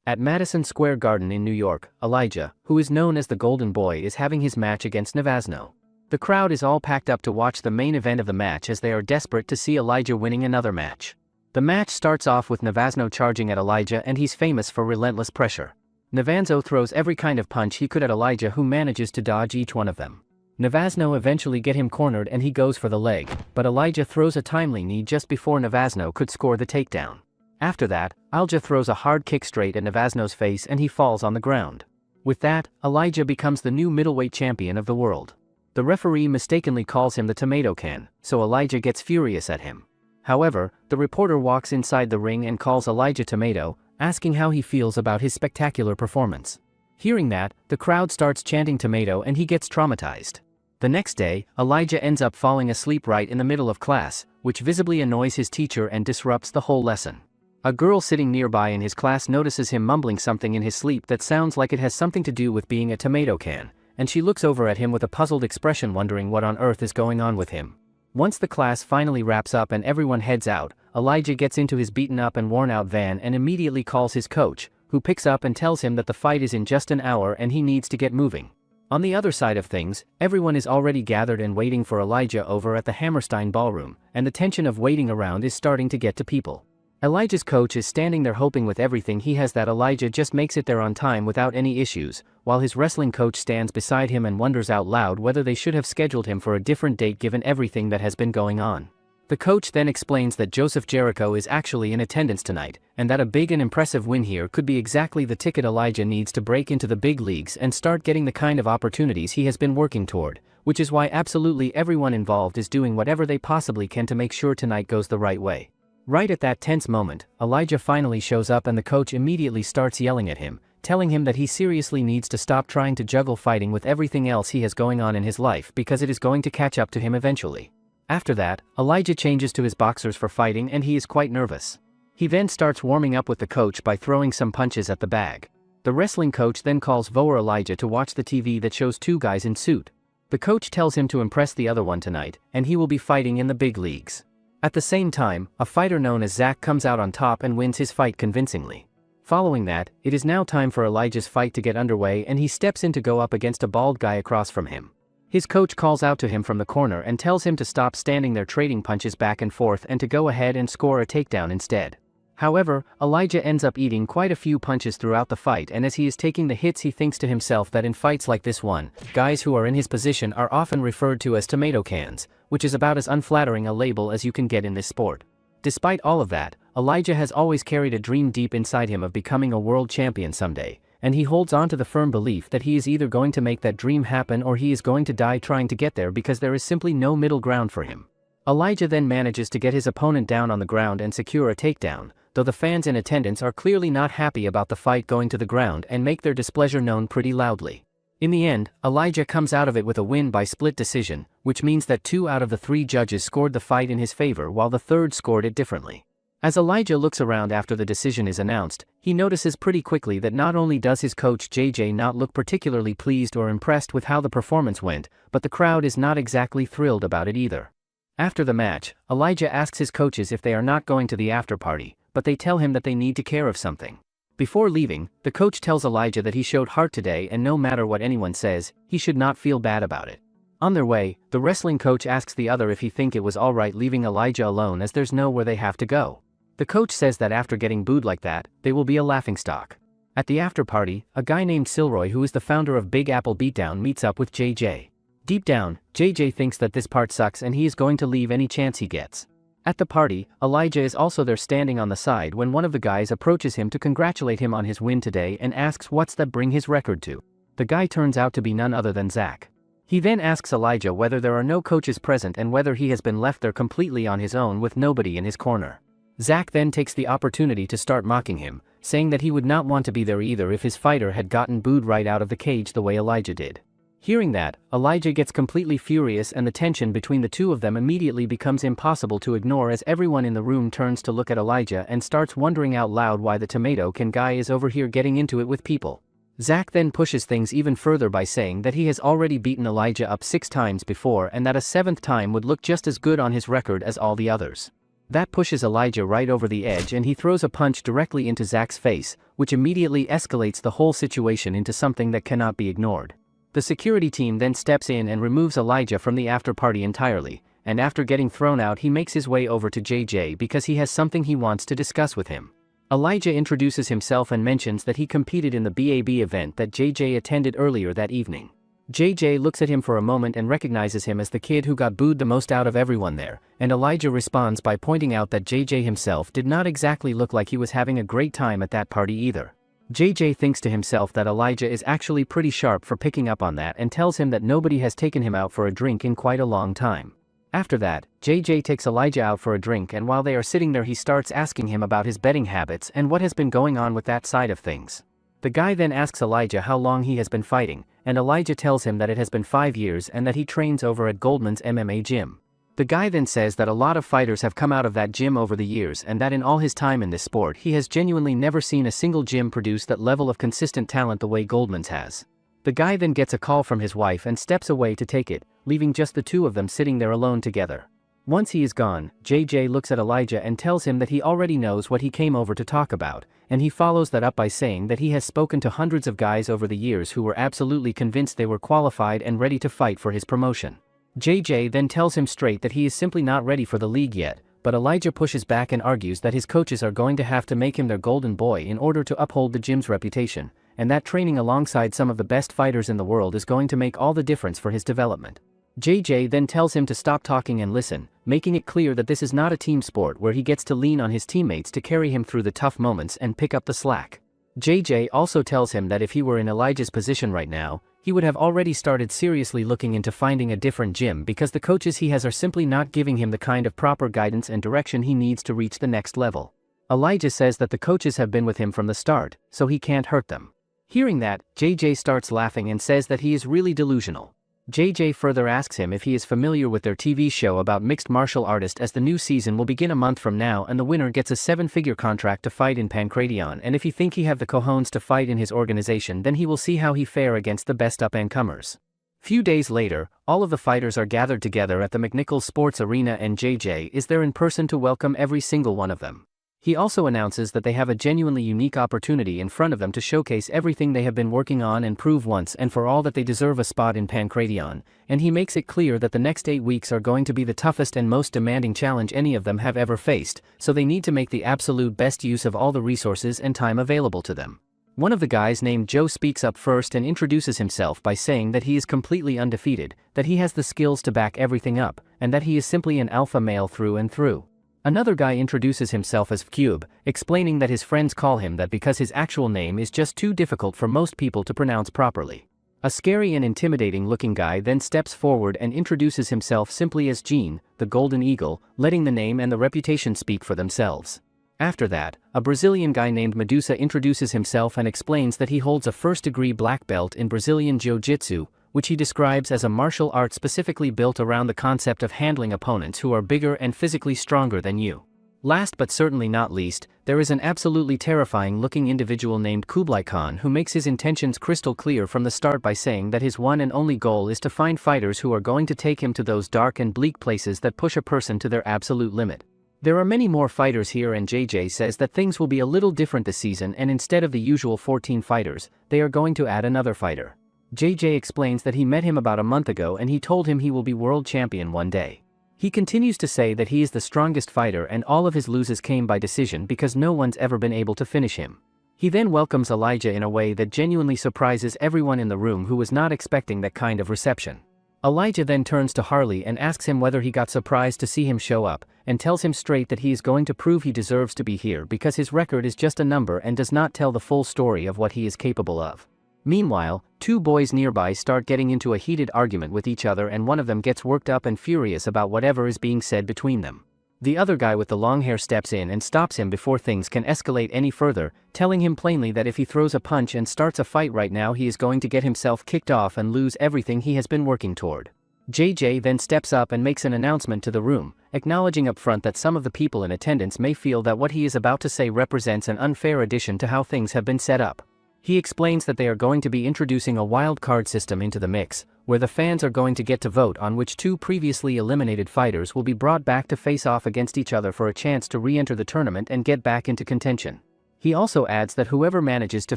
At Madison Square Garden in New York, Elijah, who is known as the Golden Boy, is having his match against Navasno. The crowd is all packed up to watch the main event of the match as they are desperate to see Elijah winning another match. The match starts off with Navasno charging at Elijah, and he's famous for relentless pressure. Navasno throws every kind of punch he could at Elijah, who manages to dodge each one of them. Navasno eventually get him cornered and he goes for the leg, but Elijah throws a timely knee just before Navasno could score the takedown. After that, Elijah throws a hard kick straight at Navasno's face and he falls on the ground. With that, Elijah becomes the new middleweight champion of the world. The referee mistakenly calls him the tomato can, so Elijah gets furious at him. However, the reporter walks inside the ring and calls Elijah Tomato, asking how he feels about his spectacular performance. Hearing that, the crowd starts chanting tomato and he gets traumatized. The next day, Elijah ends up falling asleep right in the middle of class, which visibly annoys his teacher and disrupts the whole lesson. A girl sitting nearby in his class notices him mumbling something in his sleep that sounds like it has something to do with being a tomato can, and she looks over at him with a puzzled expression, wondering what on earth is going on with him. Once the class finally wraps up and everyone heads out, Elijah gets into his beaten up and worn out van and immediately calls his coach, who picks up and tells him that the fight is in just an hour and he needs to get moving. On the other side of things, everyone is already gathered and waiting for Elijah over at the Hammerstein Ballroom, and the tension of waiting around is starting to get to people. Elijah's coach is standing there hoping with everything he has that Elijah just makes it there on time without any issues, while his wrestling coach stands beside him and wonders out loud whether they should have scheduled him for a different date given everything that has been going on. The coach then explains that Joseph Jericho is actually in attendance tonight, and that a big and impressive win here could be exactly the ticket Elijah needs to break into the big leagues and start getting the kind of opportunities he has been working toward, which is why absolutely everyone involved is doing whatever they possibly can to make sure tonight goes the right way. Right at that tense moment, Elijah finally shows up and the coach immediately starts yelling at him, telling him that he seriously needs to stop trying to juggle fighting with everything else he has going on in his life because it is going to catch up to him eventually. After that, Elijah changes to his boxers for fighting and he is quite nervous. He then starts warming up with the coach by throwing some punches at the bag. The wrestling coach then calls Voer Elijah to watch the TV that shows two guys in suit. The coach tells him to impress the other one tonight, and he will be fighting in the big leagues. At the same time, a fighter known as Zach comes out on top and wins his fight convincingly. Following that, it is now time for Elijah's fight to get underway and he steps in to go up against a bald guy across from him. His coach calls out to him from the corner and tells him to stop standing there trading punches back and forth and to go ahead and score a takedown instead. However, Elijah ends up eating quite a few punches throughout the fight, and as he is taking the hits he thinks to himself that in fights like this one, guys who are in his position are often referred to as tomato cans, which is about as unflattering a label as you can get in this sport. Despite all of that, Elijah has always carried a dream deep inside him of becoming a world champion someday, and he holds on to the firm belief that he is either going to make that dream happen or he is going to die trying to get there because there is simply no middle ground for him. Elijah then manages to get his opponent down on the ground and secure a takedown, though the fans in attendance are clearly not happy about the fight going to the ground and make their displeasure known pretty loudly. In the end, Elijah comes out of it with a win by split decision, which means that 2 out of the 3 judges scored the fight in his favor while the third scored it differently. As Elijah looks around after the decision is announced, he notices pretty quickly that not only does his coach JJ not look particularly pleased or impressed with how the performance went, but the crowd is not exactly thrilled about it either. After the match, Elijah asks his coaches if they are not going to the after party, but they tell him that they need to care of something. Before leaving, the coach tells Elijah that he showed heart today and no matter what anyone says, he should not feel bad about it. On their way, the wrestling coach asks the other if he think it was alright leaving Elijah alone as there's nowhere they have to go. The coach says that after getting booed like that, they will be a laughingstock. At the after party, a guy named Silroy, who is the founder of Big Apple Beatdown, meets up with JJ. Deep down, JJ thinks that this part sucks and he is going to leave any chance he gets. At the party, Elijah is also there standing on the side when one of the guys approaches him to congratulate him on his win today and asks what's that bring his record to. The guy turns out to be none other than Zach. He then asks Elijah whether there are no coaches present and whether he has been left there completely on his own with nobody in his corner. Zach then takes the opportunity to start mocking him, saying that he would not want to be there either if his fighter had gotten booed right out of the cage the way Elijah did. Hearing that, Elijah gets completely furious and the tension between the two of them immediately becomes impossible to ignore as everyone in the room turns to look at Elijah and starts wondering out loud why the tomato can guy is over here getting into it with people. Zach then pushes things even further by saying that he has already beaten Elijah up 6 times before and that a 7th time would look just as good on his record as all the others. That pushes Elijah right over the edge and he throws a punch directly into Zach's face, which immediately escalates the whole situation into something that cannot be ignored. The security team then steps in and removes Elijah from the after party entirely, and after getting thrown out he makes his way over to JJ because he has something he wants to discuss with him. Elijah introduces himself and mentions that he competed in the BAB event that JJ attended earlier that evening. JJ looks at him for a moment and recognizes him as the kid who got booed the most out of everyone there, and Elijah responds by pointing out that JJ himself did not exactly look like he was having a great time at that party either. JJ thinks to himself that Elijah is actually pretty sharp for picking up on that and tells him that nobody has taken him out for a drink in quite a long time. After that, JJ takes Elijah out for a drink, and while they are sitting there he starts asking him about his betting habits and what has been going on with that side of things. The guy then asks Elijah how long he has been fighting, and Elijah tells him that it has been 5 years and that he trains over at Goldman's MMA gym. The guy then says that a lot of fighters have come out of that gym over the years and that in all his time in this sport he has genuinely never seen a single gym produce that level of consistent talent the way Goldman's has. The guy then gets a call from his wife and steps away to take it, leaving just the two of them sitting there alone together. Once he is gone, JJ looks at Elijah and tells him that he already knows what he came over to talk about, and he follows that up by saying that he has spoken to hundreds of guys over the years who were absolutely convinced they were qualified and ready to fight for his promotion. JJ then tells him straight that he is simply not ready for the league yet, but Elijah pushes back and argues that his coaches are going to have to make him their golden boy in order to uphold the gym's reputation, and that training alongside some of the best fighters in the world is going to make all the difference for his development. JJ then tells him to stop talking and listen, making it clear that this is not a team sport where he gets to lean on his teammates to carry him through the tough moments and pick up the slack. JJ also tells him that if he were in Elijah's position right now, he would have already started seriously looking into finding a different gym because the coaches he has are simply not giving him the kind of proper guidance and direction he needs to reach the next level. Elijah says that the coaches have been with him from the start, so he can't hurt them. Hearing that, JJ starts laughing and says that he is really delusional. JJ further asks him if he is familiar with their TV show about mixed martial artists, as the new season will begin a month from now and the winner gets a 7-figure contract to fight in Pancration, and if he think he have the cojones to fight in his organization then he will see how he fare against the best up-and-comers. Few days later, all of the fighters are gathered together at the McNichols Sports Arena and JJ is there in person to welcome every single one of them. He also announces that they have a genuinely unique opportunity in front of them to showcase everything they have been working on and prove once and for all that they deserve a spot in Pancration, and he makes it clear that the next 8 weeks are going to be the toughest and most demanding challenge any of them have ever faced, so they need to make the absolute best use of all the resources and time available to them. One of the guys named Joe speaks up first and introduces himself by saying that he is completely undefeated, that he has the skills to back everything up, and that he is simply an alpha male through and through. Another guy introduces himself as Cube, explaining that his friends call him that because his actual name is just too difficult for most people to pronounce properly. A scary and intimidating looking guy then steps forward and introduces himself simply as Gene, the Golden Eagle, letting the name and the reputation speak for themselves. After that, a Brazilian guy named Medusa introduces himself and explains that he holds a first-degree black belt in Brazilian Jiu-Jitsu, which he describes as a martial art specifically built around the concept of handling opponents who are bigger and physically stronger than you. Last but certainly not least, there is an absolutely terrifying-looking individual named Kublai Khan who makes his intentions crystal clear from the start by saying that his one and only goal is to find fighters who are going to take him to those dark and bleak places that push a person to their absolute limit. There are many more fighters here, and JJ says that things will be a little different this season, and instead of the usual 14 fighters, they are going to add another fighter. JJ explains that he met him about a month ago and he told him he will be world champion one day. He continues to say that he is the strongest fighter and all of his losses came by decision because no one's ever been able to finish him. He then welcomes Elijah in a way that genuinely surprises everyone in the room who was not expecting that kind of reception. Elijah then turns to Harley and asks him whether he got surprised to see him show up, and tells him straight that he is going to prove he deserves to be here because his record is just a number and does not tell the full story of what he is capable of. Meanwhile, two boys nearby start getting into a heated argument with each other and one of them gets worked up and furious about whatever is being said between them. The other guy with the long hair steps in and stops him before things can escalate any further, telling him plainly that if he throws a punch and starts a fight right now he is going to get himself kicked off and lose everything he has been working toward. JJ then steps up and makes an announcement to the room, acknowledging up front that some of the people in attendance may feel that what he is about to say represents an unfair addition to how things have been set up. He explains that they are going to be introducing a wild card system into the mix, where the fans are going to get to vote on which two previously eliminated fighters will be brought back to face off against each other for a chance to re-enter the tournament and get back into contention. He also adds that whoever manages to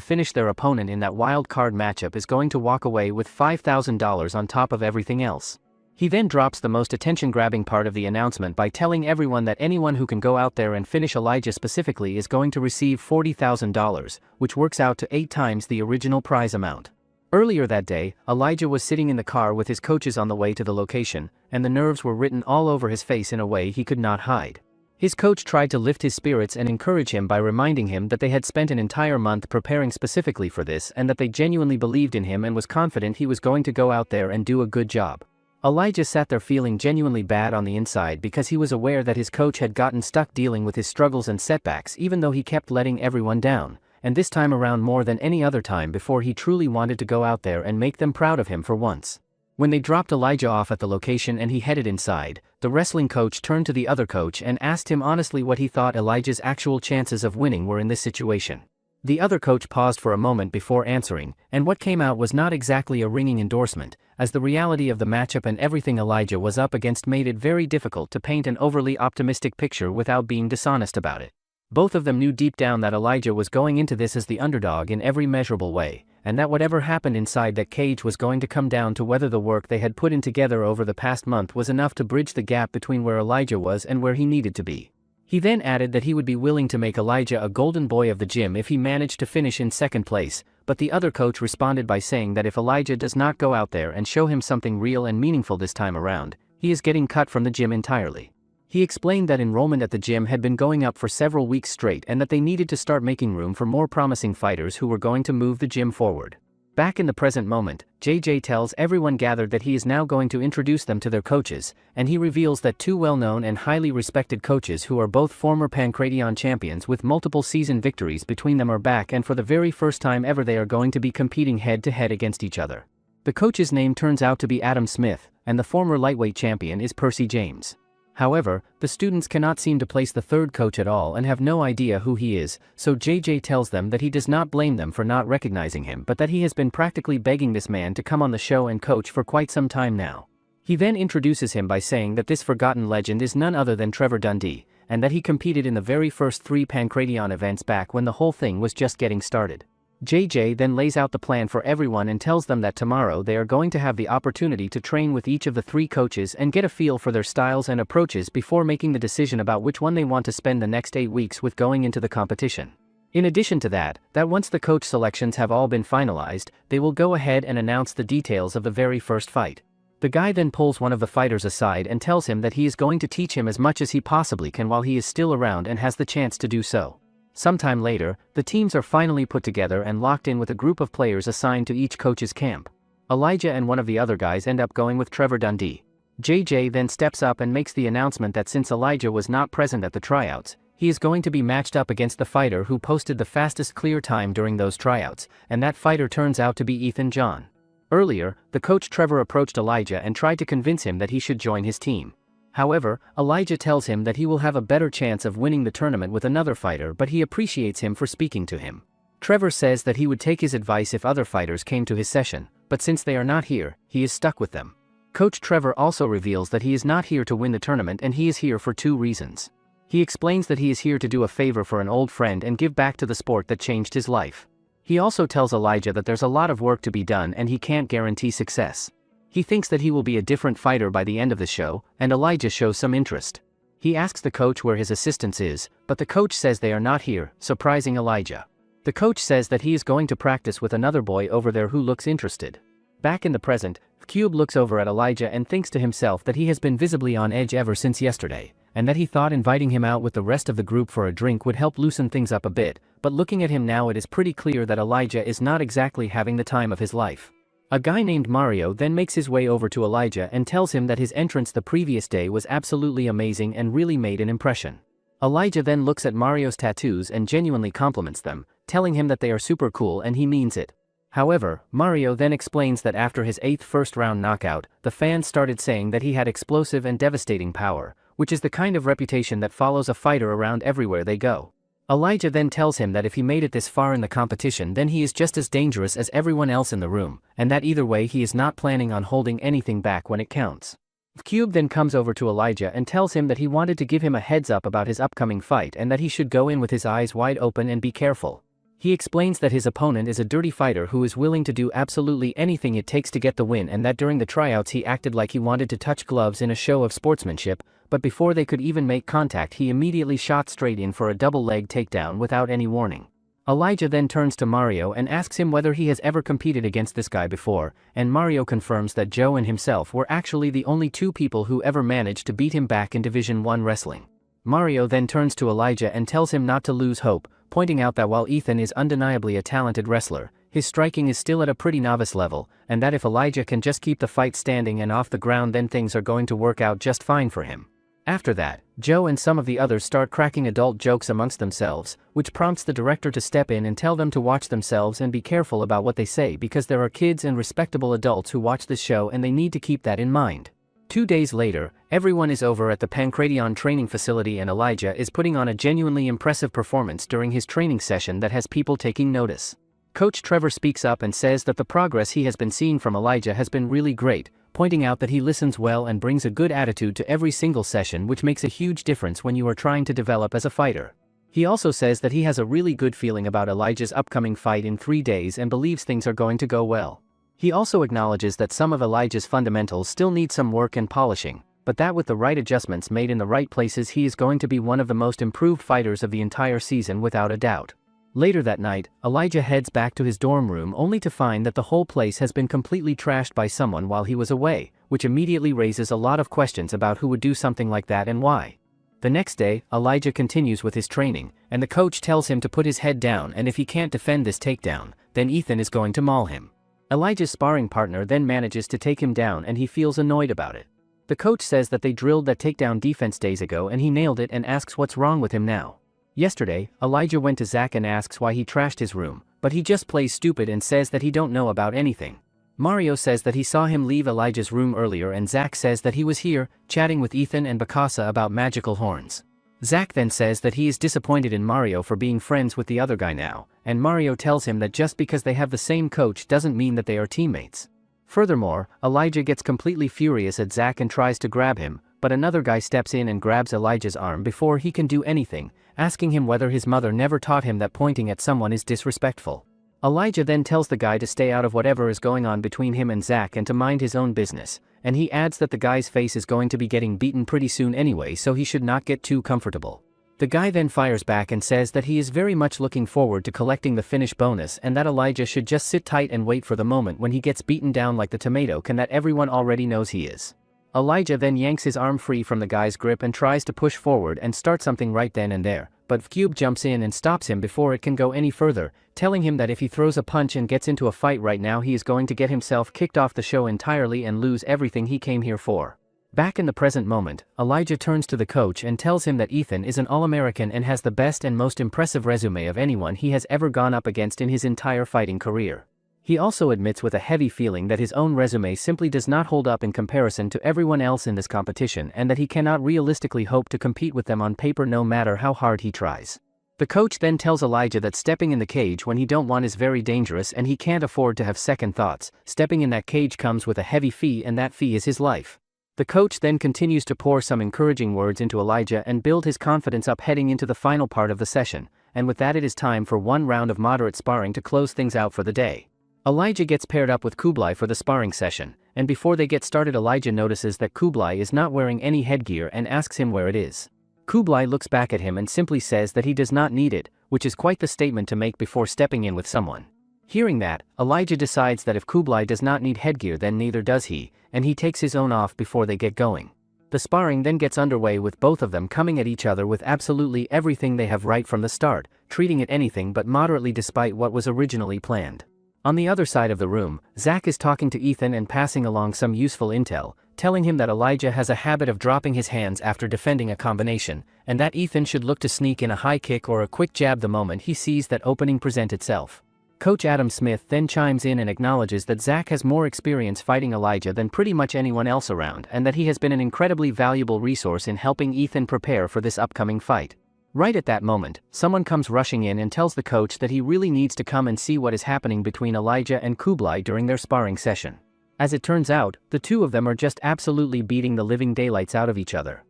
finish their opponent in that wild card matchup is going to walk away with $5,000 on top of everything else. He then drops the most attention-grabbing part of the announcement by telling everyone that anyone who can go out there and finish Elijah specifically is going to receive $40,000, which works out to 8 times the original prize amount. Earlier that day, Elijah was sitting in the car with his coaches on the way to the location, and the nerves were written all over his face in a way he could not hide. His coach tried to lift his spirits and encourage him by reminding him that they had spent an entire month preparing specifically for this and that they genuinely believed in him and was confident he was going to go out there and do a good job. Elijah sat there feeling genuinely bad on the inside because he was aware that his coach had gotten stuck dealing with his struggles and setbacks even though he kept letting everyone down, and this time around more than any other time before he truly wanted to go out there and make them proud of him for once. When they dropped Elijah off at the location and he headed inside, the wrestling coach turned to the other coach and asked him honestly what he thought Elijah's actual chances of winning were in this situation. The other coach paused for a moment before answering, and what came out was not exactly a ringing endorsement, as the reality of the matchup and everything Elijah was up against made it very difficult to paint an overly optimistic picture without being dishonest about it. Both of them knew deep down that Elijah was going into this as the underdog in every measurable way, and that whatever happened inside that cage was going to come down to whether the work they had put in together over the past month was enough to bridge the gap between where Elijah was and where he needed to be. He then added that he would be willing to make Elijah a golden boy of the gym if he managed to finish in second place, but the other coach responded by saying that if Elijah does not go out there and show him something real and meaningful this time around, he is getting cut from the gym entirely. He explained that enrollment at the gym had been going up for several weeks straight and that they needed to start making room for more promising fighters who were going to move the gym forward. Back in the present moment, JJ tells everyone gathered that he is now going to introduce them to their coaches, and he reveals that 2 well-known and highly respected coaches who are both former Pancration champions with multiple season victories between them are back, and for the very first time ever they are going to be competing head-to-head against each other. The coach's name turns out to be Adam Smith, and the former lightweight champion is Percy James. However, the students cannot seem to place the third coach at all and have no idea who he is, so JJ tells them that he does not blame them for not recognizing him but that he has been practically begging this man to come on the show and coach for quite some time now. He then introduces him by saying that this forgotten legend is none other than Trevor Dundee, and that he competed in the very first 3 Pancration events back when the whole thing was just getting started. JJ then lays out the plan for everyone and tells them that tomorrow they are going to have the opportunity to train with each of the 3 coaches and get a feel for their styles and approaches before making the decision about which one they want to spend the next 8 weeks with going into the competition. In addition to that once the coach selections have all been finalized, they will go ahead and announce the details of the very first fight. The guy then pulls one of the fighters aside and tells him that he is going to teach him as much as he possibly can while he is still around and has the chance to do so. Sometime later, the teams are finally put together and locked in with a group of players assigned to each coach's camp. Elijah and one of the other guys end up going with Trevor Dundee. JJ then steps up and makes the announcement that since Elijah was not present at the tryouts, he is going to be matched up against the fighter who posted the fastest clear time during those tryouts, and that fighter turns out to be Ethan John. Earlier, the coach Trevor approached Elijah and tried to convince him that he should join his team. However, Elijah tells him that he will have a better chance of winning the tournament with another fighter, but he appreciates him for speaking to him. Trevor says that he would take his advice if other fighters came to his session, but since they are not here, he is stuck with them. Coach Trevor also reveals that he is not here to win the tournament and he is here for 2 reasons. He explains that he is here to do a favor for an old friend and give back to the sport that changed his life. He also tells Elijah that there's a lot of work to be done and he can't guarantee success. He thinks that he will be a different fighter by the end of the show, and Elijah shows some interest. He asks the coach where his assistants is, but the coach says they are not here, surprising Elijah. The coach says that he is going to practice with another boy over there who looks interested. Back in the present, Cube looks over at Elijah and thinks to himself that he has been visibly on edge ever since yesterday, and that he thought inviting him out with the rest of the group for a drink would help loosen things up a bit, but looking at him now it is pretty clear that Elijah is not exactly having the time of his life. A guy named Mario then makes his way over to Elijah and tells him that his entrance the previous day was absolutely amazing and really made an impression. Elijah then looks at Mario's tattoos and genuinely compliments them, telling him that they are super cool and he means it. However, Mario then explains that after his 8th first-round knockout, the fans started saying that he had explosive and devastating power, which is the kind of reputation that follows a fighter around everywhere they go. Elijah then tells him that if he made it this far in the competition, then he is just as dangerous as everyone else in the room, and that either way he is not planning on holding anything back when it counts. Cube then comes over to Elijah and tells him that he wanted to give him a heads up about his upcoming fight and that he should go in with his eyes wide open and be careful. He explains that his opponent is a dirty fighter who is willing to do absolutely anything it takes to get the win, and that during the tryouts he acted like he wanted to touch gloves in a show of sportsmanship, but before they could even make contact he immediately shot straight in for a double leg takedown without any warning. Elijah then turns to Mario and asks him whether he has ever competed against this guy before, and Mario confirms that Joe and himself were actually the only two people who ever managed to beat him back in Division 1 wrestling. Mario then turns to Elijah and tells him not to lose hope, pointing out that while Ethan is undeniably a talented wrestler, his striking is still at a pretty novice level, and that if Elijah can just keep the fight standing and off the ground then things are going to work out just fine for him. After that, Joe and some of the others start cracking adult jokes amongst themselves, which prompts the director to step in and tell them to watch themselves and be careful about what they say because there are kids and respectable adults who watch this show and they need to keep that in mind. 2 days later, everyone is over at the Pancration training facility and Elijah is putting on a genuinely impressive performance during his training session that has people taking notice. Coach Trevor speaks up and says that the progress he has been seeing from Elijah has been really great, pointing out that he listens well and brings a good attitude to every single session, which makes a huge difference when you are trying to develop as a fighter. He also says that he has a really good feeling about Elijah's upcoming fight in 3 days and believes things are going to go well. He also acknowledges that some of Elijah's fundamentals still need some work and polishing, but that with the right adjustments made in the right places he is going to be one of the most improved fighters of the entire season without a doubt. Later that night, Elijah heads back to his dorm room only to find that the whole place has been completely trashed by someone while he was away, which immediately raises a lot of questions about who would do something like that and why. The next day, Elijah continues with his training, and the coach tells him to put his head down and if he can't defend this takedown, then Ethan is going to maul him. Elijah's sparring partner then manages to take him down and he feels annoyed about it. The coach says that they drilled that takedown defense days ago and he nailed it and asks what's wrong with him now. Yesterday, Elijah went to Zach and asks why he trashed his room, but he just plays stupid and says that he don't know about anything. Mario says that he saw him leave Elijah's room earlier and Zach says that he was here, chatting with Ethan and Bakasa about magical horns. Zach then says that he is disappointed in Mario for being friends with the other guy now, and Mario tells him that just because they have the same coach doesn't mean that they are teammates. Furthermore, Elijah gets completely furious at Zach and tries to grab him, but another guy steps in and grabs Elijah's arm before he can do anything, asking him whether his mother never taught him that pointing at someone is disrespectful. Elijah then tells the guy to stay out of whatever is going on between him and Zach and to mind his own business, and he adds that the guy's face is going to be getting beaten pretty soon anyway, so he should not get too comfortable. The guy then fires back and says that he is very much looking forward to collecting the finish bonus and that Elijah should just sit tight and wait for the moment when he gets beaten down like the tomato can that everyone already knows he is. Elijah then yanks his arm free from the guy's grip and tries to push forward and start something right then and there, but Cube jumps in and stops him before it can go any further, telling him that if he throws a punch and gets into a fight right now he is going to get himself kicked off the show entirely and lose everything he came here for. Back in the present moment, Elijah turns to the coach and tells him that Ethan is an All-American and has the best and most impressive resume of anyone he has ever gone up against in his entire fighting career. He also admits with a heavy feeling that his own resume simply does not hold up in comparison to everyone else in this competition and that he cannot realistically hope to compete with them on paper no matter how hard he tries. The coach then tells Elijah that stepping in the cage when he don't want is very dangerous and he can't afford to have second thoughts. Stepping in that cage comes with a heavy fee and that fee is his life. The coach then continues to pour some encouraging words into Elijah and build his confidence up heading into the final part of the session, and with that it is time for one round of moderate sparring to close things out for the day. Elijah gets paired up with Kublai for the sparring session, and before they get started Elijah notices that Kublai is not wearing any headgear and asks him where it is. Kublai looks back at him and simply says that he does not need it, which is quite the statement to make before stepping in with someone. Hearing that, Elijah decides that if Kublai does not need headgear then neither does he, and he takes his own off before they get going. The sparring then gets underway with both of them coming at each other with absolutely everything they have right from the start, treating it anything but moderately despite what was originally planned. On the other side of the room, Zach is talking to Ethan and passing along some useful intel, telling him that Elijah has a habit of dropping his hands after defending a combination, and that Ethan should look to sneak in a high kick or a quick jab the moment he sees that opening present itself. Coach Adam Smith then chimes in and acknowledges that Zach has more experience fighting Elijah than pretty much anyone else around and that he has been an incredibly valuable resource in helping Ethan prepare for this upcoming fight. Right at that moment, someone comes rushing in and tells the coach that he really needs to come and see what is happening between Elijah and Kublai during their sparring session. As it turns out, the two of them are just absolutely beating the living daylights out of each other.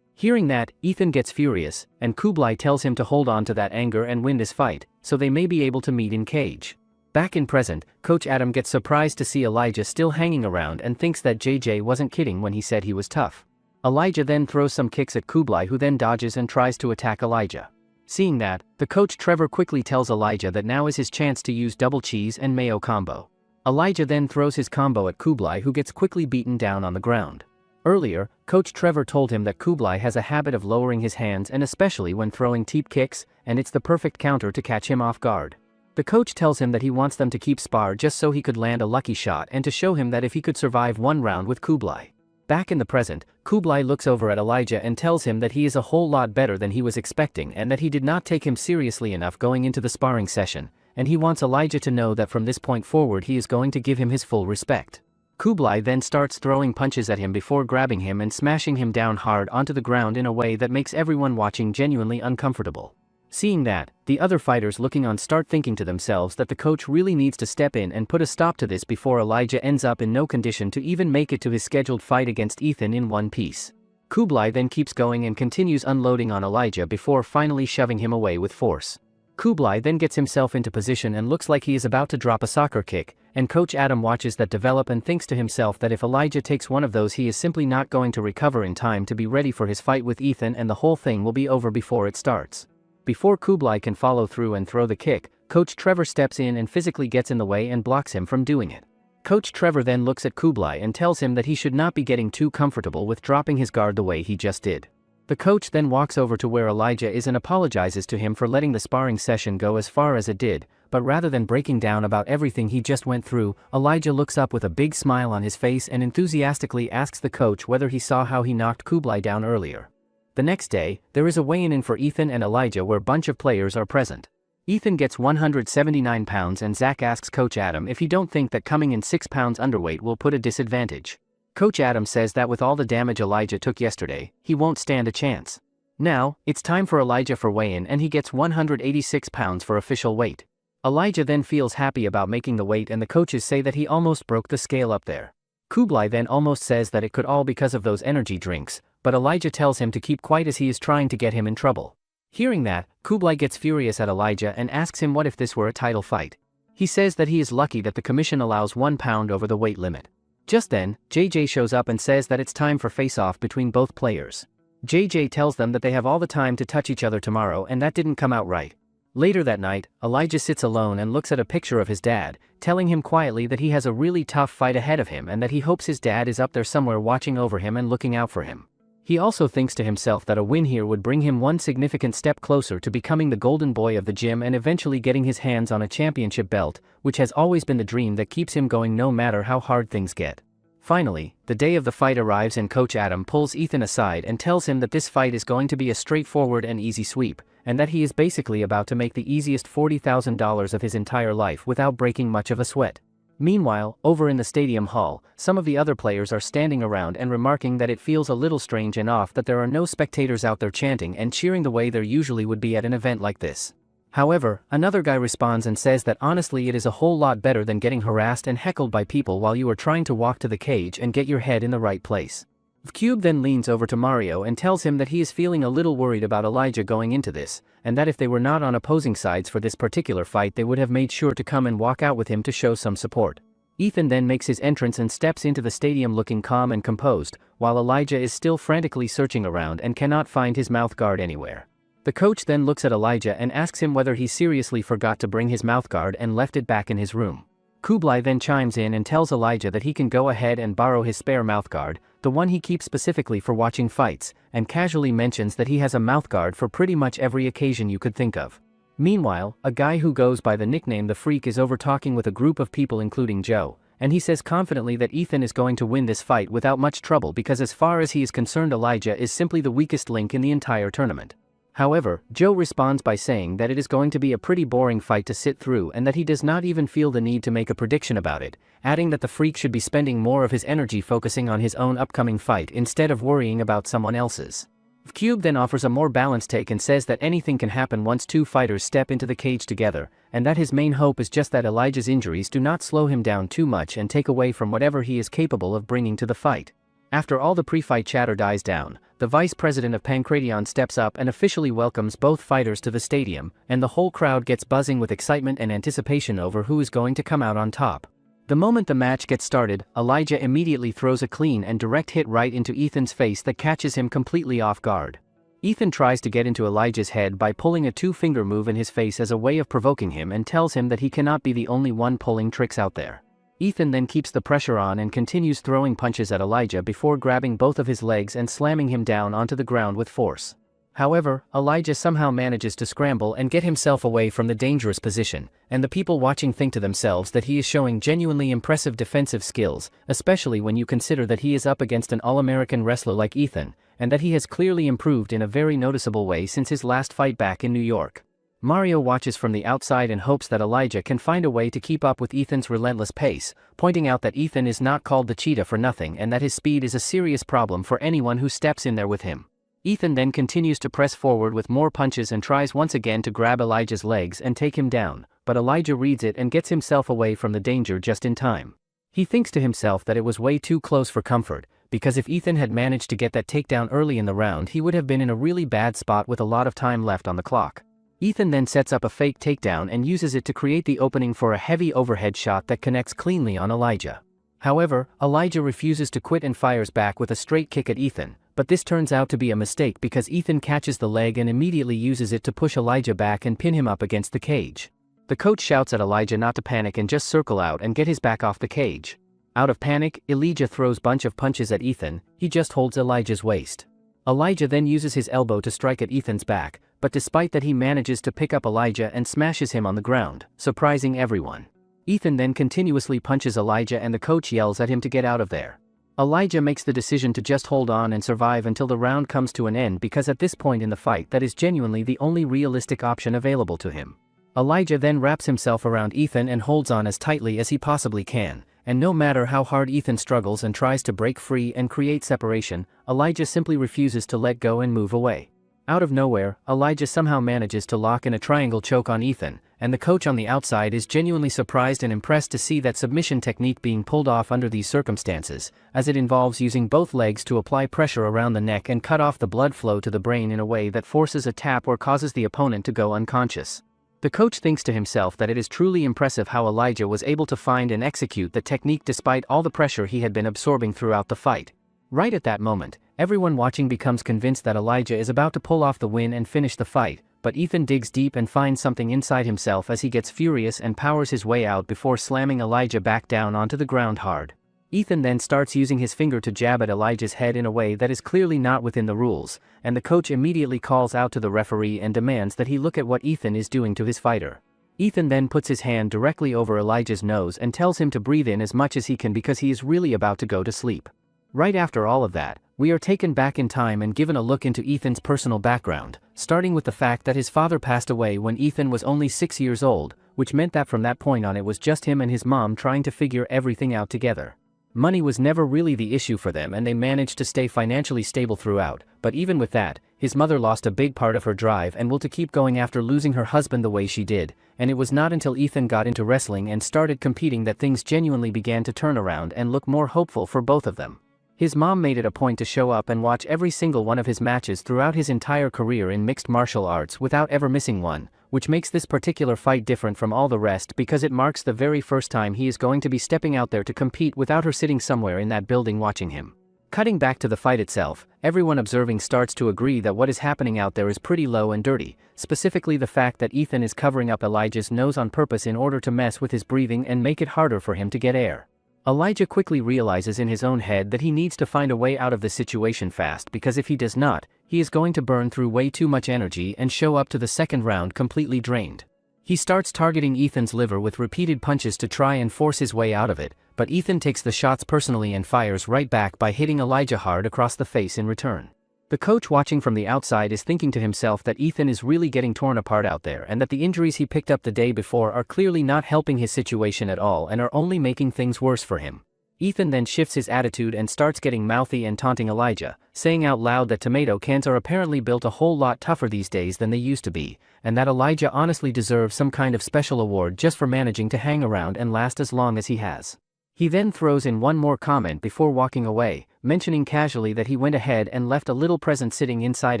Hearing that, Ethan gets furious, and Kublai tells him to hold on to that anger and win this fight, so they may be able to meet in cage. Back in present, Coach Adam gets surprised to see Elijah still hanging around and thinks that JJ wasn't kidding when he said he was tough. Elijah then throws some kicks at Kublai, who then dodges and tries to attack Elijah. Seeing that, the coach Trevor quickly tells Elijah that now is his chance to use double cheese and mayo combo. Elijah then throws his combo at Kublai, who gets quickly beaten down on the ground. Earlier, Coach Trevor told him that Kublai has a habit of lowering his hands, and especially when throwing teep kicks, and it's the perfect counter to catch him off guard. The coach tells him that he wants them to keep spar just so he could land a lucky shot and to show him that if he could survive one round with Kublai. Back in the present, Kublai looks over at Elijah and tells him that he is a whole lot better than he was expecting and that he did not take him seriously enough going into the sparring session, and he wants Elijah to know that from this point forward he is going to give him his full respect. Kublai then starts throwing punches at him before grabbing him and smashing him down hard onto the ground in a way that makes everyone watching genuinely uncomfortable. Seeing that, the other fighters looking on start thinking to themselves that the coach really needs to step in and put a stop to this before Elijah ends up in no condition to even make it to his scheduled fight against Ethan in one piece. Kublai then keeps going and continues unloading on Elijah before finally shoving him away with force. Kublai then gets himself into position and looks like he is about to drop a soccer kick, and Coach Adam watches that develop and thinks to himself that if Elijah takes one of those he is simply not going to recover in time to be ready for his fight with Ethan, and the whole thing will be over before it starts. Before Kublai can follow through and throw the kick, Coach Trevor steps in and physically gets in the way and blocks him from doing it. Coach Trevor then looks at Kublai and tells him that he should not be getting too comfortable with dropping his guard the way he just did. The coach then walks over to where Elijah is and apologizes to him for letting the sparring session go as far as it did, but rather than breaking down about everything he just went through, Elijah looks up with a big smile on his face and enthusiastically asks the coach whether he saw how he knocked Kublai down earlier. The next day, there is a weigh-in for Ethan and Elijah where a bunch of players are present. Ethan gets 179 pounds and Zach asks Coach Adam if he don't think that coming in 6 pounds underweight will put a disadvantage. Coach Adam says that with all the damage Elijah took yesterday, he won't stand a chance. Now, it's time for Elijah for weigh-in and he gets 186 pounds for official weight. Elijah then feels happy about making the weight and the coaches say that he almost broke the scale up there. Kublai then almost says that it could all because of those energy drinks, but Elijah tells him to keep quiet as he is trying to get him in trouble. Hearing that, Kublai gets furious at Elijah and asks him what if this were a title fight. He says that he is lucky that the commission allows 1 pound over the weight limit. Just then, JJ shows up and says that it's time for face-off between both players. JJ tells them that they have all the time to touch each other tomorrow and that didn't come out right. Later that night, Elijah sits alone and looks at a picture of his dad, telling him quietly that he has a really tough fight ahead of him and that he hopes his dad is up there somewhere watching over him and looking out for him. He also thinks to himself that a win here would bring him one significant step closer to becoming the golden boy of the gym and eventually getting his hands on a championship belt, which has always been the dream that keeps him going no matter how hard things get. Finally, the day of the fight arrives and Coach Adam pulls Ethan aside and tells him that this fight is going to be a straightforward and easy sweep, and that he is basically about to make the easiest $40,000 of his entire life without breaking much of a sweat. Meanwhile, over in the stadium hall, some of the other players are standing around and remarking that it feels a little strange and off that there are no spectators out there chanting and cheering the way there usually would be at an event like this. However, another guy responds and says that honestly it is a whole lot better than getting harassed and heckled by people while you are trying to walk to the cage and get your head in the right place. Cube then leans over to Mario and tells him that he is feeling a little worried about Elijah going into this, and that if they were not on opposing sides for this particular fight they would have made sure to come and walk out with him to show some support. Ethan then makes his entrance and steps into the stadium looking calm and composed, while Elijah is still frantically searching around and cannot find his mouth guard anywhere. The coach then looks at Elijah and asks him whether he seriously forgot to bring his mouth guard and left it back in his room. Kublai then chimes in and tells Elijah that he can go ahead and borrow his spare mouthguard, the one he keeps specifically for watching fights, and casually mentions that he has a mouthguard for pretty much every occasion you could think of. Meanwhile, a guy who goes by the nickname The Freak is over talking with a group of people including Joe, and he says confidently that Ethan is going to win this fight without much trouble because as far as he is concerned Elijah is simply the weakest link in the entire tournament. However, Joe responds by saying that it is going to be a pretty boring fight to sit through and that he does not even feel the need to make a prediction about it, adding that the Freak should be spending more of his energy focusing on his own upcoming fight instead of worrying about someone else's. Cube then offers a more balanced take and says that anything can happen once two fighters step into the cage together, and that his main hope is just that Elijah's injuries do not slow him down too much and take away from whatever he is capable of bringing to the fight. After all the pre-fight chatter dies down, the vice president of Pancration steps up and officially welcomes both fighters to the stadium, and the whole crowd gets buzzing with excitement and anticipation over who is going to come out on top. The moment the match gets started, Elijah immediately throws a clean and direct hit right into Ethan's face that catches him completely off guard. Ethan tries to get into Elijah's head by pulling a two-finger move in his face as a way of provoking him and tells him that he cannot be the only one pulling tricks out there. Ethan then keeps the pressure on and continues throwing punches at Elijah before grabbing both of his legs and slamming him down onto the ground with force. However, Elijah somehow manages to scramble and get himself away from the dangerous position, and the people watching think to themselves that he is showing genuinely impressive defensive skills, especially when you consider that he is up against an all-American wrestler like Ethan, and that he has clearly improved in a very noticeable way since his last fight back in New York. Mario watches from the outside and hopes that Elijah can find a way to keep up with Ethan's relentless pace, pointing out that Ethan is not called the cheetah for nothing and that his speed is a serious problem for anyone who steps in there with him. Ethan then continues to press forward with more punches and tries once again to grab Elijah's legs and take him down, but Elijah reads it and gets himself away from the danger just in time. He thinks to himself that it was way too close for comfort, because if Ethan had managed to get that takedown early in the round he would have been in a really bad spot with a lot of time left on the clock. Ethan then sets up a fake takedown and uses it to create the opening for a heavy overhead shot that connects cleanly on Elijah. However, Elijah refuses to quit and fires back with a straight kick at Ethan, but this turns out to be a mistake because Ethan catches the leg and immediately uses it to push Elijah back and pin him up against the cage. The coach shouts at Elijah not to panic and just circle out and get his back off the cage. Out of panic, Elijah throws bunch of punches at Ethan. He just holds Elijah's waist. Elijah then uses his elbow to strike at Ethan's back, but despite that he manages to pick up Elijah and smashes him on the ground, surprising everyone. Ethan then continuously punches Elijah and the coach yells at him to get out of there. Elijah makes the decision to just hold on and survive until the round comes to an end because at this point in the fight that is genuinely the only realistic option available to him. Elijah then wraps himself around Ethan and holds on as tightly as he possibly can, and no matter how hard Ethan struggles and tries to break free and create separation, Elijah simply refuses to let go and move away. Out of nowhere, Elijah somehow manages to lock in a triangle choke on Ethan, and the coach on the outside is genuinely surprised and impressed to see that submission technique being pulled off under these circumstances, as it involves using both legs to apply pressure around the neck and cut off the blood flow to the brain in a way that forces a tap or causes the opponent to go unconscious. The coach thinks to himself that it is truly impressive how Elijah was able to find and execute the technique despite all the pressure he had been absorbing throughout the fight. Right at that moment, everyone watching becomes convinced that Elijah is about to pull off the win and finish the fight, but Ethan digs deep and finds something inside himself as he gets furious and powers his way out before slamming Elijah back down onto the ground hard. Ethan then starts using his finger to jab at Elijah's head in a way that is clearly not within the rules, and the coach immediately calls out to the referee and demands that he look at what Ethan is doing to his fighter. Ethan then puts his hand directly over Elijah's nose and tells him to breathe in as much as he can because he is really about to go to sleep. Right after all of that, we are taken back in time and given a look into Ethan's personal background, starting with the fact that his father passed away when Ethan was only 6 years old, which meant that from that point on it was just him and his mom trying to figure everything out together. Money was never really the issue for them and they managed to stay financially stable throughout, but even with that, his mother lost a big part of her drive and will to keep going after losing her husband the way she did, and it was not until Ethan got into wrestling and started competing that things genuinely began to turn around and look more hopeful for both of them. His mom made it a point to show up and watch every single one of his matches throughout his entire career in mixed martial arts without ever missing one, which makes this particular fight different from all the rest because it marks the very first time he is going to be stepping out there to compete without her sitting somewhere in that building watching him. Cutting back to the fight itself, everyone observing starts to agree that what is happening out there is pretty low and dirty, specifically the fact that Ethan is covering up Elijah's nose on purpose in order to mess with his breathing and make it harder for him to get air. Elijah quickly realizes in his own head that he needs to find a way out of this situation fast because if he does not, he is going to burn through way too much energy and show up to the second round completely drained. He starts targeting Ethan's liver with repeated punches to try and force his way out of it, but Ethan takes the shots personally and fires right back by hitting Elijah hard across the face in return. The coach watching from the outside is thinking to himself that Ethan is really getting torn apart out there and that the injuries he picked up the day before are clearly not helping his situation at all and are only making things worse for him. Ethan then shifts his attitude and starts getting mouthy and taunting Elijah, saying out loud that tomato cans are apparently built a whole lot tougher these days than they used to be, and that Elijah honestly deserves some kind of special award just for managing to hang around and last as long as he has. He then throws in one more comment before walking away, mentioning casually that he went ahead and left a little present sitting inside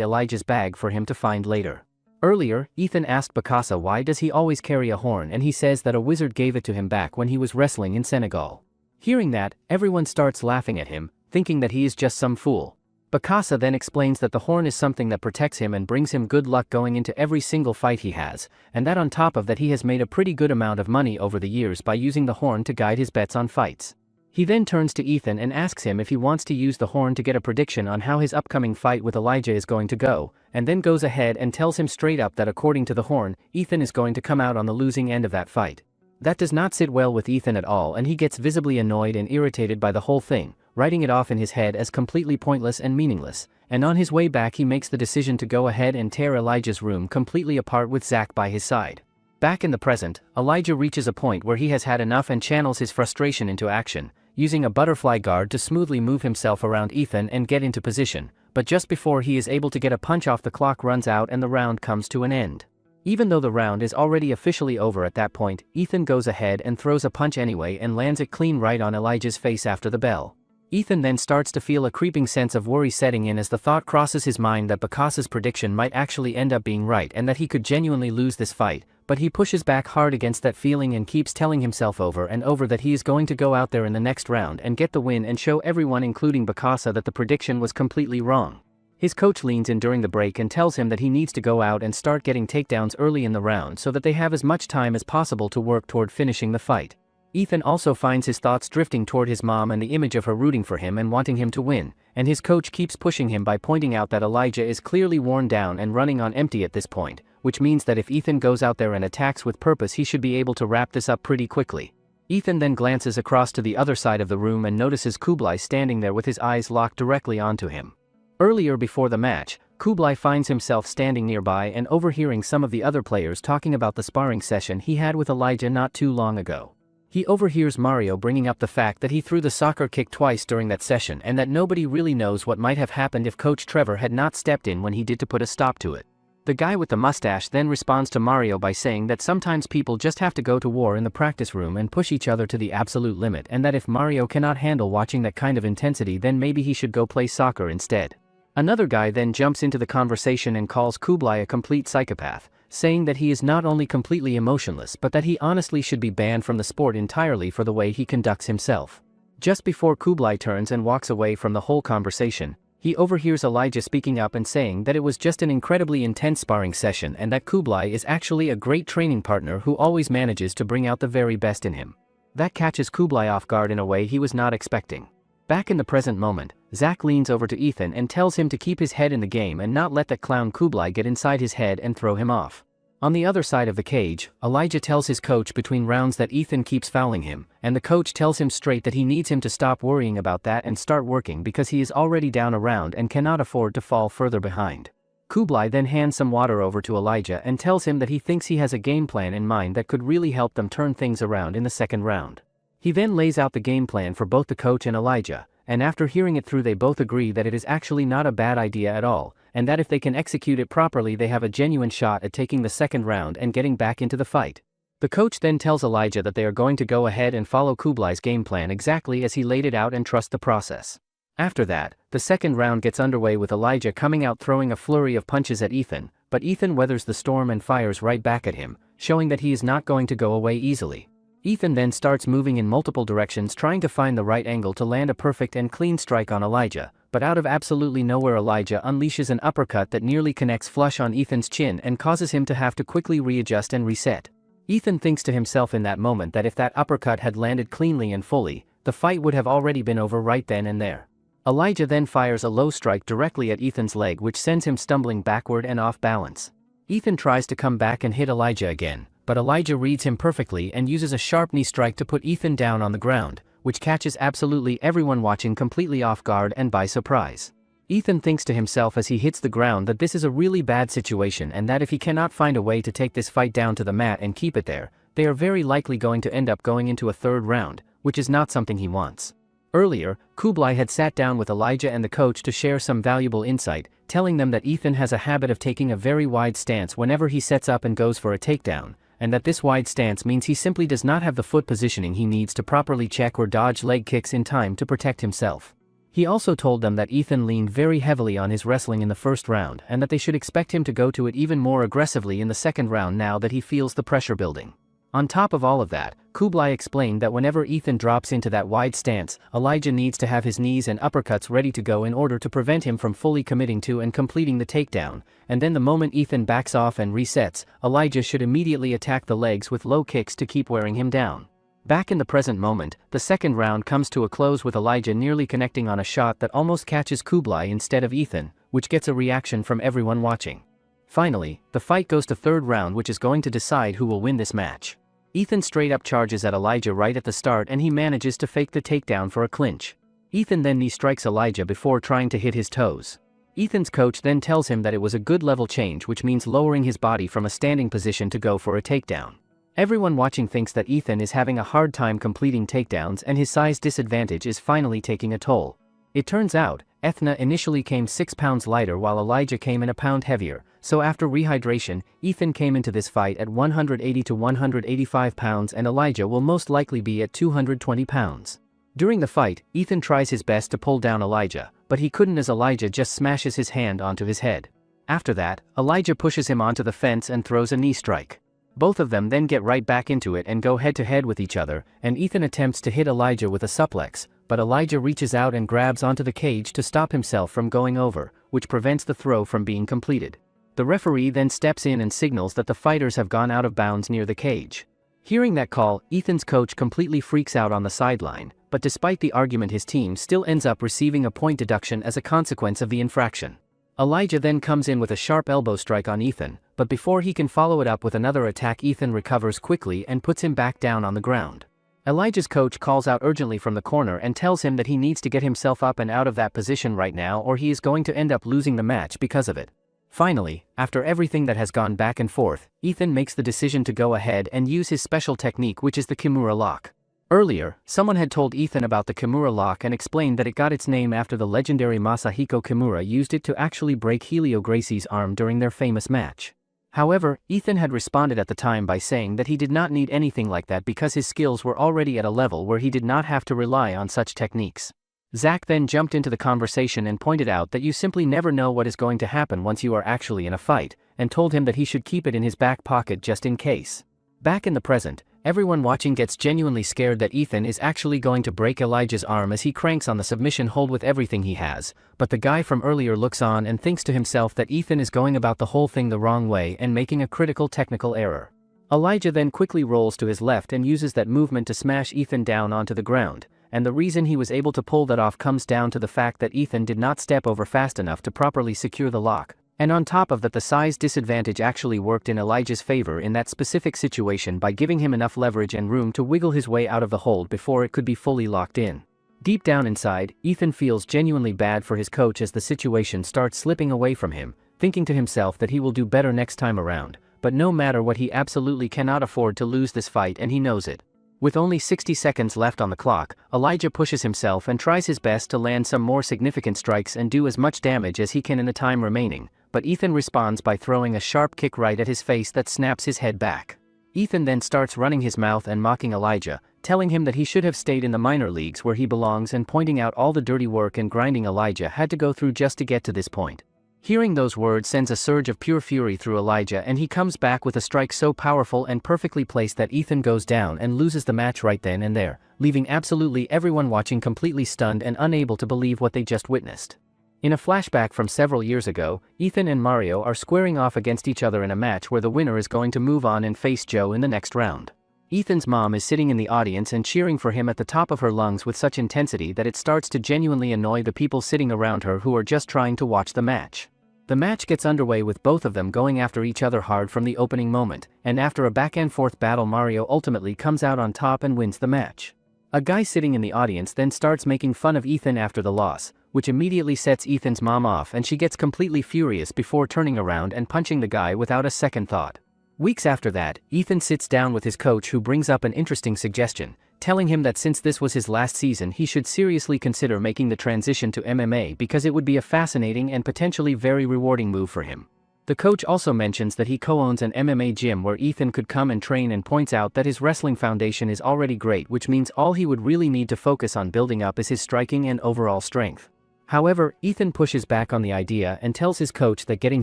Elijah's bag for him to find later. Earlier, Ethan asked Bokassa why does he always carry a horn, and he says that a wizard gave it to him back when he was wrestling in Senegal. Hearing that, everyone starts laughing at him, thinking that he is just some fool. Bokassa then explains that the horn is something that protects him and brings him good luck going into every single fight he has, and that on top of that he has made a pretty good amount of money over the years by using the horn to guide his bets on fights. He then turns to Ethan and asks him if he wants to use the horn to get a prediction on how his upcoming fight with Elijah is going to go, and then goes ahead and tells him straight up that according to the horn, Ethan is going to come out on the losing end of that fight. That does not sit well with Ethan at all, and he gets visibly annoyed and irritated by the whole thing, writing it off in his head as completely pointless and meaningless, and on his way back he makes the decision to go ahead and tear Elijah's room completely apart with Zach by his side. Back in the present, Elijah reaches a point where he has had enough and channels his frustration into action, using a butterfly guard to smoothly move himself around Ethan and get into position, but just before he is able to get a punch off, the clock runs out and the round comes to an end. Even though the round is already officially over at that point, Ethan goes ahead and throws a punch anyway and lands it clean right on Elijah's face after the bell. Ethan then starts to feel a creeping sense of worry setting in as the thought crosses his mind that Bokassa's prediction might actually end up being right and that he could genuinely lose this fight, but he pushes back hard against that feeling and keeps telling himself over and over that he is going to go out there in the next round and get the win and show everyone including Bokassa that the prediction was completely wrong. His coach leans in during the break and tells him that he needs to go out and start getting takedowns early in the round so that they have as much time as possible to work toward finishing the fight. Ethan also finds his thoughts drifting toward his mom and the image of her rooting for him and wanting him to win, and his coach keeps pushing him by pointing out that Elijah is clearly worn down and running on empty at this point, which means that if Ethan goes out there and attacks with purpose he should be able to wrap this up pretty quickly. Ethan then glances across to the other side of the room and notices Kublai standing there with his eyes locked directly onto him. Earlier before the match, Kublai finds himself standing nearby and overhearing some of the other players talking about the sparring session he had with Elijah not too long ago. He overhears Mario bringing up the fact that he threw the soccer kick twice during that session and that nobody really knows what might have happened if Coach Trevor had not stepped in when he did to put a stop to it. The guy with the mustache then responds to Mario by saying that sometimes people just have to go to war in the practice room and push each other to the absolute limit, and that if Mario cannot handle watching that kind of intensity then maybe he should go play soccer instead. Another guy then jumps into the conversation and calls Kublai a complete psychopath, saying that he is not only completely emotionless but that he honestly should be banned from the sport entirely for the way he conducts himself. Just before Kublai turns and walks away from the whole conversation, he overhears Elijah speaking up and saying that it was just an incredibly intense sparring session and that Kublai is actually a great training partner who always manages to bring out the very best in him. That catches Kublai off guard in a way he was not expecting. Back in the present moment, Zach leans over to Ethan and tells him to keep his head in the game and not let that clown Kublai get inside his head and throw him off. On the other side of the cage, Elijah tells his coach between rounds that Ethan keeps fouling him, and the coach tells him straight that he needs him to stop worrying about that and start working because he is already down a round and cannot afford to fall further behind. Kublai then hands some water over to Elijah and tells him that he thinks he has a game plan in mind that could really help them turn things around in the second round. He then lays out the game plan for both the coach and Elijah, and after hearing it through they both agree that it is actually not a bad idea at all, and that if they can execute it properly they have a genuine shot at taking the second round and getting back into the fight. The coach then tells Elijah that they are going to go ahead and follow Kublai's game plan exactly as he laid it out and trust the process. After that, the second round gets underway with Elijah coming out throwing a flurry of punches at Ethan, but Ethan weathers the storm and fires right back at him, showing that he is not going to go away easily. Ethan then starts moving in multiple directions trying to find the right angle to land a perfect and clean strike on Elijah, but out of absolutely nowhere Elijah unleashes an uppercut that nearly connects flush on Ethan's chin and causes him to have to quickly readjust and reset. Ethan thinks to himself in that moment that if that uppercut had landed cleanly and fully, the fight would have already been over right then and there. Elijah then fires a low strike directly at Ethan's leg which sends him stumbling backward and off balance. Ethan tries to come back and hit Elijah again, but Elijah reads him perfectly and uses a sharp knee strike to put Ethan down on the ground, which catches absolutely everyone watching completely off guard and by surprise. Ethan thinks to himself as he hits the ground that this is a really bad situation and that if he cannot find a way to take this fight down to the mat and keep it there, they are very likely going to end up going into a third round, which is not something he wants. Earlier, Kublai had sat down with Elijah and the coach to share some valuable insight, telling them that Ethan has a habit of taking a very wide stance whenever he sets up and goes for a takedown, and that this wide stance means he simply does not have the foot positioning he needs to properly check or dodge leg kicks in time to protect himself. He also told them that Ethan leaned very heavily on his wrestling in the first round and that they should expect him to go to it even more aggressively in the second round now that he feels the pressure building. On top of all of that, Kublai explained that whenever Ethan drops into that wide stance, Elijah needs to have his knees and uppercuts ready to go in order to prevent him from fully committing to and completing the takedown, and then the moment Ethan backs off and resets, Elijah should immediately attack the legs with low kicks to keep wearing him down. Back in the present moment, the second round comes to a close with Elijah nearly connecting on a shot that almost catches Kublai instead of Ethan, which gets a reaction from everyone watching. Finally, the fight goes to third round, which is going to decide who will win this match. Ethan straight up charges at Elijah right at the start and he manages to fake the takedown for a clinch. Ethan then knee strikes Elijah before trying to hit his toes. Ethan's coach then tells him that it was a good level change, which means lowering his body from a standing position to go for a takedown. Everyone watching thinks that Ethan is having a hard time completing takedowns and his size disadvantage is finally taking a toll. It turns out, Ethna initially came 6 pounds lighter while Elijah came in a pound heavier, so after rehydration, Ethan came into this fight at 180 to 185 pounds and Elijah will most likely be at 220 pounds. During the fight, Ethan tries his best to pull down Elijah, but he couldn't as Elijah just smashes his hand onto his head. After that, Elijah pushes him onto the fence and throws a knee strike. Both of them then get right back into it and go head to head with each other, and Ethan attempts to hit Elijah with a suplex, but Elijah reaches out and grabs onto the cage to stop himself from going over, which prevents the throw from being completed. The referee then steps in and signals that the fighters have gone out of bounds near the cage. Hearing that call, Ethan's coach completely freaks out on the sideline, but despite the argument his team still ends up receiving a point deduction as a consequence of the infraction. Elijah then comes in with a sharp elbow strike on Ethan, but before he can follow it up with another attack, Ethan recovers quickly and puts him back down on the ground. Elijah's coach calls out urgently from the corner and tells him that he needs to get himself up and out of that position right now or he is going to end up losing the match because of it. Finally, after everything that has gone back and forth, Ethan makes the decision to go ahead and use his special technique, which is the Kimura lock. Earlier, someone had told Ethan about the Kimura lock and explained that it got its name after the legendary Masahiko Kimura used it to actually break Helio Gracie's arm during their famous match. However, Ethan had responded at the time by saying that he did not need anything like that because his skills were already at a level where he did not have to rely on such techniques. Zach then jumped into the conversation and pointed out that you simply never know what is going to happen once you are actually in a fight, and told him that he should keep it in his back pocket just in case. Back in the present, everyone watching gets genuinely scared that Ethan is actually going to break Elijah's arm as he cranks on the submission hold with everything he has, but the guy from earlier looks on and thinks to himself that Ethan is going about the whole thing the wrong way and making a critical technical error. Elijah then quickly rolls to his left and uses that movement to smash Ethan down onto the ground, and the reason he was able to pull that off comes down to the fact that Ethan did not step over fast enough to properly secure the lock. And on top of that, the size disadvantage actually worked in Elijah's favor in that specific situation by giving him enough leverage and room to wiggle his way out of the hold before it could be fully locked in. Deep down inside, Ethan feels genuinely bad for his coach as the situation starts slipping away from him, thinking to himself that he will do better next time around, but no matter what, he absolutely cannot afford to lose this fight and he knows it. With only 60 seconds left on the clock, Elijah pushes himself and tries his best to land some more significant strikes and do as much damage as he can in the time remaining, but Ethan responds by throwing a sharp kick right at his face that snaps his head back. Ethan then starts running his mouth and mocking Elijah, telling him that he should have stayed in the minor leagues where he belongs and pointing out all the dirty work and grinding Elijah had to go through just to get to this point. Hearing those words sends a surge of pure fury through Elijah and he comes back with a strike so powerful and perfectly placed that Ethan goes down and loses the match right then and there, leaving absolutely everyone watching completely stunned and unable to believe what they just witnessed. In a flashback from several years ago, Ethan and Mario are squaring off against each other in a match where the winner is going to move on and face Joe in the next round. Ethan's mom is sitting in the audience and cheering for him at the top of her lungs with such intensity that it starts to genuinely annoy the people sitting around her who are just trying to watch the match. The match gets underway with both of them going after each other hard from the opening moment, and after a back-and-forth battle, Mario ultimately comes out on top and wins the match. A guy sitting in the audience then starts making fun of Ethan after the loss, which immediately sets Ethan's mom off and she gets completely furious before turning around and punching the guy without a second thought. Weeks after that, Ethan sits down with his coach who brings up an interesting suggestion, telling him that since this was his last season he should seriously consider making the transition to MMA because it would be a fascinating and potentially very rewarding move for him. The coach also mentions that he co-owns an MMA gym where Ethan could come and train and points out that his wrestling foundation is already great, which means all he would really need to focus on building up is his striking and overall strength. However, Ethan pushes back on the idea and tells his coach that getting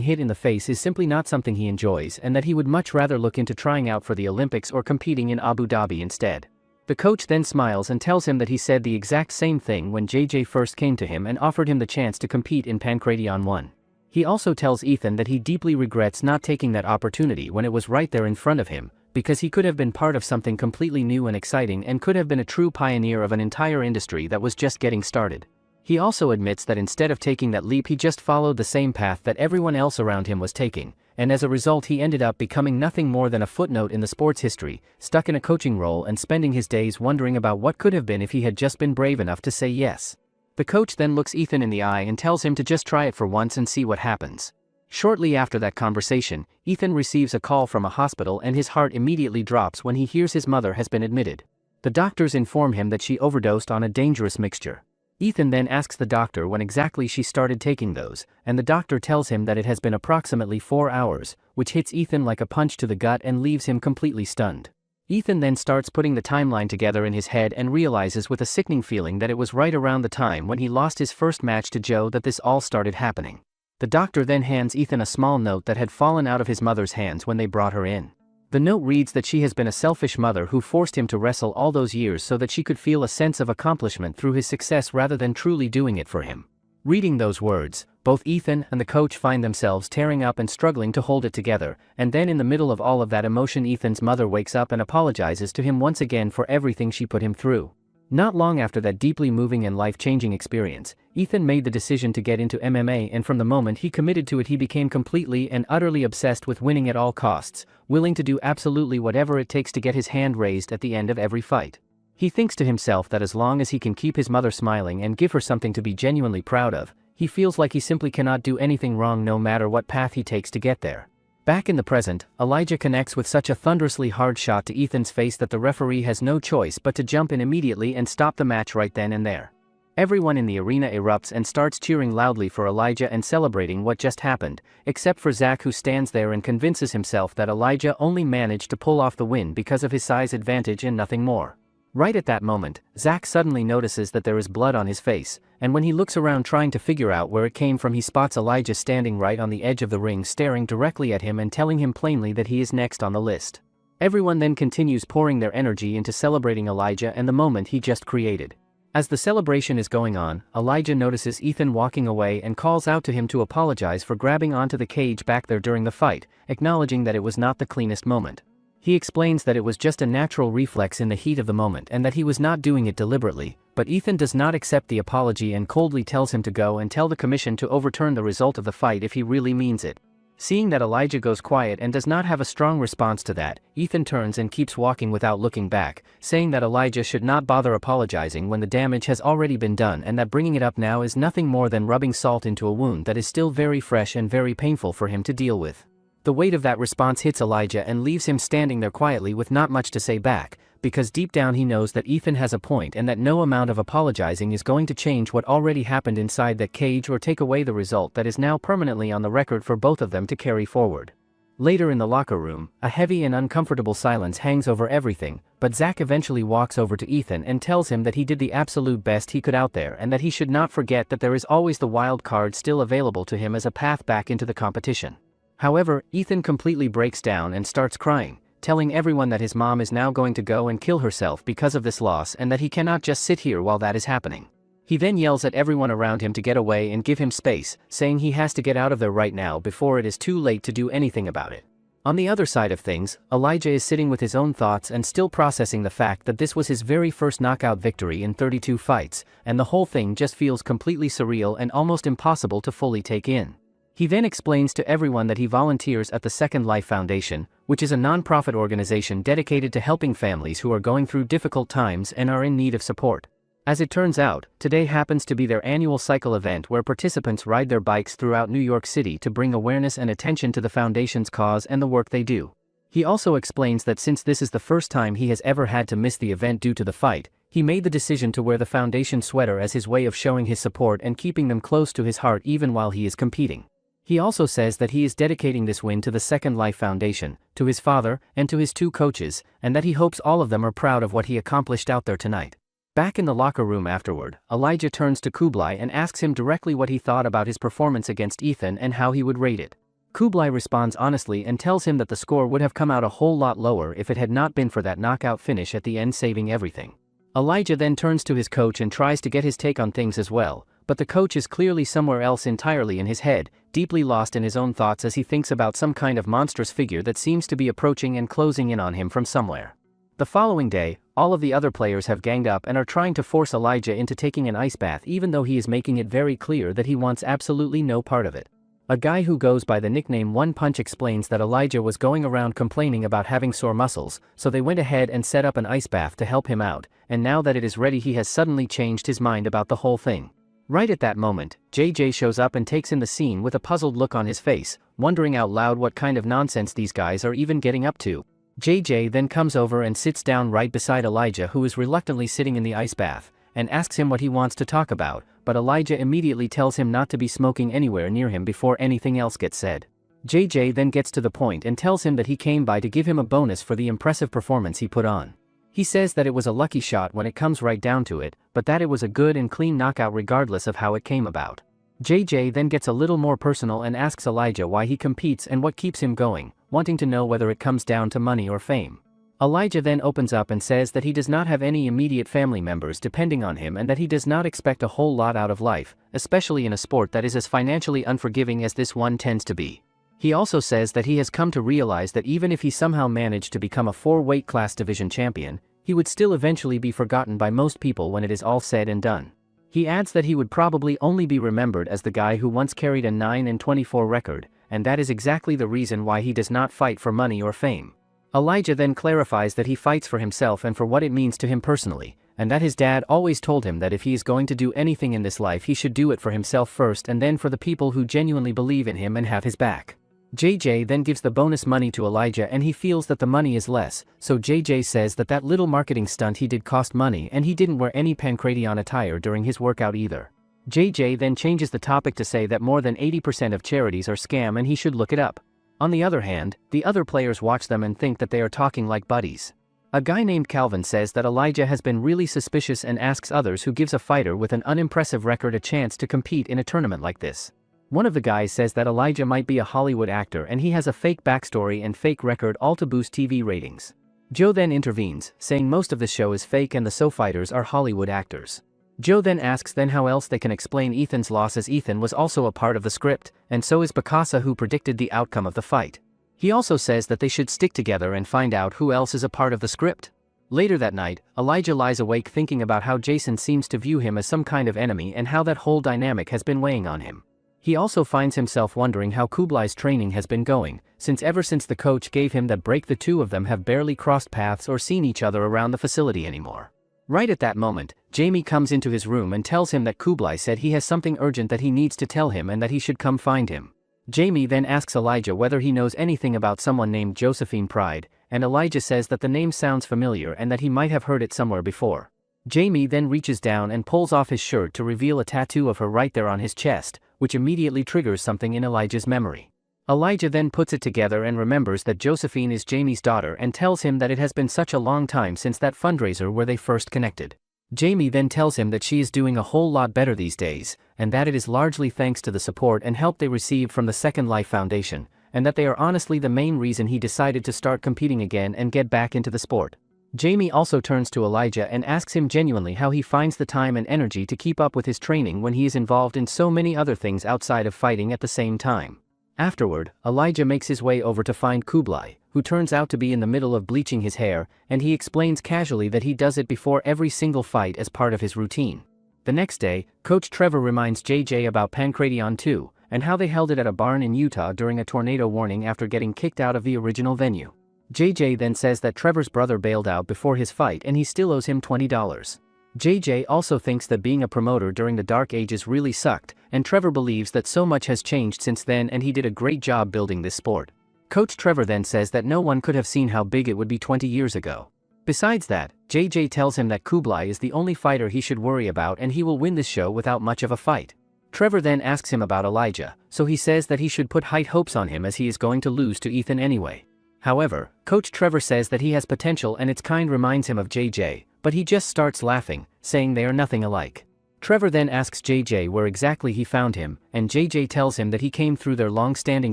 hit in the face is simply not something he enjoys and that he would much rather look into trying out for the Olympics or competing in Abu Dhabi instead. The coach then smiles and tells him that he said the exact same thing when JJ first came to him and offered him the chance to compete in Pancration 1. He also tells Ethan that he deeply regrets not taking that opportunity when it was right there in front of him, because he could have been part of something completely new and exciting and could have been a true pioneer of an entire industry that was just getting started. He also admits that instead of taking that leap he just followed the same path that everyone else around him was taking, and as a result he ended up becoming nothing more than a footnote in the sport's history, stuck in a coaching role and spending his days wondering about what could have been if he had just been brave enough to say yes. The coach then looks Ethan in the eye and tells him to just try it for once and see what happens. Shortly after that conversation, Ethan receives a call from a hospital and his heart immediately drops when he hears his mother has been admitted. The doctors inform him that she overdosed on a dangerous mixture. Ethan then asks the doctor when exactly she started taking those, and the doctor tells him that it has been approximately 4 hours, which hits Ethan like a punch to the gut and leaves him completely stunned. Ethan then starts putting the timeline together in his head and realizes with a sickening feeling that it was right around the time when he lost his first match to Joe that this all started happening. The doctor then hands Ethan a small note that had fallen out of his mother's hands when they brought her in. The note reads that she has been a selfish mother who forced him to wrestle all those years so that she could feel a sense of accomplishment through his success rather than truly doing it for him. Reading those words, both Ethan and the coach find themselves tearing up and struggling to hold it together, and then in the middle of all of that emotion Ethan's mother wakes up and apologizes to him once again for everything she put him through. Not long after that deeply moving and life-changing experience, Ethan made the decision to get into MMA, and from the moment he committed to it he became completely and utterly obsessed with winning at all costs, willing to do absolutely whatever it takes to get his hand raised at the end of every fight. He thinks to himself that as long as he can keep his mother smiling and give her something to be genuinely proud of, he feels like he simply cannot do anything wrong no matter what path he takes to get there. Back in the present, Elijah connects with such a thunderously hard shot to Ethan's face that the referee has no choice but to jump in immediately and stop the match right then and there. Everyone in the arena erupts and starts cheering loudly for Elijah and celebrating what just happened, except for Zach, who stands there and convinces himself that Elijah only managed to pull off the win because of his size advantage and nothing more. Right at that moment, Zach suddenly notices that there is blood on his face, and when he looks around trying to figure out where it came from he spots Elijah standing right on the edge of the ring staring directly at him and telling him plainly that he is next on the list. Everyone then continues pouring their energy into celebrating Elijah and the moment he just created. As the celebration is going on, Elijah notices Ethan walking away and calls out to him to apologize for grabbing onto the cage back there during the fight, acknowledging that it was not the cleanest moment. He explains that it was just a natural reflex in the heat of the moment and that he was not doing it deliberately, but Ethan does not accept the apology and coldly tells him to go and tell the commission to overturn the result of the fight if he really means it. Seeing that Elijah goes quiet and does not have a strong response to that, Ethan turns and keeps walking without looking back, saying that Elijah should not bother apologizing when the damage has already been done and that bringing it up now is nothing more than rubbing salt into a wound that is still very fresh and very painful for him to deal with. The weight of that response hits Elijah and leaves him standing there quietly with not much to say back, because deep down he knows that Ethan has a point and that no amount of apologizing is going to change what already happened inside that cage or take away the result that is now permanently on the record for both of them to carry forward. Later in the locker room, a heavy and uncomfortable silence hangs over everything, but Zach eventually walks over to Ethan and tells him that he did the absolute best he could out there and that he should not forget that there is always the wild card still available to him as a path back into the competition. However, Ethan completely breaks down and starts crying, telling everyone that his mom is now going to go and kill herself because of this loss and that he cannot just sit here while that is happening. He then yells at everyone around him to get away and give him space, saying he has to get out of there right now before it is too late to do anything about it. On the other side of things, Elijah is sitting with his own thoughts and still processing the fact that this was his very first knockout victory in 32 fights, and the whole thing just feels completely surreal and almost impossible to fully take in. He then explains to everyone that he volunteers at the Second Life Foundation, which is a non-profit organization dedicated to helping families who are going through difficult times and are in need of support. As it turns out, today happens to be their annual cycle event where participants ride their bikes throughout New York City to bring awareness and attention to the foundation's cause and the work they do. He also explains that since this is the first time he has ever had to miss the event due to the fight, he made the decision to wear the foundation sweater as his way of showing his support and keeping them close to his heart even while he is competing. He also says that he is dedicating this win to the Second Life Foundation, to his father, and to his 2 coaches, and that he hopes all of them are proud of what he accomplished out there tonight. Back in the locker room afterward, Elijah turns to Kublai and asks him directly what he thought about his performance against Ethan and how he would rate it. Kublai responds honestly and tells him that the score would have come out a whole lot lower if it had not been for that knockout finish at the end saving everything. Elijah then turns to his coach and tries to get his take on things as well, but the coach is clearly somewhere else entirely in his head, deeply lost in his own thoughts as he thinks about some kind of monstrous figure that seems to be approaching and closing in on him from somewhere. The following day, all of the other players have ganged up and are trying to force Elijah into taking an ice bath even though he is making it very clear that he wants absolutely no part of it. A guy who goes by the nickname One Punch explains that Elijah was going around complaining about having sore muscles, so they went ahead and set up an ice bath to help him out, and now that it is ready he has suddenly changed his mind about the whole thing. Right at that moment, JJ shows up and takes in the scene with a puzzled look on his face, wondering out loud what kind of nonsense these guys are even getting up to. JJ then comes over and sits down right beside Elijah, who is reluctantly sitting in the ice bath, and asks him what he wants to talk about, but Elijah immediately tells him not to be smoking anywhere near him before anything else gets said. JJ then gets to the point and tells him that he came by to give him a bonus for the impressive performance he put on. He says that it was a lucky shot when it comes right down to it, but that it was a good and clean knockout regardless of how it came about. JJ then gets a little more personal and asks Elijah why he competes and what keeps him going, wanting to know whether it comes down to money or fame. Elijah then opens up and says that he does not have any immediate family members depending on him and that he does not expect a whole lot out of life, especially in a sport that is as financially unforgiving as this one tends to be. He also says that he has come to realize that even if he somehow managed to become a 4-weight class division champion, he would still eventually be forgotten by most people when it is all said and done. He adds that he would probably only be remembered as the guy who once carried a 9-24 record, and that is exactly the reason why he does not fight for money or fame. Elijah then clarifies that he fights for himself and for what it means to him personally, and that his dad always told him that if he is going to do anything in this life he should do it for himself first and then for the people who genuinely believe in him and have his back. JJ then gives the bonus money to Elijah and he feels that the money is less, so JJ says that that little marketing stunt he did cost money and he didn't wear any pancration attire during his workout either. JJ then changes the topic to say that more than 80% of charities are scam and he should look it up. On the other hand, the other players watch them and think that they are talking like buddies. A guy named Calvin says that Elijah has been really suspicious and asks others who gives a fighter with an unimpressive record a chance to compete in a tournament like this. One of the guys says that Elijah might be a Hollywood actor and he has a fake backstory and fake record all to boost TV ratings. Joe then intervenes, saying most of the show is fake and the SO fighters are Hollywood actors. Joe then asks how else they can explain Ethan's loss as Ethan was also a part of the script, and so is Bacasa who predicted the outcome of the fight. He also says that they should stick together and find out who else is a part of the script. Later that night, Elijah lies awake thinking about how Jason seems to view him as some kind of enemy and how that whole dynamic has been weighing on him. He also finds himself wondering how Kublai's training has been going, since ever since the coach gave him that break the two of them have barely crossed paths or seen each other around the facility anymore. Right at that moment, Jamie comes into his room and tells him that Kublai said he has something urgent that he needs to tell him and that he should come find him. Jamie then asks Elijah whether he knows anything about someone named Josephine Pride, and Elijah says that the name sounds familiar and that he might have heard it somewhere before. Jamie then reaches down and pulls off his shirt to reveal a tattoo of her right there on his chest, which immediately triggers something in Elijah's memory. Elijah then puts it together and remembers that Josephine is Jamie's daughter and tells him that it has been such a long time since that fundraiser where they first connected. Jamie then tells him that she is doing a whole lot better these days, and that it is largely thanks to the support and help they received from the Second Life Foundation, and that they are honestly the main reason he decided to start competing again and get back into the sport. Jamie also turns to Elijah and asks him genuinely how he finds the time and energy to keep up with his training when he is involved in so many other things outside of fighting at the same time. Afterward, Elijah makes his way over to find Kublai, who turns out to be in the middle of bleaching his hair, and he explains casually that he does it before every single fight as part of his routine. The next day, Coach Trevor reminds JJ about Pancration 2, and how they held it at a barn in Utah during a tornado warning after getting kicked out of the original venue. JJ then says that Trevor's brother bailed out before his fight and he still owes him $20. JJ also thinks that being a promoter during the dark ages really sucked, and Trevor believes that so much has changed since then and he did a great job building this sport. Coach Trevor then says that no one could have seen how big it would be 20 years ago. Besides that, JJ tells him that Kublai is the only fighter he should worry about and he will win this show without much of a fight. Trevor then asks him about Elijah, so he says that he should put high hopes on him as he is going to lose to Ethan anyway. However, Coach Trevor says that he has potential and its kind reminds him of JJ, but he just starts laughing, saying they are nothing alike. Trevor then asks JJ where exactly he found him, and JJ tells him that he came through their long-standing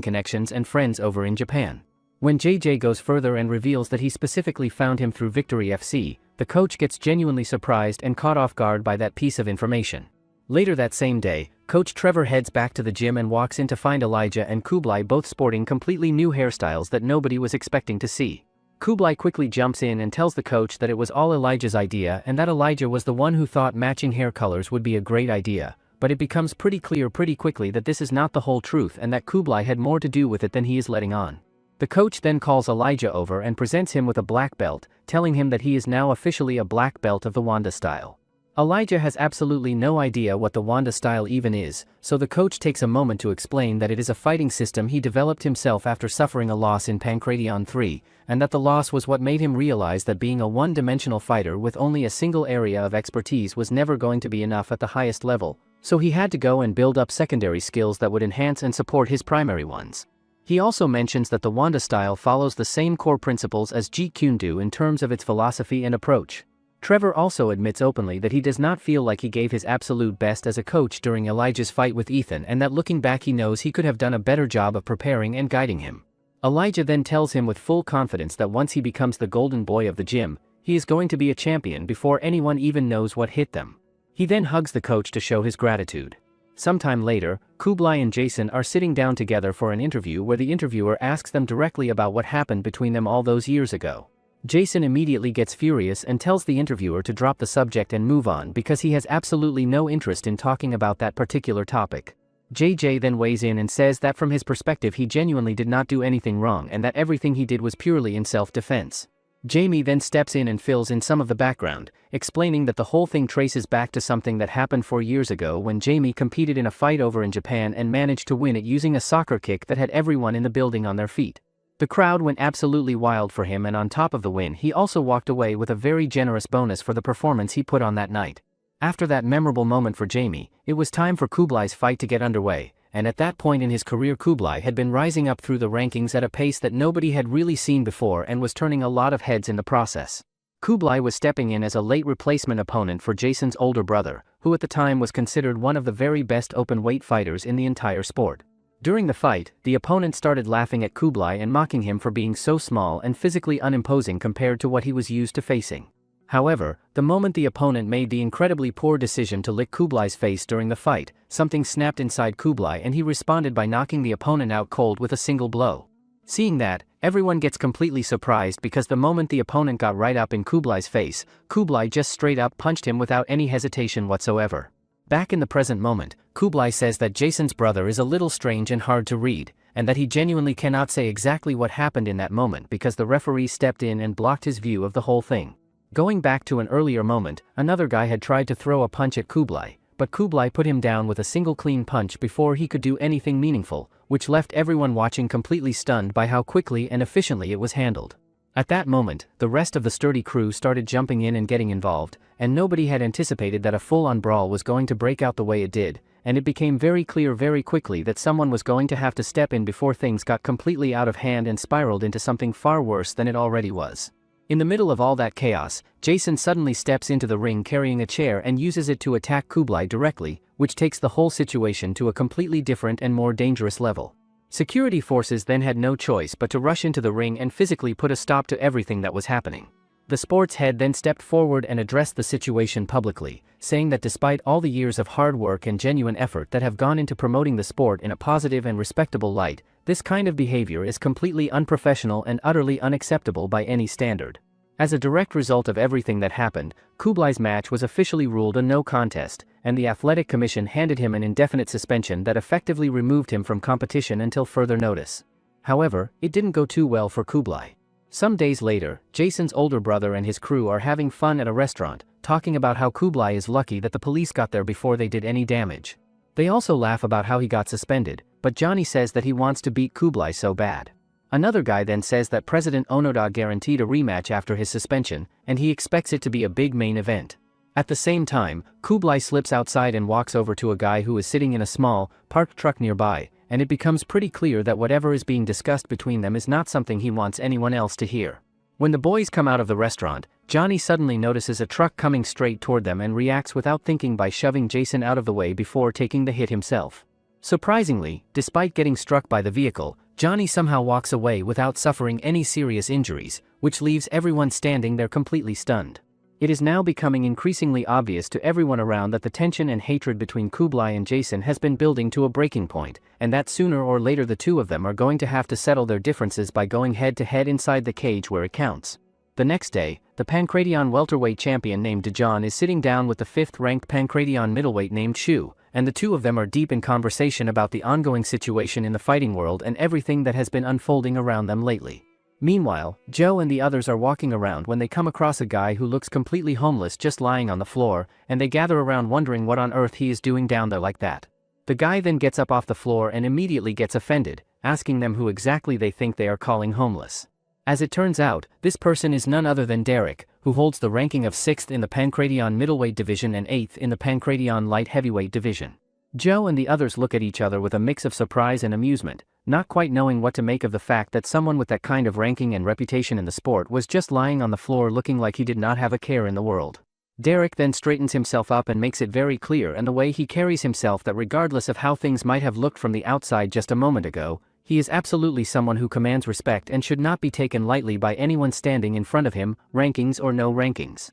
connections and friends over in Japan. When JJ goes further and reveals that he specifically found him through Victory FC, the coach gets genuinely surprised and caught off guard by that piece of information. Later that same day, Coach Trevor heads back to the gym and walks in to find Elijah and Kublai both sporting completely new hairstyles that nobody was expecting to see. Kublai quickly jumps in and tells the coach that it was all Elijah's idea and that Elijah was the one who thought matching hair colors would be a great idea, but it becomes pretty clear pretty quickly that this is not the whole truth and that Kublai had more to do with it than he is letting on. The coach then calls Elijah over and presents him with a black belt, telling him that he is now officially a black belt of the Wanda style. Elijah has absolutely no idea what the Wanda style even is, so the coach takes a moment to explain that it is a fighting system he developed himself after suffering a loss in Pancration 3, and that the loss was what made him realize that being a one-dimensional fighter with only a single area of expertise was never going to be enough at the highest level, so he had to go and build up secondary skills that would enhance and support his primary ones. He also mentions that the Wanda style follows the same core principles as Jeet Kune Do in terms of its philosophy and approach. Trevor also admits openly that he does not feel like he gave his absolute best as a coach during Elijah's fight with Ethan and that looking back he knows he could have done a better job of preparing and guiding him. Elijah then tells him with full confidence that once he becomes the golden boy of the gym, he is going to be a champion before anyone even knows what hit them. He then hugs the coach to show his gratitude. Sometime later, Kublai and Jason are sitting down together for an interview where the interviewer asks them directly about what happened between them all those years ago. Jason immediately gets furious and tells the interviewer to drop the subject and move on because he has absolutely no interest in talking about that particular topic. JJ then weighs in and says that from his perspective he genuinely did not do anything wrong and that everything he did was purely in self-defense. Jamie then steps in and fills in some of the background, explaining that the whole thing traces back to something that happened 4 years ago when Jamie competed in a fight over in Japan and managed to win it using a soccer kick that had everyone in the building on their feet. The crowd went absolutely wild for him, and on top of the win he also walked away with a very generous bonus for the performance he put on that night. After that memorable moment for Jamie, it was time for Kublai's fight to get underway, and at that point in his career Kublai had been rising up through the rankings at a pace that nobody had really seen before and was turning a lot of heads in the process. Kublai was stepping in as a late replacement opponent for Jason's older brother, who at the time was considered one of the very best open-weight fighters in the entire sport. During the fight, the opponent started laughing at Kublai and mocking him for being so small and physically unimposing compared to what he was used to facing. However, the moment the opponent made the incredibly poor decision to lick Kublai's face during the fight, something snapped inside Kublai and he responded by knocking the opponent out cold with a single blow. Seeing that, everyone gets completely surprised because the moment the opponent got right up in Kublai's face, Kublai just straight up punched him without any hesitation whatsoever. Back in the present moment, Kublai says that Jason's brother is a little strange and hard to read, and that he genuinely cannot say exactly what happened in that moment because the referee stepped in and blocked his view of the whole thing. Going back to an earlier moment, another guy had tried to throw a punch at Kublai, but Kublai put him down with a single clean punch before he could do anything meaningful, which left everyone watching completely stunned by how quickly and efficiently it was handled. At that moment, the rest of the sturdy crew started jumping in and getting involved, and nobody had anticipated that a full-on brawl was going to break out the way it did, and it became very clear very quickly that someone was going to have to step in before things got completely out of hand and spiraled into something far worse than it already was. In the middle of all that chaos, Jason suddenly steps into the ring carrying a chair and uses it to attack Kublai directly, which takes the whole situation to a completely different and more dangerous level. Security forces then had no choice but to rush into the ring and physically put a stop to everything that was happening. The sports head then stepped forward and addressed the situation publicly, saying that despite all the years of hard work and genuine effort that have gone into promoting the sport in a positive and respectable light, this kind of behavior is completely unprofessional and utterly unacceptable by any standard. As a direct result of everything that happened, Kublai's match was officially ruled a no contest, and the Athletic Commission handed him an indefinite suspension that effectively removed him from competition until further notice. However, it didn't go too well for Kublai. Some days later, Jason's older brother and his crew are having fun at a restaurant, talking about how Kublai is lucky that the police got there before they did any damage. They also laugh about how he got suspended, but Johnny says that he wants to beat Kublai so bad. Another guy then says that President Onoda guaranteed a rematch after his suspension, and he expects it to be a big main event. At the same time, Kublai slips outside and walks over to a guy who is sitting in a small, parked truck nearby, and it becomes pretty clear that whatever is being discussed between them is not something he wants anyone else to hear. When the boys come out of the restaurant, Johnny suddenly notices a truck coming straight toward them and reacts without thinking by shoving Jason out of the way before taking the hit himself. Surprisingly, despite getting struck by the vehicle, Johnny somehow walks away without suffering any serious injuries, which leaves everyone standing there completely stunned. It is now becoming increasingly obvious to everyone around that the tension and hatred between Kublai and Jason has been building to a breaking point, and that sooner or later the two of them are going to have to settle their differences by going head-to-head inside the cage where it counts. The next day, the Pancratian welterweight champion named Dejan is sitting down with the 5th-ranked Pancratian middleweight named Shu, and the two of them are deep in conversation about the ongoing situation in the fighting world and everything that has been unfolding around them lately. Meanwhile, Joe and the others are walking around when they come across a guy who looks completely homeless just lying on the floor, and they gather around wondering what on earth he is doing down there like that. The guy then gets up off the floor and immediately gets offended, asking them who exactly they think they are calling homeless. As it turns out, this person is none other than Derek, who holds the ranking of 6th in the Pancratian middleweight division and 8th in the Pancratian light heavyweight division. Joe and the others look at each other with a mix of surprise and amusement, not quite knowing what to make of the fact that someone with that kind of ranking and reputation in the sport was just lying on the floor looking like he did not have a care in the world. Derek then straightens himself up and makes it very clear in the way he carries himself that regardless of how things might have looked from the outside just a moment ago, he is absolutely someone who commands respect and should not be taken lightly by anyone standing in front of him, rankings or no rankings.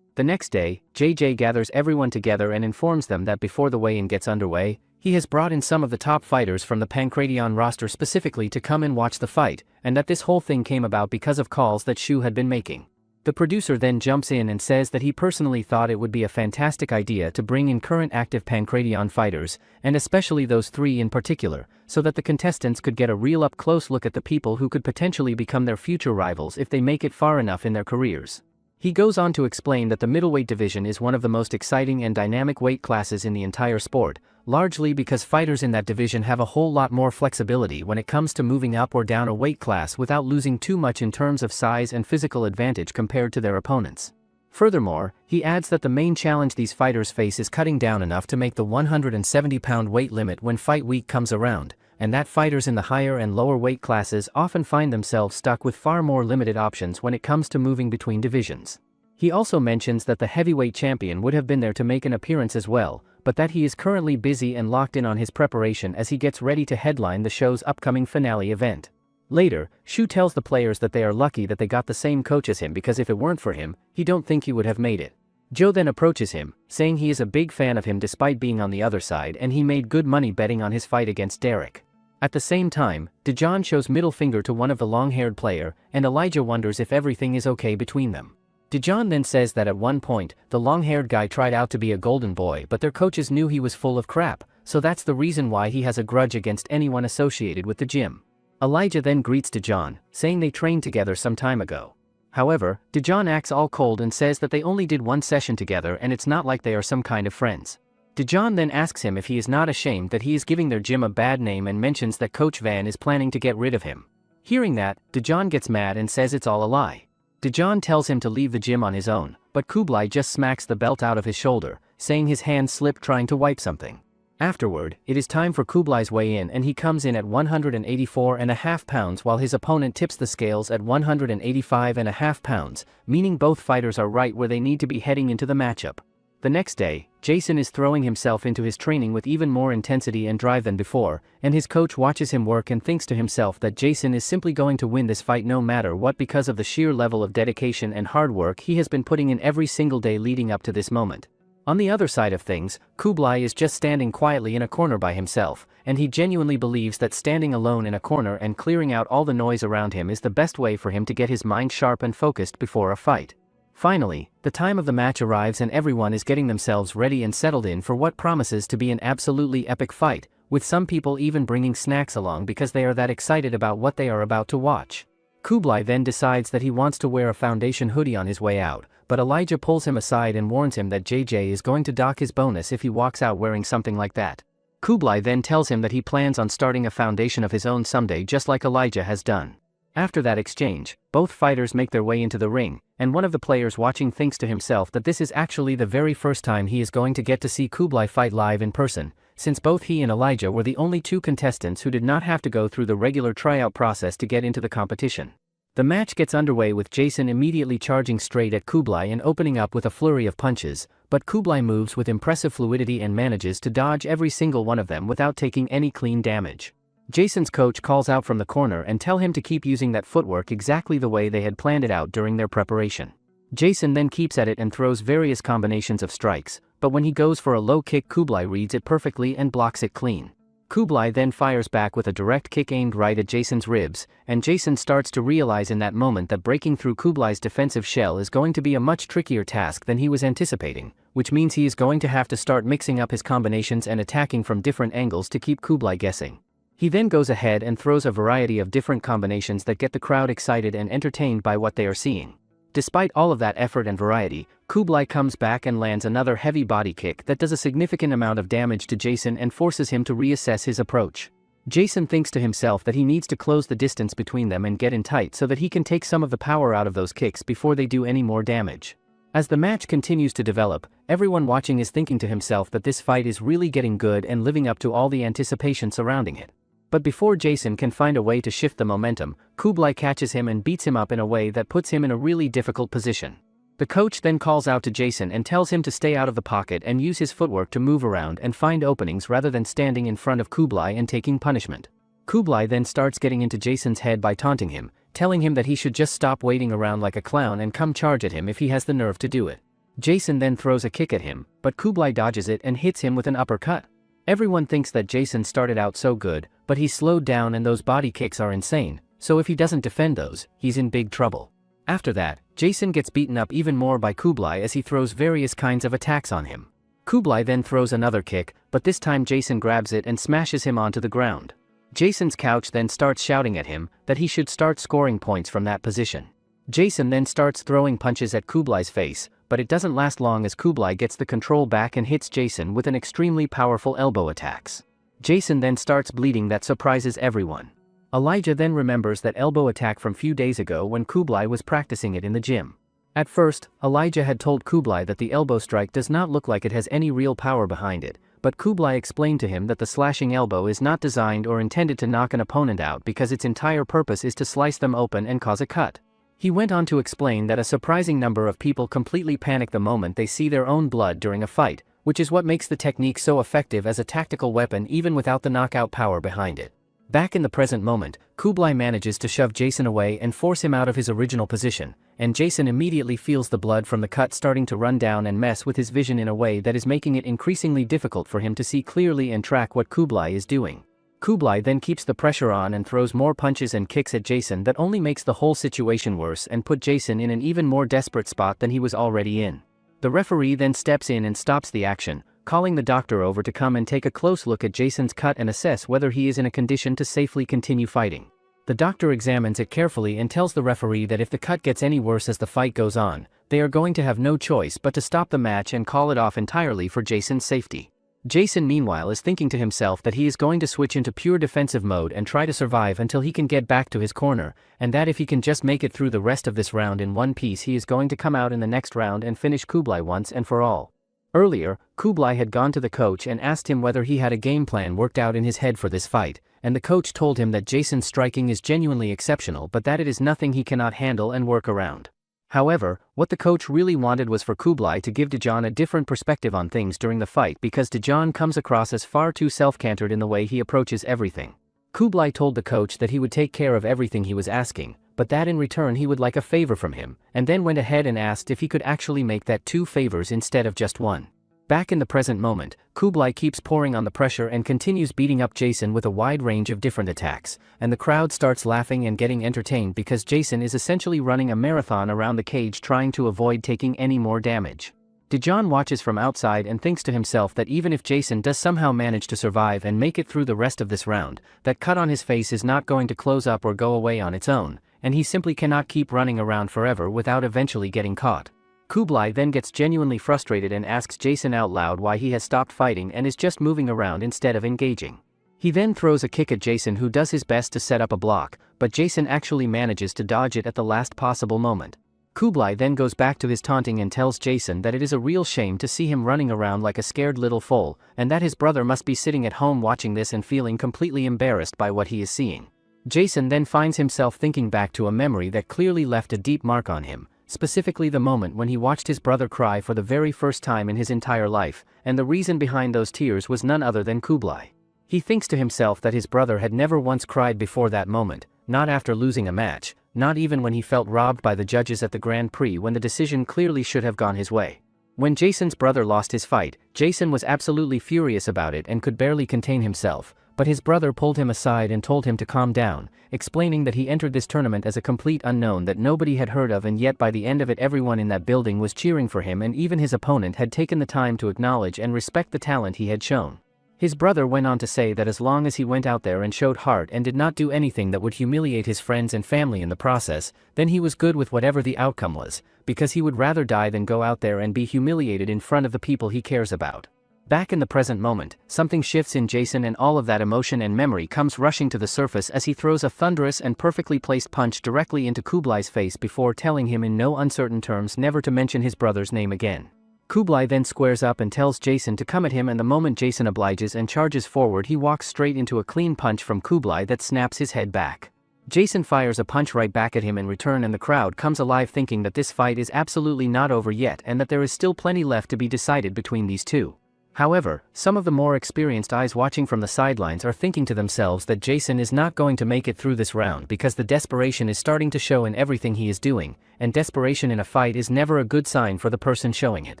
The next day, JJ gathers everyone together and informs them that before the weigh-in gets underway, he has brought in some of the top fighters from the Pancratian roster specifically to come and watch the fight, and that this whole thing came about because of calls that Shu had been making. The producer then jumps in and says that he personally thought it would be a fantastic idea to bring in current active Pancratian fighters, and especially those 3 in particular, so that the contestants could get a real up-close look at the people who could potentially become their future rivals if they make it far enough in their careers. He goes on to explain that the middleweight division is one of the most exciting and dynamic weight classes in the entire sport, largely because fighters in that division have a whole lot more flexibility when it comes to moving up or down a weight class without losing too much in terms of size and physical advantage compared to their opponents. Furthermore, he adds that the main challenge these fighters face is cutting down enough to make the 170-pound weight limit when fight week comes around, and that fighters in the higher and lower weight classes often find themselves stuck with far more limited options when it comes to moving between divisions. He also mentions that the heavyweight champion would have been there to make an appearance as well, but that he is currently busy and locked in on his preparation as he gets ready to headline the show's upcoming finale event. Later, Shu tells the players that they are lucky that they got the same coach as him because if it weren't for him, he don't think he would have made it. Joe then approaches him, saying he is a big fan of him despite being on the other side and he made good money betting on his fight against Derek. At the same time, Dejan shows middle finger to one of the long-haired player, and Elijah wonders if everything is okay between them. Dejan then says that at one point, the long-haired guy tried out to be a golden boy but their coaches knew he was full of crap, so that's the reason why he has a grudge against anyone associated with the gym. Elijah then greets Dejan, saying they trained together some time ago. However, Dejan acts all cold and says that they only did one session together and it's not like they are some kind of friends. Dejan then asks him if he is not ashamed that he is giving their gym a bad name and mentions that Coach Van is planning to get rid of him. Hearing that, Dejan gets mad and says it's all a lie. Dejan tells him to leave the gym on his own, but Kublai just smacks the belt out of his shoulder, saying his hand slipped trying to wipe something. Afterward, it is time for Kublai's weigh-in and he comes in at 184.5 pounds while his opponent tips the scales at 185.5 pounds, meaning both fighters are right where they need to be heading into the matchup. The next day, Jason is throwing himself into his training with even more intensity and drive than before, and his coach watches him work and thinks to himself that Jason is simply going to win this fight no matter what because of the sheer level of dedication and hard work he has been putting in every single day leading up to this moment. On the other side of things, Kublai is just standing quietly in a corner by himself, and he genuinely believes that standing alone in a corner and clearing out all the noise around him is the best way for him to get his mind sharp and focused before a fight. Finally, the time of the match arrives and everyone is getting themselves ready and settled in for what promises to be an absolutely epic fight, with some people even bringing snacks along because they are that excited about what they are about to watch. Kublai then decides that he wants to wear a foundation hoodie on his way out, but Elijah pulls him aside and warns him that JJ is going to dock his bonus if he walks out wearing something like that. Kublai then tells him that he plans on starting a foundation of his own someday just like Elijah has done. After that exchange, both fighters make their way into the ring, and one of the players watching thinks to himself that this is actually the very first time he is going to get to see Kublai fight live in person, since both he and Elijah were the only two contestants who did not have to go through the regular tryout process to get into the competition. The match gets underway with Jason immediately charging straight at Kublai and opening up with a flurry of punches, but Kublai moves with impressive fluidity and manages to dodge every single one of them without taking any clean damage. Jason's coach calls out from the corner and tell him to keep using that footwork exactly the way they had planned it out during their preparation. Jason then keeps at it and throws various combinations of strikes, but when he goes for a low kick, Kublai reads it perfectly and blocks it clean. Kublai then fires back with a direct kick aimed right at Jason's ribs, and Jason starts to realize in that moment that breaking through Kublai's defensive shell is going to be a much trickier task than he was anticipating, which means he is going to have to start mixing up his combinations and attacking from different angles to keep Kublai guessing. He then goes ahead and throws a variety of different combinations that get the crowd excited and entertained by what they are seeing. Despite all of that effort and variety, Kublai comes back and lands another heavy body kick that does a significant amount of damage to Jason and forces him to reassess his approach. Jason thinks to himself that he needs to close the distance between them and get in tight so that he can take some of the power out of those kicks before they do any more damage. As the match continues to develop, everyone watching is thinking to himself that this fight is really getting good and living up to all the anticipation surrounding it. But before Jason can find a way to shift the momentum, Kublai catches him and beats him up in a way that puts him in a really difficult position. The coach then calls out to Jason and tells him to stay out of the pocket and use his footwork to move around and find openings rather than standing in front of Kublai and taking punishment. Kublai then starts getting into Jason's head by taunting him, telling him that he should just stop waiting around like a clown and come charge at him if he has the nerve to do it. Jason then throws a kick at him, but Kublai dodges it and hits him with an uppercut. Everyone thinks that Jason started out so good, but he's slowed down and those body kicks are insane, so if he doesn't defend those, he's in big trouble. After that, Jason gets beaten up even more by Kublai as he throws various kinds of attacks on him. Kublai then throws another kick, but this time Jason grabs it and smashes him onto the ground. Jason's coach then starts shouting at him that he should start scoring points from that position. Jason then starts throwing punches at Kublai's face, but it doesn't last long as Kublai gets the control back and hits Jason with an extremely powerful elbow attacks. Jason then starts bleeding that surprises everyone. Elijah then remembers that elbow attack from few days ago when Kublai was practicing it in the gym. At first, Elijah had told Kublai that the elbow strike does not look like it has any real power behind it, but Kublai explained to him that the slashing elbow is not designed or intended to knock an opponent out because its entire purpose is to slice them open and cause a cut. He went on to explain that a surprising number of people completely panic the moment they see their own blood during a fight, which is what makes the technique so effective as a tactical weapon even without the knockout power behind it. Back in the present moment, Kublai manages to shove Jason away and force him out of his original position, and Jason immediately feels the blood from the cut starting to run down and mess with his vision in a way that is making it increasingly difficult for him to see clearly and track what Kublai is doing. Kublai then keeps the pressure on and throws more punches and kicks at Jason that only makes the whole situation worse and put Jason in an even more desperate spot than he was already in. The referee then steps in and stops the action, calling the doctor over to come and take a close look at Jason's cut and assess whether he is in a condition to safely continue fighting. The doctor examines it carefully and tells the referee that if the cut gets any worse as the fight goes on, they are going to have no choice but to stop the match and call it off entirely for Jason's safety. Jason meanwhile is thinking to himself that he is going to switch into pure defensive mode and try to survive until he can get back to his corner, and that if he can just make it through the rest of this round in one piece he is going to come out in the next round and finish Kublai once and for all. Earlier, Kublai had gone to the coach and asked him whether he had a game plan worked out in his head for this fight, and the coach told him that Jason's striking is genuinely exceptional but that it is nothing he cannot handle and work around. However, what the coach really wanted was for Kublai to give Dajan a different perspective on things during the fight because Dajan comes across as far too self-centered in the way he approaches everything. Kublai told the coach that he would take care of everything he was asking, but that in return he would like a favor from him, and then went ahead and asked if he could actually make that 2 favors instead of just 1. Back in the present moment, Kublai keeps pouring on the pressure and continues beating up Jason with a wide range of different attacks, and the crowd starts laughing and getting entertained because Jason is essentially running a marathon around the cage trying to avoid taking any more damage. Dajan watches from outside and thinks to himself that even if Jason does somehow manage to survive and make it through the rest of this round, that cut on his face is not going to close up or go away on its own, and he simply cannot keep running around forever without eventually getting caught. Kublai then gets genuinely frustrated and asks Jason out loud why he has stopped fighting and is just moving around instead of engaging. He then throws a kick at Jason, who does his best to set up a block, but Jason actually manages to dodge it at the last possible moment. Kublai then goes back to his taunting and tells Jason that it is a real shame to see him running around like a scared little foal, and that his brother must be sitting at home watching this and feeling completely embarrassed by what he is seeing. Jason then finds himself thinking back to a memory that clearly left a deep mark on him, specifically the moment when he watched his brother cry for the very first time in his entire life, and the reason behind those tears was none other than Kublai. He thinks to himself that his brother had never once cried before that moment, not after losing a match, not even when he felt robbed by the judges at the Grand Prix when the decision clearly should have gone his way. When Jason's brother lost his fight, Jason was absolutely furious about it and could barely contain himself, but his brother pulled him aside and told him to calm down, explaining that he entered this tournament as a complete unknown that nobody had heard of, and yet by the end of it everyone in that building was cheering for him, and even his opponent had taken the time to acknowledge and respect the talent he had shown. His brother went on to say that as long as he went out there and showed heart and did not do anything that would humiliate his friends and family in the process, then he was good with whatever the outcome was, because he would rather die than go out there and be humiliated in front of the people he cares about. Back in the present moment, something shifts in Jason, and all of that emotion and memory comes rushing to the surface as he throws a thunderous and perfectly placed punch directly into Kublai's face before telling him in no uncertain terms never to mention his brother's name again. Kublai then squares up and tells Jason to come at him, and the moment Jason obliges and charges forward, he walks straight into a clean punch from Kublai that snaps his head back. Jason fires a punch right back at him in return, and the crowd comes alive thinking that this fight is absolutely not over yet and that there is still plenty left to be decided between these two. However, some of the more experienced eyes watching from the sidelines are thinking to themselves that Jason is not going to make it through this round because the desperation is starting to show in everything he is doing, and desperation in a fight is never a good sign for the person showing it.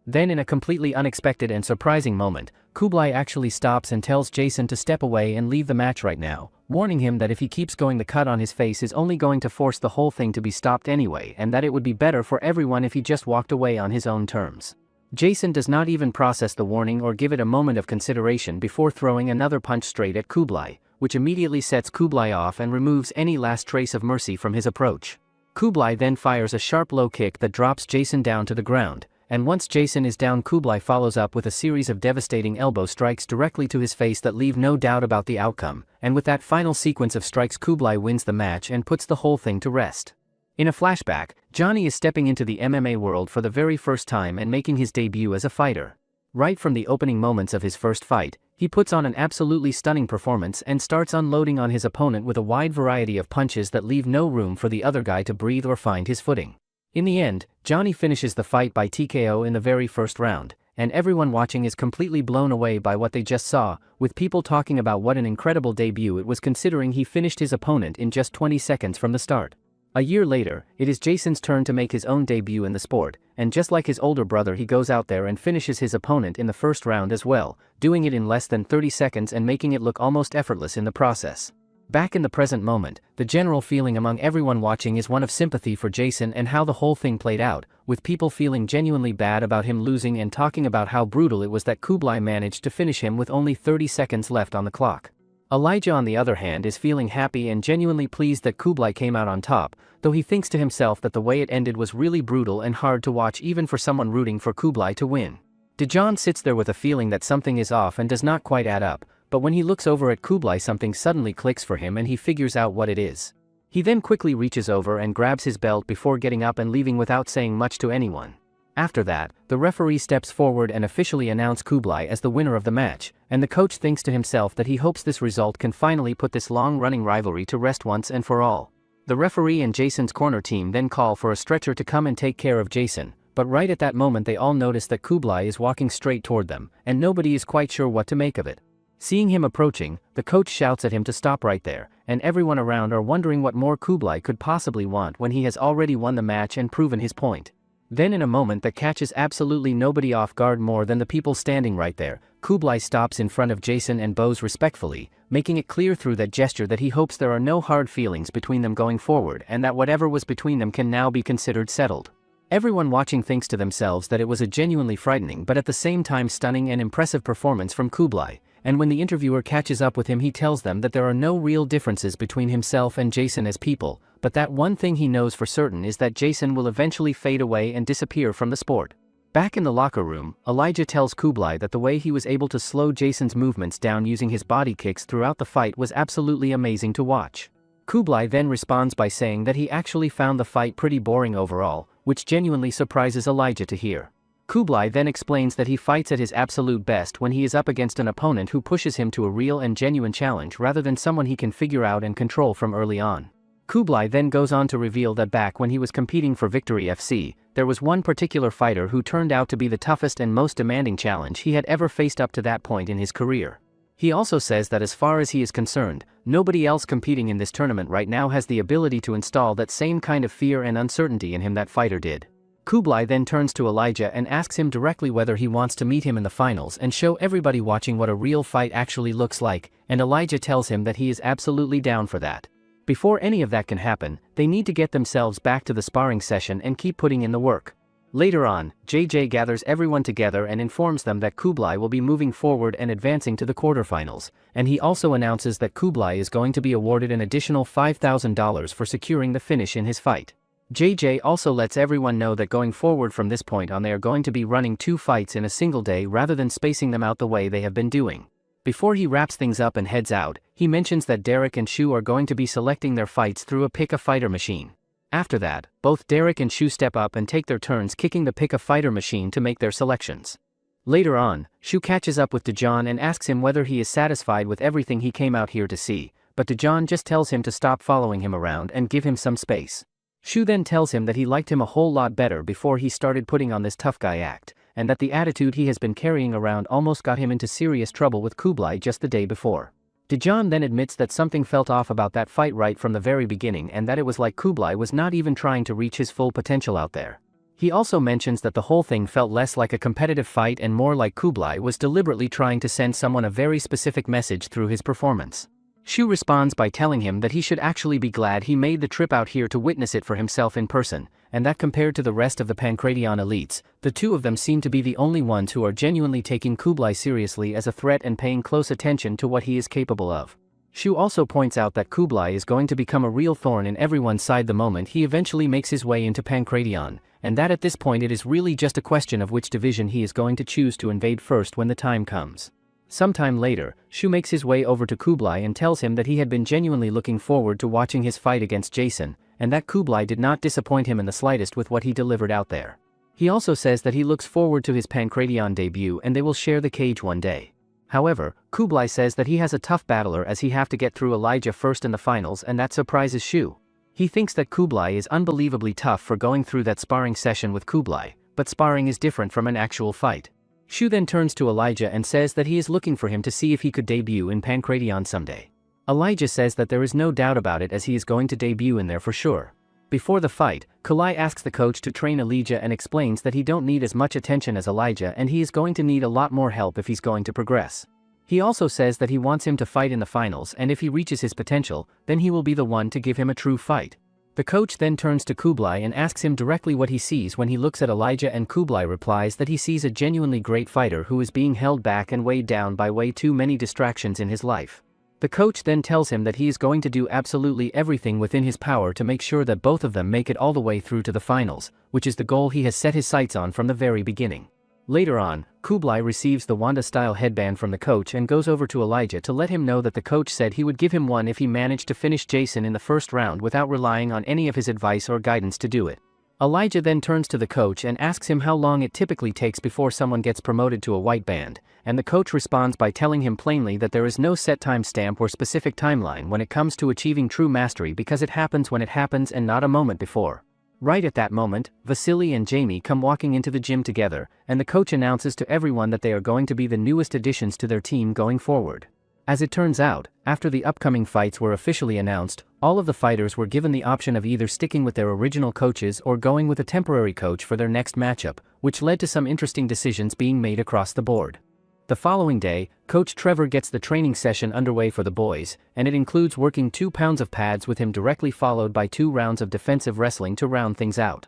Then, in a completely unexpected and surprising moment, Kublai actually stops and tells Jason to step away and leave the match right now, warning him that if he keeps going the cut on his face is only going to force the whole thing to be stopped anyway, and that it would be better for everyone if he just walked away on his own terms. Jason does not even process the warning or give it a moment of consideration before throwing another punch straight at Kublai, which immediately sets Kublai off and removes any last trace of mercy from his approach. Kublai then fires a sharp low kick that drops Jason down to the ground, and once Jason is down, Kublai follows up with a series of devastating elbow strikes directly to his face that leave no doubt about the outcome, and with that final sequence of strikes Kublai wins the match and puts the whole thing to rest. In a flashback, Johnny is stepping into the MMA world for the very first time and making his debut as a fighter. Right from the opening moments of his first fight, he puts on an absolutely stunning performance and starts unloading on his opponent with a wide variety of punches that leave no room for the other guy to breathe or find his footing. In the end, Johnny finishes the fight by TKO in the very first round, and everyone watching is completely blown away by what they just saw, with people talking about what an incredible debut it was considering he finished his opponent in just 20 seconds from the start. A year later, it is Jason's turn to make his own debut in the sport, and just like his older brother, he goes out there and finishes his opponent in the first round as well, doing it in less than 30 seconds and making it look almost effortless in the process. Back in the present moment, the general feeling among everyone watching is one of sympathy for Jason and how the whole thing played out, with people feeling genuinely bad about him losing and talking about how brutal it was that Kublai managed to finish him with only 30 seconds left on the clock. Elijah, on the other hand, is feeling happy and genuinely pleased that Kublai came out on top, though he thinks to himself that the way it ended was really brutal and hard to watch even for someone rooting for Kublai to win. Dejan sits there with a feeling that something is off and does not quite add up, but when he looks over at Kublai, something suddenly clicks for him and he figures out what it is. He then quickly reaches over and grabs his belt before getting up and leaving without saying much to anyone. After that, the referee steps forward and officially announces Kublai as the winner of the match, and the coach thinks to himself that he hopes this result can finally put this long-running rivalry to rest once and for all. The referee and Jason's corner team then call for a stretcher to come and take care of Jason, but right at that moment they all notice that Kublai is walking straight toward them, and nobody is quite sure what to make of it. Seeing him approaching, the coach shouts at him to stop right there, and everyone around are wondering what more Kublai could possibly want when he has already won the match and proven his point. Then, in a moment that catches absolutely nobody off guard more than the people standing right there, Kublai stops in front of Jason and bows respectfully, making it clear through that gesture that he hopes there are no hard feelings between them going forward and that whatever was between them can now be considered settled. Everyone watching thinks to themselves that it was a genuinely frightening but at the same time stunning and impressive performance from Kublai, and when the interviewer catches up with him he tells them that there are no real differences between himself and Jason as people, but that one thing he knows for certain is that Jason will eventually fade away and disappear from the sport. Back in the locker room, Elijah tells Kublai that the way he was able to slow Jason's movements down using his body kicks throughout the fight was absolutely amazing to watch. Kublai then responds by saying that he actually found the fight pretty boring overall, which genuinely surprises Elijah to hear. Kublai then explains that he fights at his absolute best when he is up against an opponent who pushes him to a real and genuine challenge rather than someone he can figure out and control from early on. Kublai then goes on to reveal that back when he was competing for Victory FC, there was one particular fighter who turned out to be the toughest and most demanding challenge he had ever faced up to that point in his career. He also says that as far as he is concerned, nobody else competing in this tournament right now has the ability to install that same kind of fear and uncertainty in him that fighter did. Kublai then turns to Elijah and asks him directly whether he wants to meet him in the finals and show everybody watching what a real fight actually looks like, and Elijah tells him that he is absolutely down for that. Before any of that can happen, they need to get themselves back to the sparring session and keep putting in the work. Later on, JJ gathers everyone together and informs them that Kublai will be moving forward and advancing to the quarterfinals, and he also announces that Kublai is going to be awarded an additional $5,000 for securing the finish in his fight. JJ also lets everyone know that going forward from this point on they are going to be running 2 fights in a single day rather than spacing them out the way they have been doing. Before he wraps things up and heads out, he mentions that Derek and Shu are going to be selecting their fights through a pick-a-fighter machine. After that, both Derek and Shu step up and take their turns kicking the pick-a-fighter machine to make their selections. Later on, Shu catches up with Dejan and asks him whether he is satisfied with everything he came out here to see, but Dejan just tells him to stop following him around and give him some space. Shu then tells him that he liked him a whole lot better before he started putting on this tough guy act, and that the attitude he has been carrying around almost got him into serious trouble with Kublai just the day before. Dejan then admits that something felt off about that fight right from the very beginning and that it was like Kublai was not even trying to reach his full potential out there. He also mentions that the whole thing felt less like a competitive fight and more like Kublai was deliberately trying to send someone a very specific message through his performance. Shu responds by telling him that he should actually be glad he made the trip out here to witness it for himself in person, and that compared to the rest of the Pancratian elites, the two of them seem to be the only ones who are genuinely taking Kublai seriously as a threat and paying close attention to what he is capable of. Shu also points out that Kublai is going to become a real thorn in everyone's side the moment he eventually makes his way into Pancratian, and that at this point it is really just a question of which division he is going to choose to invade first when the time comes. Sometime later, Shu makes his way over to Kublai and tells him that he had been genuinely looking forward to watching his fight against Jason, and that Kublai did not disappoint him in the slightest with what he delivered out there. He also says that he looks forward to his Pancratian debut and they will share the cage one day. However, Kublai says that he has a tough battler as he have to get through Elijah first in the finals, and that surprises Shu. He thinks that Kublai is unbelievably tough for going through that sparring session with Kublai, but sparring is different from an actual fight. Shu then turns to Elijah and says that he is looking for him to see if he could debut in Pancratian someday. Elijah says that there is no doubt about it as he is going to debut in there for sure. Before the fight, Kalai asks the coach to train Elijah and explains that he don't need as much attention as Elijah and he is going to need a lot more help if he's going to progress. He also says that he wants him to fight in the finals and if he reaches his potential, then he will be the one to give him a true fight. The coach then turns to Kublai and asks him directly what he sees when he looks at Elijah, and Kublai replies that he sees a genuinely great fighter who is being held back and weighed down by way too many distractions in his life. The coach then tells him that he is going to do absolutely everything within his power to make sure that both of them make it all the way through to the finals, which is the goal he has set his sights on from the very beginning. Later on, Kublai receives the Wanda-style headband from the coach and goes over to Elijah to let him know that the coach said he would give him one if he managed to finish Jason in the first round without relying on any of his advice or guidance to do it. Elijah then turns to the coach and asks him how long it typically takes before someone gets promoted to a white band, and the coach responds by telling him plainly that there is no set time stamp or specific timeline when it comes to achieving true mastery because it happens when it happens and not a moment before. Right at that moment, Vasily and Jamie come walking into the gym together, and the coach announces to everyone that they are going to be the newest additions to their team going forward. As it turns out, after the upcoming fights were officially announced, all of the fighters were given the option of either sticking with their original coaches or going with a temporary coach for their next matchup, which led to some interesting decisions being made across the board. The following day, Coach Trevor gets the training session underway for the boys, and it includes working 2 pounds of pads with him directly followed by 2 rounds of defensive wrestling to round things out.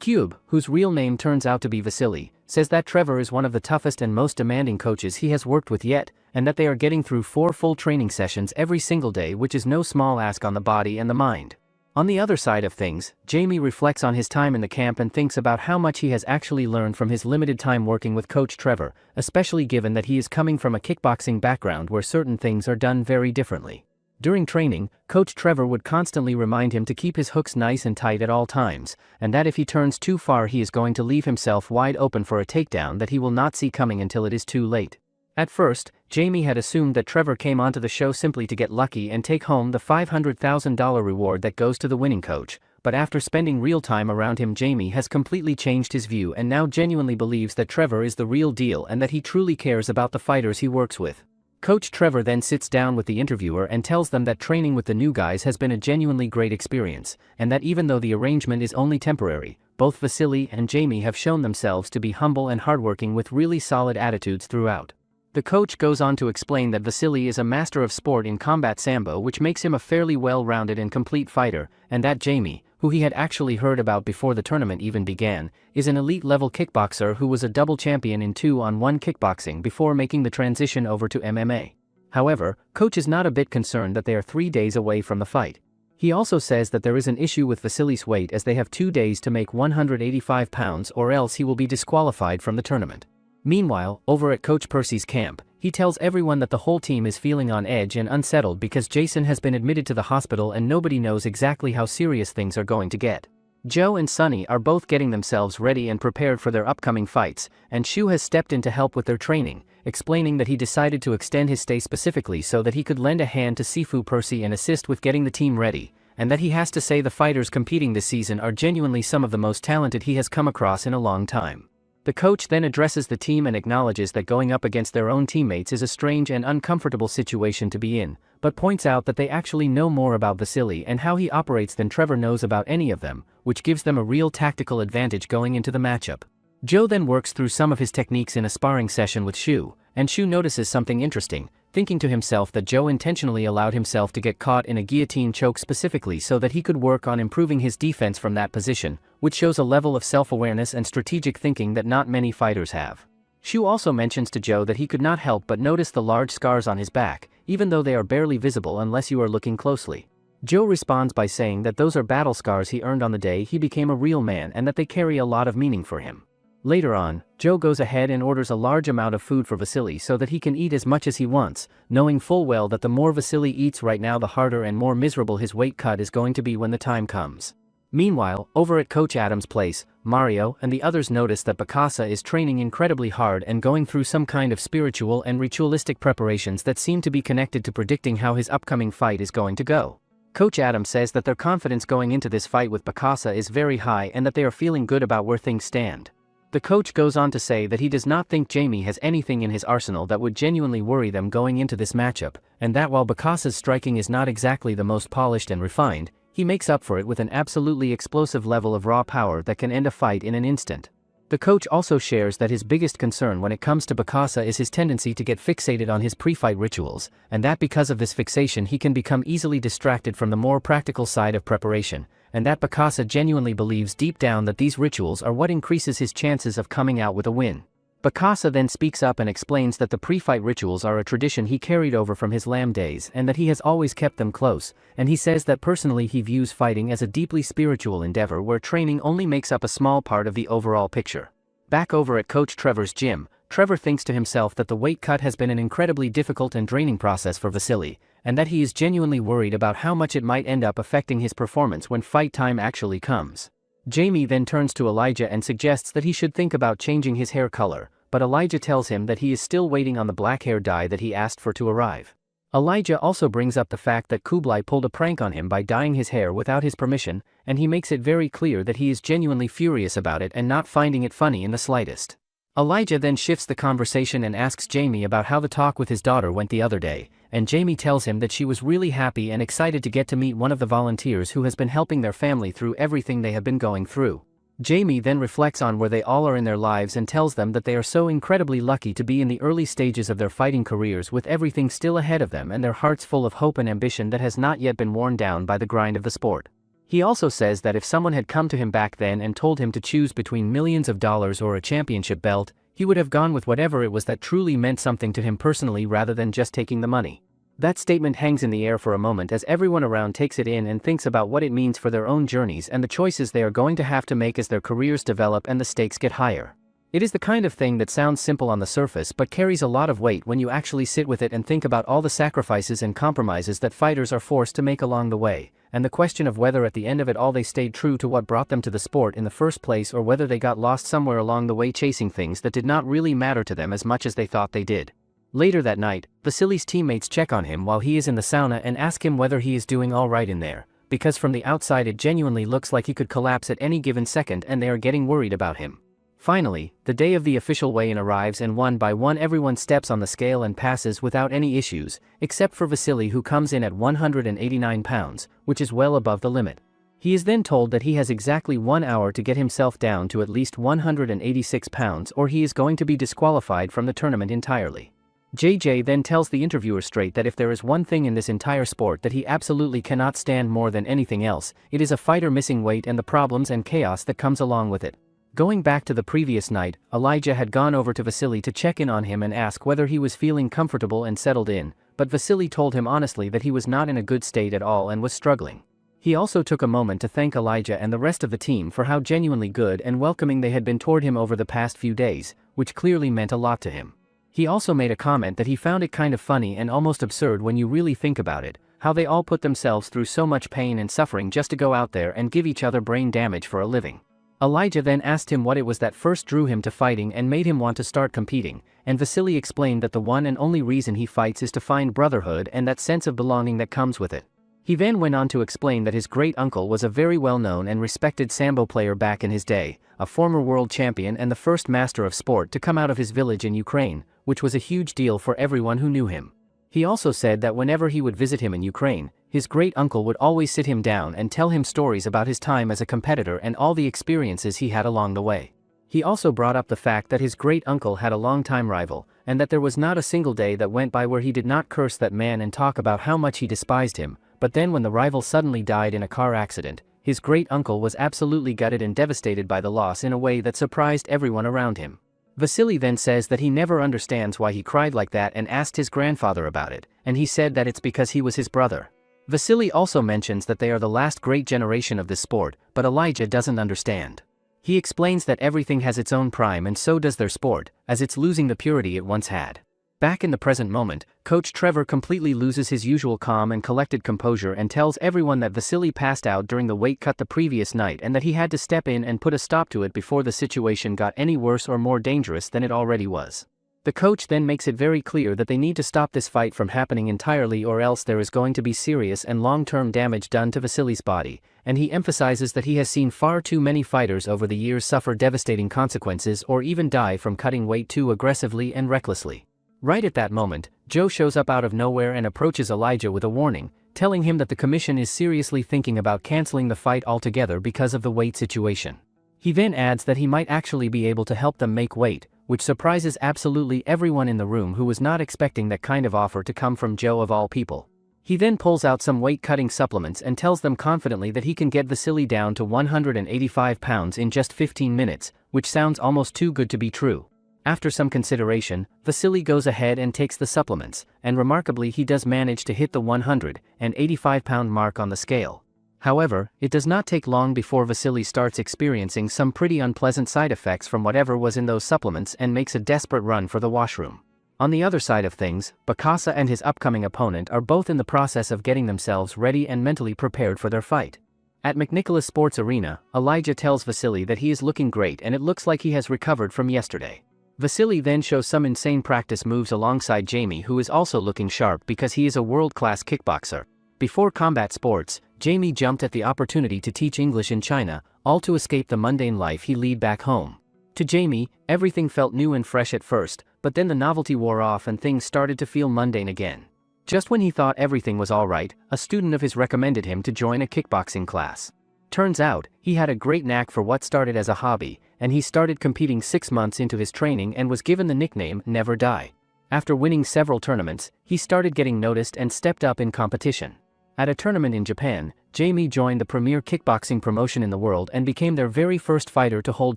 Cube, whose real name turns out to be Vasily, says that Trevor is one of the toughest and most demanding coaches he has worked with yet, and that they are getting through 4 full training sessions every single day, which is no small ask on the body and the mind. On the other side of things, Jamie reflects on his time in the camp and thinks about how much he has actually learned from his limited time working with Coach Trevor, especially given that he is coming from a kickboxing background where certain things are done very differently. During training, Coach Trevor would constantly remind him to keep his hooks nice and tight at all times, and that if he turns too far he is going to leave himself wide open for a takedown that he will not see coming until it is too late. At first, Jamie had assumed that Trevor came onto the show simply to get lucky and take home the $500,000 reward that goes to the winning coach, but after spending real time around him, Jamie has completely changed his view and now genuinely believes that Trevor is the real deal and that he truly cares about the fighters he works with. Coach Trevor then sits down with the interviewer and tells them that training with the new guys has been a genuinely great experience, and that even though the arrangement is only temporary, both Vasily and Jamie have shown themselves to be humble and hardworking with really solid attitudes throughout. The coach goes on to explain that Vasily is a master of sport in combat sambo, which makes him a fairly well-rounded and complete fighter, and that Jamie, who he had actually heard about before the tournament even began, is an elite-level kickboxer who was a double champion in 2-on-1 kickboxing before making the transition over to MMA. However, coach is not a bit concerned that they are 3 days away from the fight. He also says that there is an issue with Vasily's weight as they have 2 days to make 185 pounds or else he will be disqualified from the tournament. Meanwhile, over at Coach Percy's camp, he tells everyone that the whole team is feeling on edge and unsettled because Jason has been admitted to the hospital and nobody knows exactly how serious things are going to get. Joe and Sonny are both getting themselves ready and prepared for their upcoming fights, and Shu has stepped in to help with their training, explaining that he decided to extend his stay specifically so that he could lend a hand to Sifu Percy and assist with getting the team ready, and that he has to say the fighters competing this season are genuinely some of the most talented he has come across in a long time. The coach then addresses the team and acknowledges that going up against their own teammates is a strange and uncomfortable situation to be in, but points out that they actually know more about Vasily and how he operates than Trevor knows about any of them, which gives them a real tactical advantage going into the matchup. Joe then works through some of his techniques in a sparring session with Shu, and Shu notices something interesting, thinking to himself that Joe intentionally allowed himself to get caught in a guillotine choke specifically so that he could work on improving his defense from that position, which shows a level of self-awareness and strategic thinking that not many fighters have. Shu also mentions to Joe that he could not help but notice the large scars on his back, even though they are barely visible unless you are looking closely. Joe responds by saying that those are battle scars he earned on the day he became a real man and that they carry a lot of meaning for him. Later on, Joe goes ahead and orders a large amount of food for Vasily so that he can eat as much as he wants, knowing full well that the more Vasily eats right now the harder and more miserable his weight cut is going to be when the time comes. Meanwhile, over at Coach Adam's place, Mario and the others notice that Bacasa is training incredibly hard and going through some kind of spiritual and ritualistic preparations that seem to be connected to predicting how his upcoming fight is going to go. Coach Adam says that their confidence going into this fight with Bacasa is very high and that they are feeling good about where things stand. The coach goes on to say that he does not think Jamie has anything in his arsenal that would genuinely worry them going into this matchup, and that while Bacasa's striking is not exactly the most polished and refined, he makes up for it with an absolutely explosive level of raw power that can end a fight in an instant. The coach also shares that his biggest concern when it comes to Bacasa is his tendency to get fixated on his pre-fight rituals, and that because of this fixation he can become easily distracted from the more practical side of preparation, and that Bacasa genuinely believes deep down that these rituals are what increases his chances of coming out with a win. Bacasa then speaks up and explains that the pre-fight rituals are a tradition he carried over from his Lamb days and that he has always kept them close, and he says that personally he views fighting as a deeply spiritual endeavor where training only makes up a small part of the overall picture. Back over at Coach Trevor's gym, Trevor thinks to himself that the weight cut has been an incredibly difficult and draining process for Vasily, and that he is genuinely worried about how much it might end up affecting his performance when fight time actually comes. Jamie then turns to Elijah and suggests that he should think about changing his hair color, but Elijah tells him that he is still waiting on the black hair dye that he asked for to arrive. Elijah also brings up the fact that Kublai pulled a prank on him by dyeing his hair without his permission, and he makes it very clear that he is genuinely furious about it and not finding it funny in the slightest. Elijah then shifts the conversation and asks Jamie about how the talk with his daughter went the other day, and Jamie tells him that she was really happy and excited to get to meet one of the volunteers who has been helping their family through everything they have been going through. Jamie then reflects on where they all are in their lives and tells them that they are so incredibly lucky to be in the early stages of their fighting careers with everything still ahead of them and their hearts full of hope and ambition that has not yet been worn down by the grind of the sport. He also says that if someone had come to him back then and told him to choose between millions of dollars or a championship belt, he would have gone with whatever it was that truly meant something to him personally rather than just taking the money. That statement hangs in the air for a moment as everyone around takes it in and thinks about what it means for their own journeys and the choices they are going to have to make as their careers develop and the stakes get higher. It is the kind of thing that sounds simple on the surface but carries a lot of weight when you actually sit with it and think about all the sacrifices and compromises that fighters are forced to make along the way, and the question of whether at the end of it all they stayed true to what brought them to the sport in the first place or whether they got lost somewhere along the way chasing things that did not really matter to them as much as they thought they did. Later that night, Vasily's teammates check on him while he is in the sauna and ask him whether he is doing all right in there, because from the outside it genuinely looks like he could collapse at any given second and they are getting worried about him. Finally, the day of the official weigh-in arrives and one by one everyone steps on the scale and passes without any issues, except for Vasily who comes in at 189 pounds, which is well above the limit. He is then told that he has exactly 1 hour to get himself down to at least 186 pounds or he is going to be disqualified from the tournament entirely. JJ then tells the interviewer straight that if there is one thing in this entire sport that he absolutely cannot stand more than anything else, it is a fighter missing weight and the problems and chaos that comes along with it. Going back to the previous night, Elijah had gone over to Vasily to check in on him and ask whether he was feeling comfortable and settled in, but Vasily told him honestly that he was not in a good state at all and was struggling. He also took a moment to thank Elijah and the rest of the team for how genuinely good and welcoming they had been toward him over the past few days, which clearly meant a lot to him. He also made a comment that he found it kind of funny and almost absurd when you really think about it, how they all put themselves through so much pain and suffering just to go out there and give each other brain damage for a living. Elijah then asked him what it was that first drew him to fighting and made him want to start competing, and Vasily explained that the one and only reason he fights is to find brotherhood and that sense of belonging that comes with it. He then went on to explain that his great-uncle was a very well-known and respected sambo player back in his day, a former world champion and the first master of sport to come out of his village in Ukraine, which was a huge deal for everyone who knew him. He also said that whenever he would visit him in Ukraine, his great-uncle would always sit him down and tell him stories about his time as a competitor and all the experiences he had along the way. He also brought up the fact that his great-uncle had a long-time rival, and that there was not a single day that went by where he did not curse that man and talk about how much he despised him, but then when the rival suddenly died in a car accident, his great-uncle was absolutely gutted and devastated by the loss in a way that surprised everyone around him. Vasily then says that he never understands why he cried like that and asked his grandfather about it, and he said that it's because he was his brother. Vasily also mentions that they are the last great generation of this sport, but Elijah doesn't understand. He explains that everything has its own prime and so does their sport, as it's losing the purity it once had. Back in the present moment, Coach Trevor completely loses his usual calm and collected composure and tells everyone that Vasily passed out during the weight cut the previous night and that he had to step in and put a stop to it before the situation got any worse or more dangerous than it already was. The coach then makes it very clear that they need to stop this fight from happening entirely or else there is going to be serious and long-term damage done to Vasily's body, and he emphasizes that he has seen far too many fighters over the years suffer devastating consequences or even die from cutting weight too aggressively and recklessly. Right at that moment, Joe shows up out of nowhere and approaches Elijah with a warning, telling him that the commission is seriously thinking about canceling the fight altogether because of the weight situation. He then adds that he might actually be able to help them make weight, which surprises absolutely everyone in the room who was not expecting that kind of offer to come from Joe of all people. He then pulls out some weight-cutting supplements and tells them confidently that he can get Vasily down to 185 pounds in just 15 minutes, which sounds almost too good to be true. After some consideration, Vasily goes ahead and takes the supplements, and remarkably he does manage to hit the 185-pound mark on the scale. However, it does not take long before Vasily starts experiencing some pretty unpleasant side effects from whatever was in those supplements and makes a desperate run for the washroom. On the other side of things, Bokassa and his upcoming opponent are both in the process of getting themselves ready and mentally prepared for their fight. At McNicholas Sports Arena, Elijah tells Vasily that he is looking great and it looks like he has recovered from yesterday. Vasily then shows some insane practice moves alongside Jamie, who is also looking sharp because he is a world-class kickboxer. Before combat sports, Jamie jumped at the opportunity to teach English in China, all to escape the mundane life he led back home. To Jamie, everything felt new and fresh at first, but then the novelty wore off and things started to feel mundane again. Just when he thought everything was alright, a student of his recommended him to join a kickboxing class. Turns out, he had a great knack for what started as a hobby, and he started competing 6 months into his training and was given the nickname Never Die. After winning several tournaments, he started getting noticed and stepped up in competition. At a tournament in Japan, Jamie joined the premier kickboxing promotion in the world and became their very first fighter to hold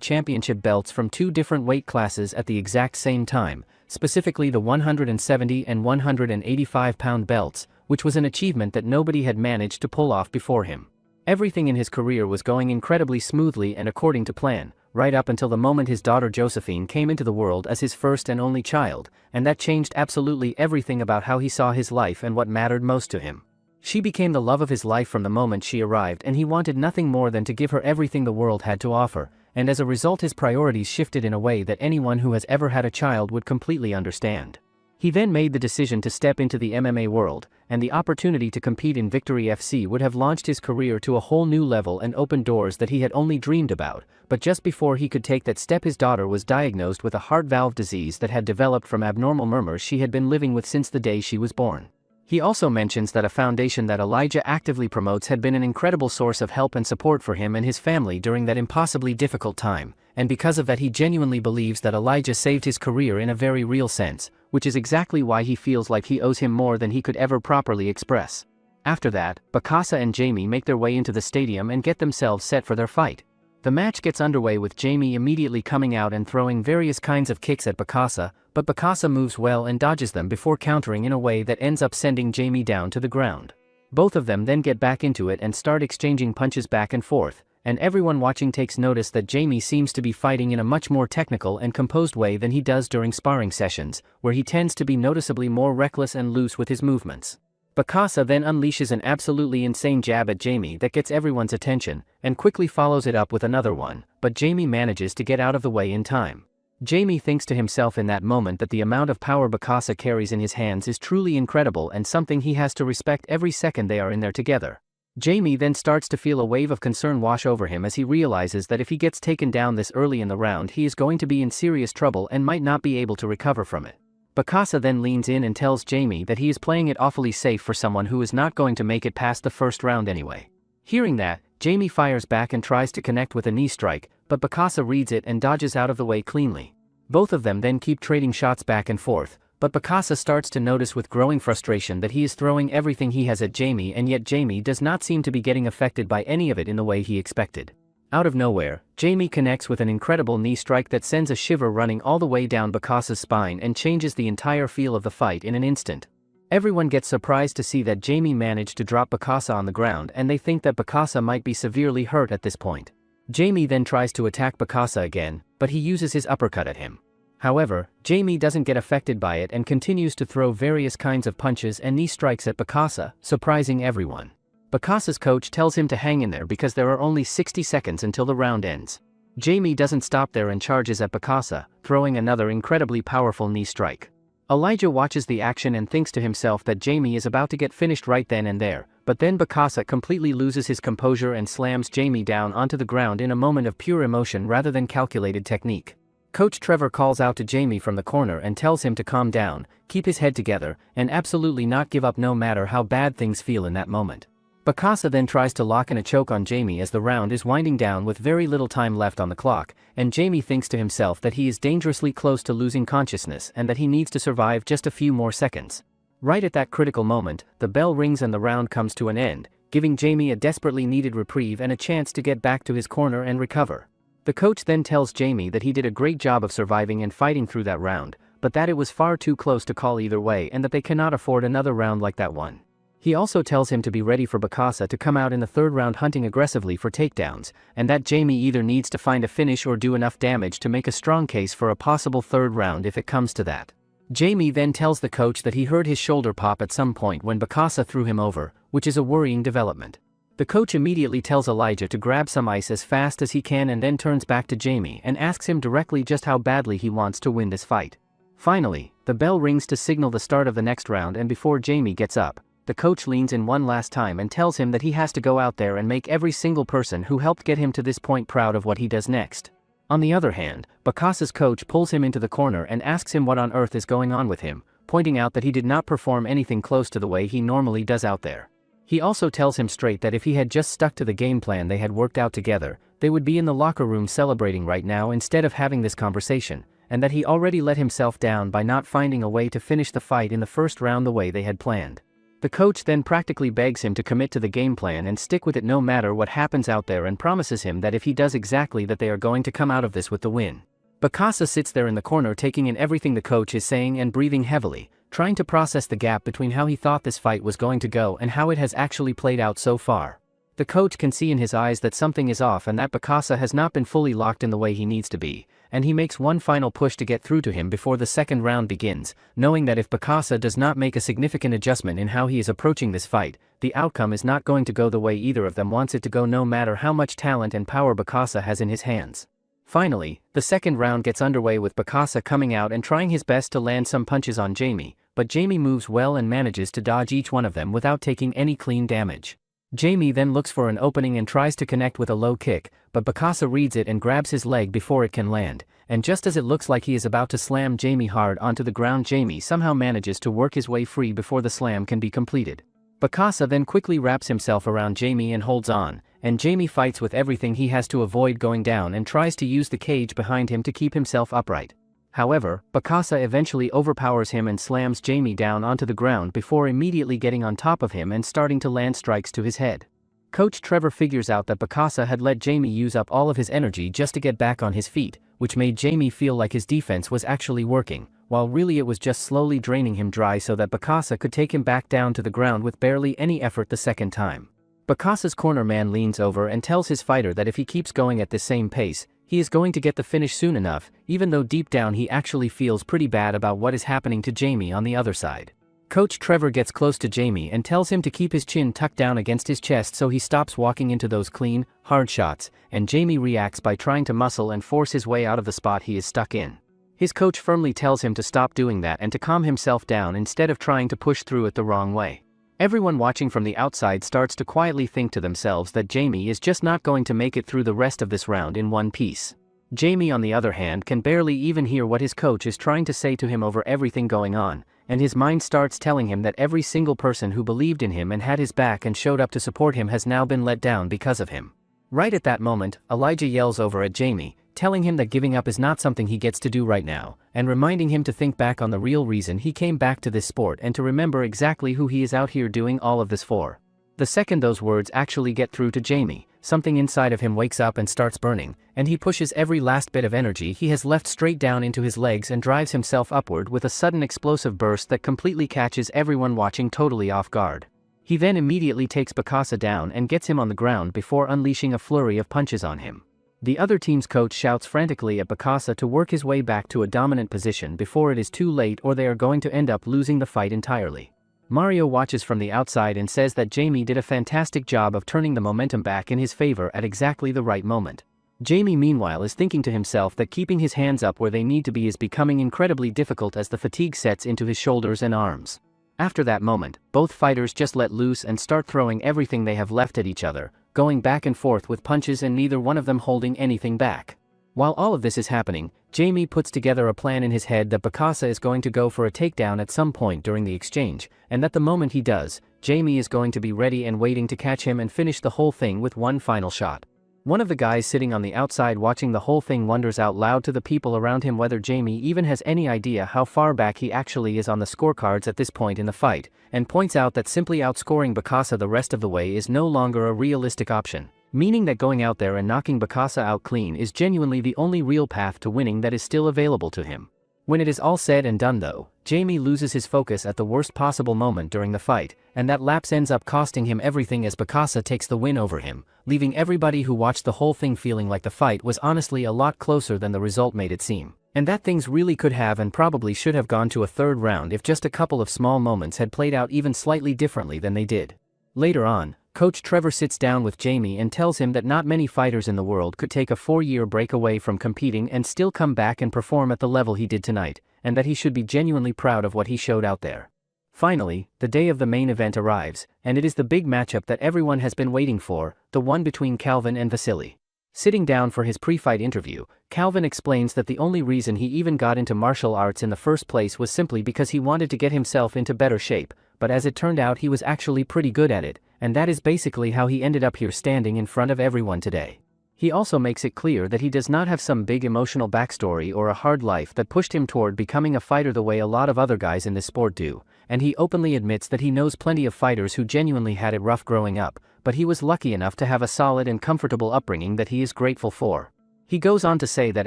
championship belts from 2 different weight classes at the exact same time, specifically the 170 and 185-pound belts, which was an achievement that nobody had managed to pull off before him. Everything in his career was going incredibly smoothly and according to plan, right up until the moment his daughter Josephine came into the world as his first and only child, and that changed absolutely everything about how he saw his life and what mattered most to him. She became the love of his life from the moment she arrived, and he wanted nothing more than to give her everything the world had to offer, and as a result his priorities shifted in a way that anyone who has ever had a child would completely understand. He then made the decision to step into the MMA world, and the opportunity to compete in Victory FC would have launched his career to a whole new level and opened doors that he had only dreamed about, but just before he could take that step his daughter was diagnosed with a heart valve disease that had developed from abnormal murmurs she had been living with since the day she was born. He also mentions that a foundation that Elijah actively promotes had been an incredible source of help and support for him and his family during that impossibly difficult time, and because of that he genuinely believes that Elijah saved his career in a very real sense, which is exactly why he feels like he owes him more than he could ever properly express. After that, Bokassa and Jamie make their way into the stadium and get themselves set for their fight. The match gets underway with Jamie immediately coming out and throwing various kinds of kicks at Bokassa, but Bokassa moves well and dodges them before countering in a way that ends up sending Jamie down to the ground. Both of them then get back into it and start exchanging punches back and forth, and everyone watching takes notice that Jamie seems to be fighting in a much more technical and composed way than he does during sparring sessions, where he tends to be noticeably more reckless and loose with his movements. Bokassa then unleashes an absolutely insane jab at Jamie that gets everyone's attention, and quickly follows it up with another one, but Jamie manages to get out of the way in time. Jamie thinks to himself in that moment that the amount of power Bokassa carries in his hands is truly incredible and something he has to respect every second they are in there together. Jamie then starts to feel a wave of concern wash over him as he realizes that if he gets taken down this early in the round he is going to be in serious trouble and might not be able to recover from it. Bokassa then leans in and tells Jamie that he is playing it awfully safe for someone who is not going to make it past the first round anyway. Hearing that, Jamie fires back and tries to connect with a knee strike, but Bokassa reads it and dodges out of the way cleanly. Both of them then keep trading shots back and forth, but Bokassa starts to notice with growing frustration that he is throwing everything he has at Jamie, and yet Jamie does not seem to be getting affected by any of it in the way he expected. Out of nowhere, Jamie connects with an incredible knee strike that sends a shiver running all the way down Bokassa's spine and changes the entire feel of the fight in an instant. Everyone gets surprised to see that Jamie managed to drop Bokassa on the ground, and they think that Bokassa might be severely hurt at this point. Jamie then tries to attack Bokassa again, but he uses his uppercut at him. However, Jamie doesn't get affected by it and continues to throw various kinds of punches and knee strikes at Bokassa, surprising everyone. Bokassa's coach tells him to hang in there because there are only 60 seconds until the round ends. Jamie doesn't stop there and charges at Bokassa, throwing another incredibly powerful knee strike. Elijah watches the action and thinks to himself that Jamie is about to get finished right then and there, but then Bokassa completely loses his composure and slams Jamie down onto the ground in a moment of pure emotion rather than calculated technique. Coach Trevor calls out to Jamie from the corner and tells him to calm down, keep his head together, and absolutely not give up no matter how bad things feel in that moment. Bokassa then tries to lock in a choke on Jamie as the round is winding down with very little time left on the clock, and Jamie thinks to himself that he is dangerously close to losing consciousness and that he needs to survive just a few more seconds. Right at that critical moment, the bell rings and the round comes to an end, giving Jamie a desperately needed reprieve and a chance to get back to his corner and recover. The coach then tells Jamie that he did a great job of surviving and fighting through that round, but that it was far too close to call either way and that they cannot afford another round like that one. He also tells him to be ready for Bokassa to come out in the third round hunting aggressively for takedowns, and that Jamie either needs to find a finish or do enough damage to make a strong case for a possible third round if it comes to that. Jamie then tells the coach that he heard his shoulder pop at some point when Bokassa threw him over, which is a worrying development. The coach immediately tells Elijah to grab some ice as fast as he can and then turns back to Jamie and asks him directly just how badly he wants to win this fight. Finally, the bell rings to signal the start of the next round, and before Jamie gets up, the coach leans in one last time and tells him that he has to go out there and make every single person who helped get him to this point proud of what he does next. On the other hand, Bokassa's coach pulls him into the corner and asks him what on earth is going on with him, pointing out that he did not perform anything close to the way he normally does out there. He also tells him straight that if he had just stuck to the game plan they had worked out together, they would be in the locker room celebrating right now instead of having this conversation, and that he already let himself down by not finding a way to finish the fight in the first round the way they had planned. The coach then practically begs him to commit to the game plan and stick with it no matter what happens out there, and promises him that if he does exactly that they are going to come out of this with the win. Bokassa sits there in the corner taking in everything the coach is saying and breathing heavily, trying to process the gap between how he thought this fight was going to go and how it has actually played out so far. The coach can see in his eyes that something is off and that Bokassa has not been fully locked in the way he needs to be, and he makes one final push to get through to him before the second round begins, knowing that if Bokassa does not make a significant adjustment in how he is approaching this fight, the outcome is not going to go the way either of them wants it to go, no matter how much talent and power Bokassa has in his hands. Finally, the second round gets underway with Bokassa coming out and trying his best to land some punches on Jamie, but Jamie moves well and manages to dodge each one of them without taking any clean damage. Jamie then looks for an opening and tries to connect with a low kick, but Bokassa reads it and grabs his leg before it can land, and just as it looks like he is about to slam Jamie hard onto the ground, Jamie somehow manages to work his way free before the slam can be completed. Bokassa then quickly wraps himself around Jamie and holds on, and Jamie fights with everything he has to avoid going down and tries to use the cage behind him to keep himself upright. However, Bokassa eventually overpowers him and slams Jamie down onto the ground before immediately getting on top of him and starting to land strikes to his head. Coach Trevor figures out that Bokassa had let Jamie use up all of his energy just to get back on his feet, which made Jamie feel like his defense was actually working, while really it was just slowly draining him dry so that Bokassa could take him back down to the ground with barely any effort the second time. Bokassa's corner man leans over and tells his fighter that if he keeps going at this same pace, he is going to get the finish soon enough, even though deep down he actually feels pretty bad about what is happening to Jamie on the other side. Coach Trevor gets close to Jamie and tells him to keep his chin tucked down against his chest so he stops walking into those clean, hard shots, and Jamie reacts by trying to muscle and force his way out of the spot he is stuck in. His coach firmly tells him to stop doing that and to calm himself down instead of trying to push through it the wrong way. Everyone watching from the outside starts to quietly think to themselves that Jamie is just not going to make it through the rest of this round in one piece. Jamie, on the other hand, can barely even hear what his coach is trying to say to him over everything going on, and his mind starts telling him that every single person who believed in him and had his back and showed up to support him has now been let down because of him. Right at that moment, Elijah yells over at Jamie, telling him that giving up is not something he gets to do right now, and reminding him to think back on the real reason he came back to this sport and to remember exactly who he is out here doing all of this for. The second those words actually get through to Jamie, something inside of him wakes up and starts burning, and he pushes every last bit of energy he has left straight down into his legs and drives himself upward with a sudden explosive burst that completely catches everyone watching totally off guard. He then immediately takes Bokassa down and gets him on the ground before unleashing a flurry of punches on him. The other team's coach shouts frantically at Bokassa to work his way back to a dominant position before it is too late or they are going to end up losing the fight entirely. Mario watches from the outside and says that Jamie did a fantastic job of turning the momentum back in his favor at exactly the right moment. Jamie meanwhile is thinking to himself that keeping his hands up where they need to be is becoming incredibly difficult as the fatigue sets into his shoulders and arms. After that moment, both fighters just let loose and start throwing everything they have left at each other, going back and forth with punches and neither one of them holding anything back. While all of this is happening, Jamie puts together a plan in his head that Bokassa is going to go for a takedown at some point during the exchange, and that the moment he does, Jamie is going to be ready and waiting to catch him and finish the whole thing with one final shot. One of the guys sitting on the outside watching the whole thing wonders out loud to the people around him whether Jamie even has any idea how far back he actually is on the scorecards at this point in the fight, and points out that simply outscoring Bokassa the rest of the way is no longer a realistic option, meaning that going out there and knocking Bokassa out clean is genuinely the only real path to winning that is still available to him. When it is all said and done though, Jamie loses his focus at the worst possible moment during the fight, and that lapse ends up costing him everything as Bokassa takes the win over him, leaving everybody who watched the whole thing feeling like the fight was honestly a lot closer than the result made it seem, and that things really could have and probably should have gone to a third round if just a couple of small moments had played out even slightly differently than they did. Later on, Coach Trevor sits down with Jamie and tells him that not many fighters in the world could take a 4-year break away from competing and still come back and perform at the level he did tonight, and that he should be genuinely proud of what he showed out there. Finally, the day of the main event arrives, and it is the big matchup that everyone has been waiting for, the one between Calvin and Vasily. Sitting down for his pre-fight interview, Calvin explains that the only reason he even got into martial arts in the first place was simply because he wanted to get himself into better shape, but as it turned out he was actually pretty good at it, and that is basically how he ended up here standing in front of everyone today. He also makes it clear that he does not have some big emotional backstory or a hard life that pushed him toward becoming a fighter the way a lot of other guys in this sport do, and he openly admits that he knows plenty of fighters who genuinely had it rough growing up, but he was lucky enough to have a solid and comfortable upbringing that he is grateful for. He goes on to say that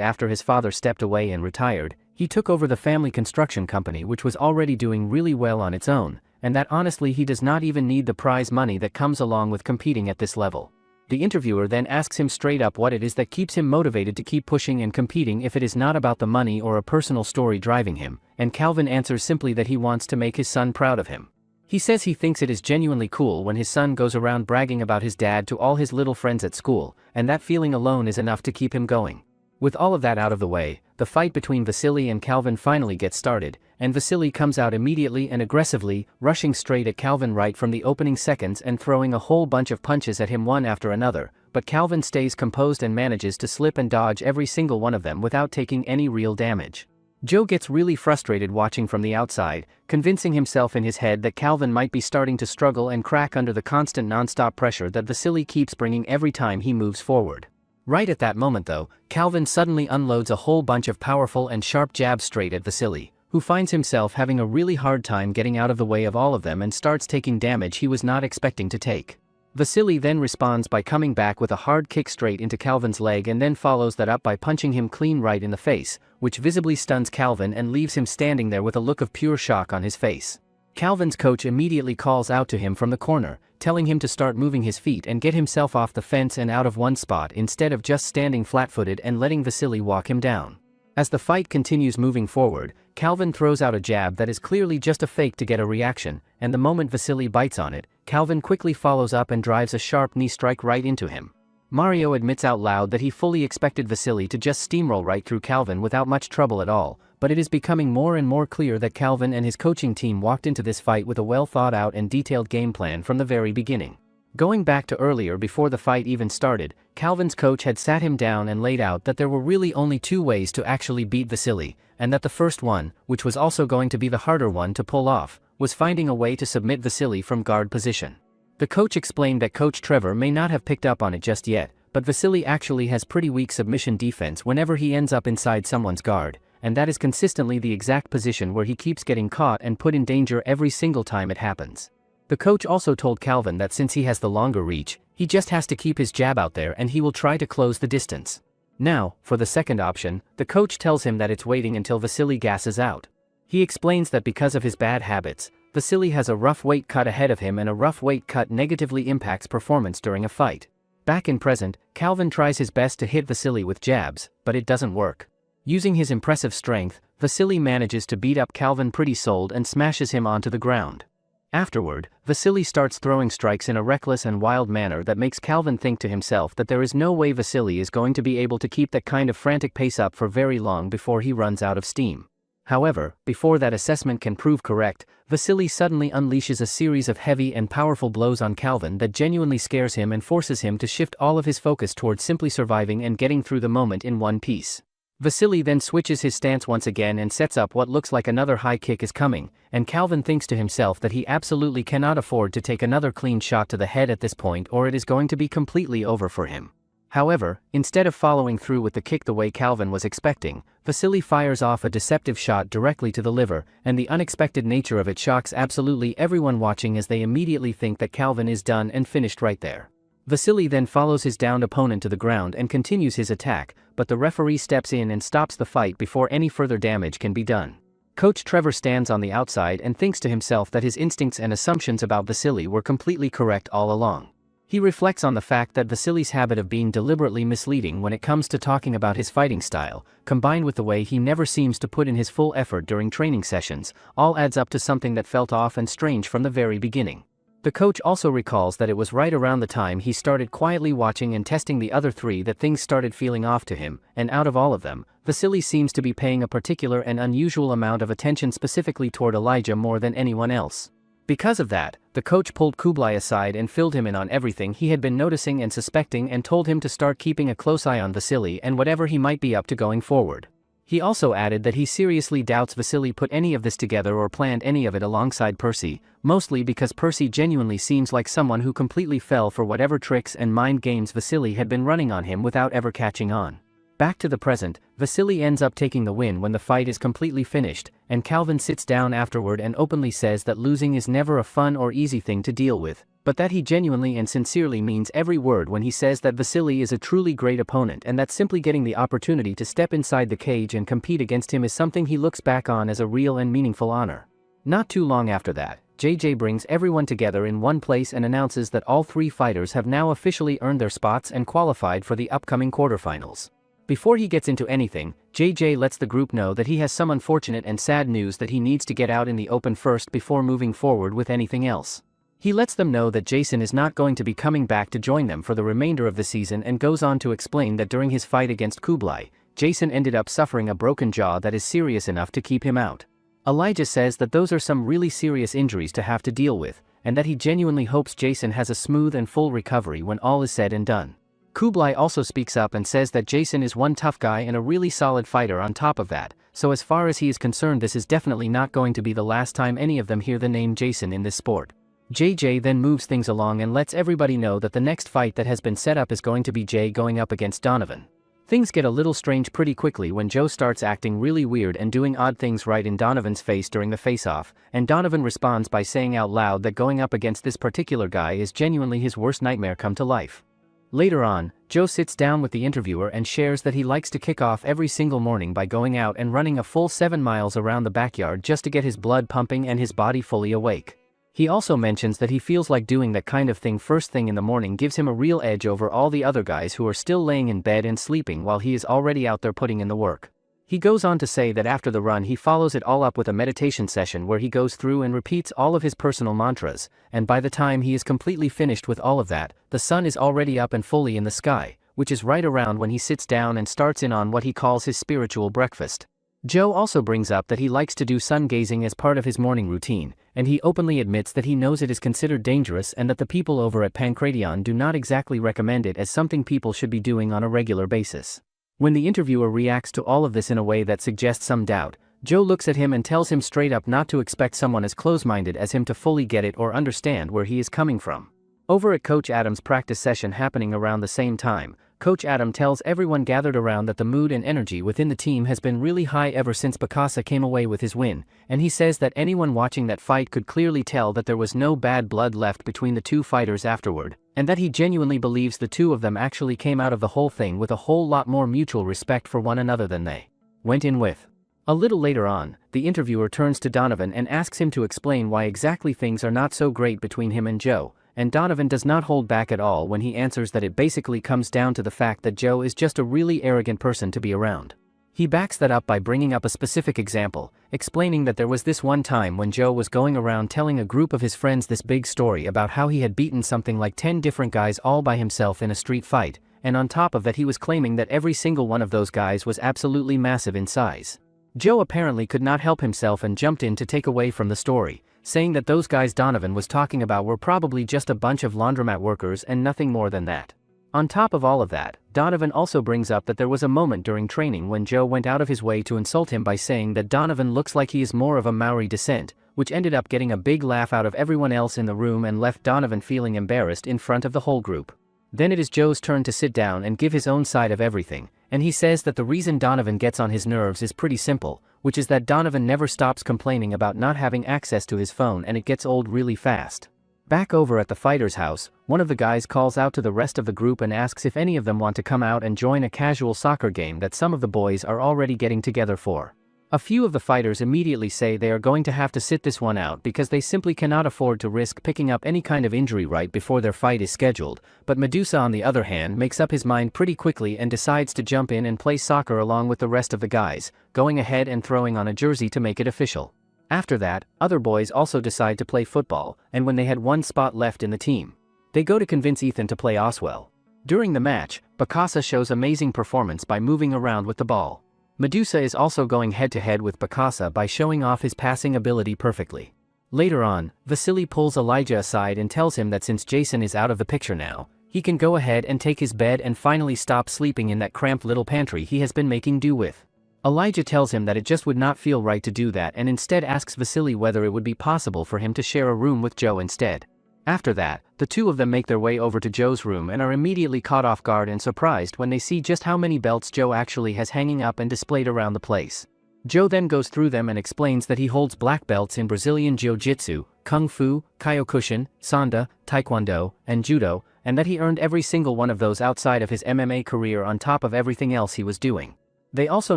after his father stepped away and retired, he took over the family construction company, which was already doing really well on its own, and that honestly he does not even need the prize money that comes along with competing at this level. The interviewer then asks him straight up what it is that keeps him motivated to keep pushing and competing if it is not about the money or a personal story driving him, and Calvin answers simply that he wants to make his son proud of him. He says he thinks it is genuinely cool when his son goes around bragging about his dad to all his little friends at school, and that feeling alone is enough to keep him going. With all of that out of the way, the fight between Vasily and Calvin finally gets started, and Vasily comes out immediately and aggressively, rushing straight at Calvin right from the opening seconds and throwing a whole bunch of punches at him one after another, but Calvin stays composed and manages to slip and dodge every single one of them without taking any real damage. Joe gets really frustrated watching from the outside, convincing himself in his head that Calvin might be starting to struggle and crack under the constant non-stop pressure that Vasily keeps bringing every time he moves forward. Right at that moment though, Calvin suddenly unloads a whole bunch of powerful and sharp jabs straight at Vasily, who finds himself having a really hard time getting out of the way of all of them and starts taking damage he was not expecting to take. Vasily then responds by coming back with a hard kick straight into Calvin's leg and then follows that up by punching him clean right in the face, which visibly stuns Calvin and leaves him standing there with a look of pure shock on his face. Calvin's coach immediately calls out to him from the corner, telling him to start moving his feet and get himself off the fence and out of one spot instead of just standing flat-footed and letting Vasily walk him down. As the fight continues moving forward, Calvin throws out a jab that is clearly just a fake to get a reaction, and the moment Vasily bites on it, Calvin quickly follows up and drives a sharp knee strike right into him. Mario admits out loud that he fully expected Vasily to just steamroll right through Calvin without much trouble at all, but it is becoming more and more clear that Calvin and his coaching team walked into this fight with a well-thought-out and detailed game plan from the very beginning. Going back to earlier before the fight even started, Calvin's coach had sat him down and laid out that there were really only two ways to actually beat Vasily, and that the first one, which was also going to be the harder one to pull off, was finding a way to submit Vasily from guard position. The coach explained that Coach Trevor may not have picked up on it just yet, but Vasily actually has pretty weak submission defense whenever he ends up inside someone's guard, and that is consistently the exact position where he keeps getting caught and put in danger every single time it happens. The coach also told Calvin that since he has the longer reach, he just has to keep his jab out there and he will try to close the distance. Now, for the second option, the coach tells him that it's waiting until Vasily gasses out. He explains that because of his bad habits, Vasily has a rough weight cut ahead of him and a rough weight cut negatively impacts performance during a fight. Back in present, Calvin tries his best to hit Vasily with jabs, but it doesn't work. Using his impressive strength, Vasily manages to beat up Calvin pretty sold and smashes him onto the ground. Afterward, Vasily starts throwing strikes in a reckless and wild manner that makes Calvin think to himself that there is no way Vasily is going to be able to keep that kind of frantic pace up for very long before he runs out of steam. However, before that assessment can prove correct, Vasily suddenly unleashes a series of heavy and powerful blows on Calvin that genuinely scares him and forces him to shift all of his focus towards simply surviving and getting through the moment in one piece. Vasily then switches his stance once again and sets up what looks like another high kick is coming, and Calvin thinks to himself that he absolutely cannot afford to take another clean shot to the head at this point or it is going to be completely over for him. However, instead of following through with the kick the way Calvin was expecting, Vasily fires off a deceptive shot directly to the liver, and the unexpected nature of it shocks absolutely everyone watching as they immediately think that Calvin is done and finished right there. Vasily then follows his downed opponent to the ground and continues his attack, but the referee steps in and stops the fight before any further damage can be done. Coach Trevor stands on the outside and thinks to himself that his instincts and assumptions about Vasily were completely correct all along. He reflects on the fact that Vasily's habit of being deliberately misleading when it comes to talking about his fighting style, combined with the way he never seems to put in his full effort during training sessions, all adds up to something that felt off and strange from the very beginning. The coach also recalls that it was right around the time he started quietly watching and testing the other three that things started feeling off to him, and out of all of them, Vasily seems to be paying a particular and unusual amount of attention specifically toward Elijah more than anyone else. Because of that, the coach pulled Kublai aside and filled him in on everything he had been noticing and suspecting and told him to start keeping a close eye on Vasily and whatever he might be up to going forward. He also added that he seriously doubts Vasily put any of this together or planned any of it alongside Percy, mostly because Percy genuinely seems like someone who completely fell for whatever tricks and mind games Vasily had been running on him without ever catching on. Back to the present, Vasily ends up taking the win when the fight is completely finished, and Calvin sits down afterward and openly says that losing is never a fun or easy thing to deal with, but that he genuinely and sincerely means every word when he says that Vasily is a truly great opponent and that simply getting the opportunity to step inside the cage and compete against him is something he looks back on as a real and meaningful honor. Not too long after that, JJ brings everyone together in one place and announces that all 3 fighters have now officially earned their spots and qualified for the upcoming quarterfinals. Before he gets into anything, JJ lets the group know that he has some unfortunate and sad news that he needs to get out in the open first before moving forward with anything else. He lets them know that Jason is not going to be coming back to join them for the remainder of the season and goes on to explain that during his fight against Kublai, Jason ended up suffering a broken jaw that is serious enough to keep him out. Elijah says that those are some really serious injuries to have to deal with, and that he genuinely hopes Jason has a smooth and full recovery when all is said and done. Kublai also speaks up and says that Jason is one tough guy and a really solid fighter on top of that, so as far as he is concerned this is definitely not going to be the last time any of them hear the name Jason in this sport. JJ then moves things along and lets everybody know that the next fight that has been set up is going to be Jay going up against Donovan. Things get a little strange pretty quickly when Joe starts acting really weird and doing odd things right in Donovan's face during the face-off, and Donovan responds by saying out loud that going up against this particular guy is genuinely his worst nightmare come to life. Later on, Joe sits down with the interviewer and shares that he likes to kick off every single morning by going out and running a full 7 miles around the backyard just to get his blood pumping and his body fully awake. He also mentions that he feels like doing that kind of thing first thing in the morning gives him a real edge over all the other guys who are still laying in bed and sleeping while he is already out there putting in the work. He goes on to say that after the run he follows it all up with a meditation session where he goes through and repeats all of his personal mantras, and by the time he is completely finished with all of that, the sun is already up and fully in the sky, which is right around when he sits down and starts in on what he calls his spiritual breakfast. Joe also brings up that he likes to do sun gazing as part of his morning routine, and he openly admits that he knows it is considered dangerous and that the people over at Pancration do not exactly recommend it as something people should be doing on a regular basis. When the interviewer reacts to all of this in a way that suggests some doubt, Joe looks at him and tells him straight up not to expect someone as close-minded as him to fully get it or understand where he is coming from. Over at Coach Adam's practice session happening around the same time, Coach Adam tells everyone gathered around that the mood and energy within the team has been really high ever since Bokassa came away with his win, and he says that anyone watching that fight could clearly tell that there was no bad blood left between the two fighters afterward, and that he genuinely believes the two of them actually came out of the whole thing with a whole lot more mutual respect for one another than they went in with. A little later on, the interviewer turns to Donovan and asks him to explain why exactly things are not so great between him and Joe, and Donovan does not hold back at all when he answers that it basically comes down to the fact that Joe is just a really arrogant person to be around. He backs that up by bringing up a specific example, explaining that there was this one time when Joe was going around telling a group of his friends this big story about how he had beaten something like 10 different guys all by himself in a street fight, and on top of that he was claiming that every single one of those guys was absolutely massive in size. Joe apparently could not help himself and jumped in to take away from the story, saying that those guys Donovan was talking about were probably just a bunch of laundromat workers and nothing more than that. On top of all of that, Donovan also brings up that there was a moment during training when Joe went out of his way to insult him by saying that Donovan looks like he is more of a Maori descent, which ended up getting a big laugh out of everyone else in the room and left Donovan feeling embarrassed in front of the whole group. Then it is Joe's turn to sit down and give his own side of everything, and he says that the reason Donovan gets on his nerves is pretty simple, which is that Donovan never stops complaining about not having access to his phone and it gets old really fast. Back over at the fighter's house, one of the guys calls out to the rest of the group and asks if any of them want to come out and join a casual soccer game that some of the boys are already getting together for. A few of the fighters immediately say they are going to have to sit this one out because they simply cannot afford to risk picking up any kind of injury right before their fight is scheduled, but Medusa on the other hand makes up his mind pretty quickly and decides to jump in and play soccer along with the rest of the guys, going ahead and throwing on a jersey to make it official. After that, other boys also decide to play football, and when they had one spot left in the team, they go to convince Ethan to play Oswell. During the match, Bokassa shows amazing performance by moving around with the ball. Medusa is also going head-to-head with Bokassa by showing off his passing ability perfectly. Later on, Vasily pulls Elijah aside and tells him that since Jason is out of the picture now, he can go ahead and take his bed and finally stop sleeping in that cramped little pantry he has been making do with. Elijah tells him that it just would not feel right to do that and instead asks Vasily whether it would be possible for him to share a room with Joe instead. After that, the two of them make their way over to Joe's room and are immediately caught off guard and surprised when they see just how many belts Joe actually has hanging up and displayed around the place. Joe then goes through them and explains that he holds black belts in Brazilian Jiu-Jitsu, Kung Fu, Kyokushin, Sanda, Taekwondo, and Judo, and that he earned every single one of those outside of his MMA career on top of everything else he was doing. They also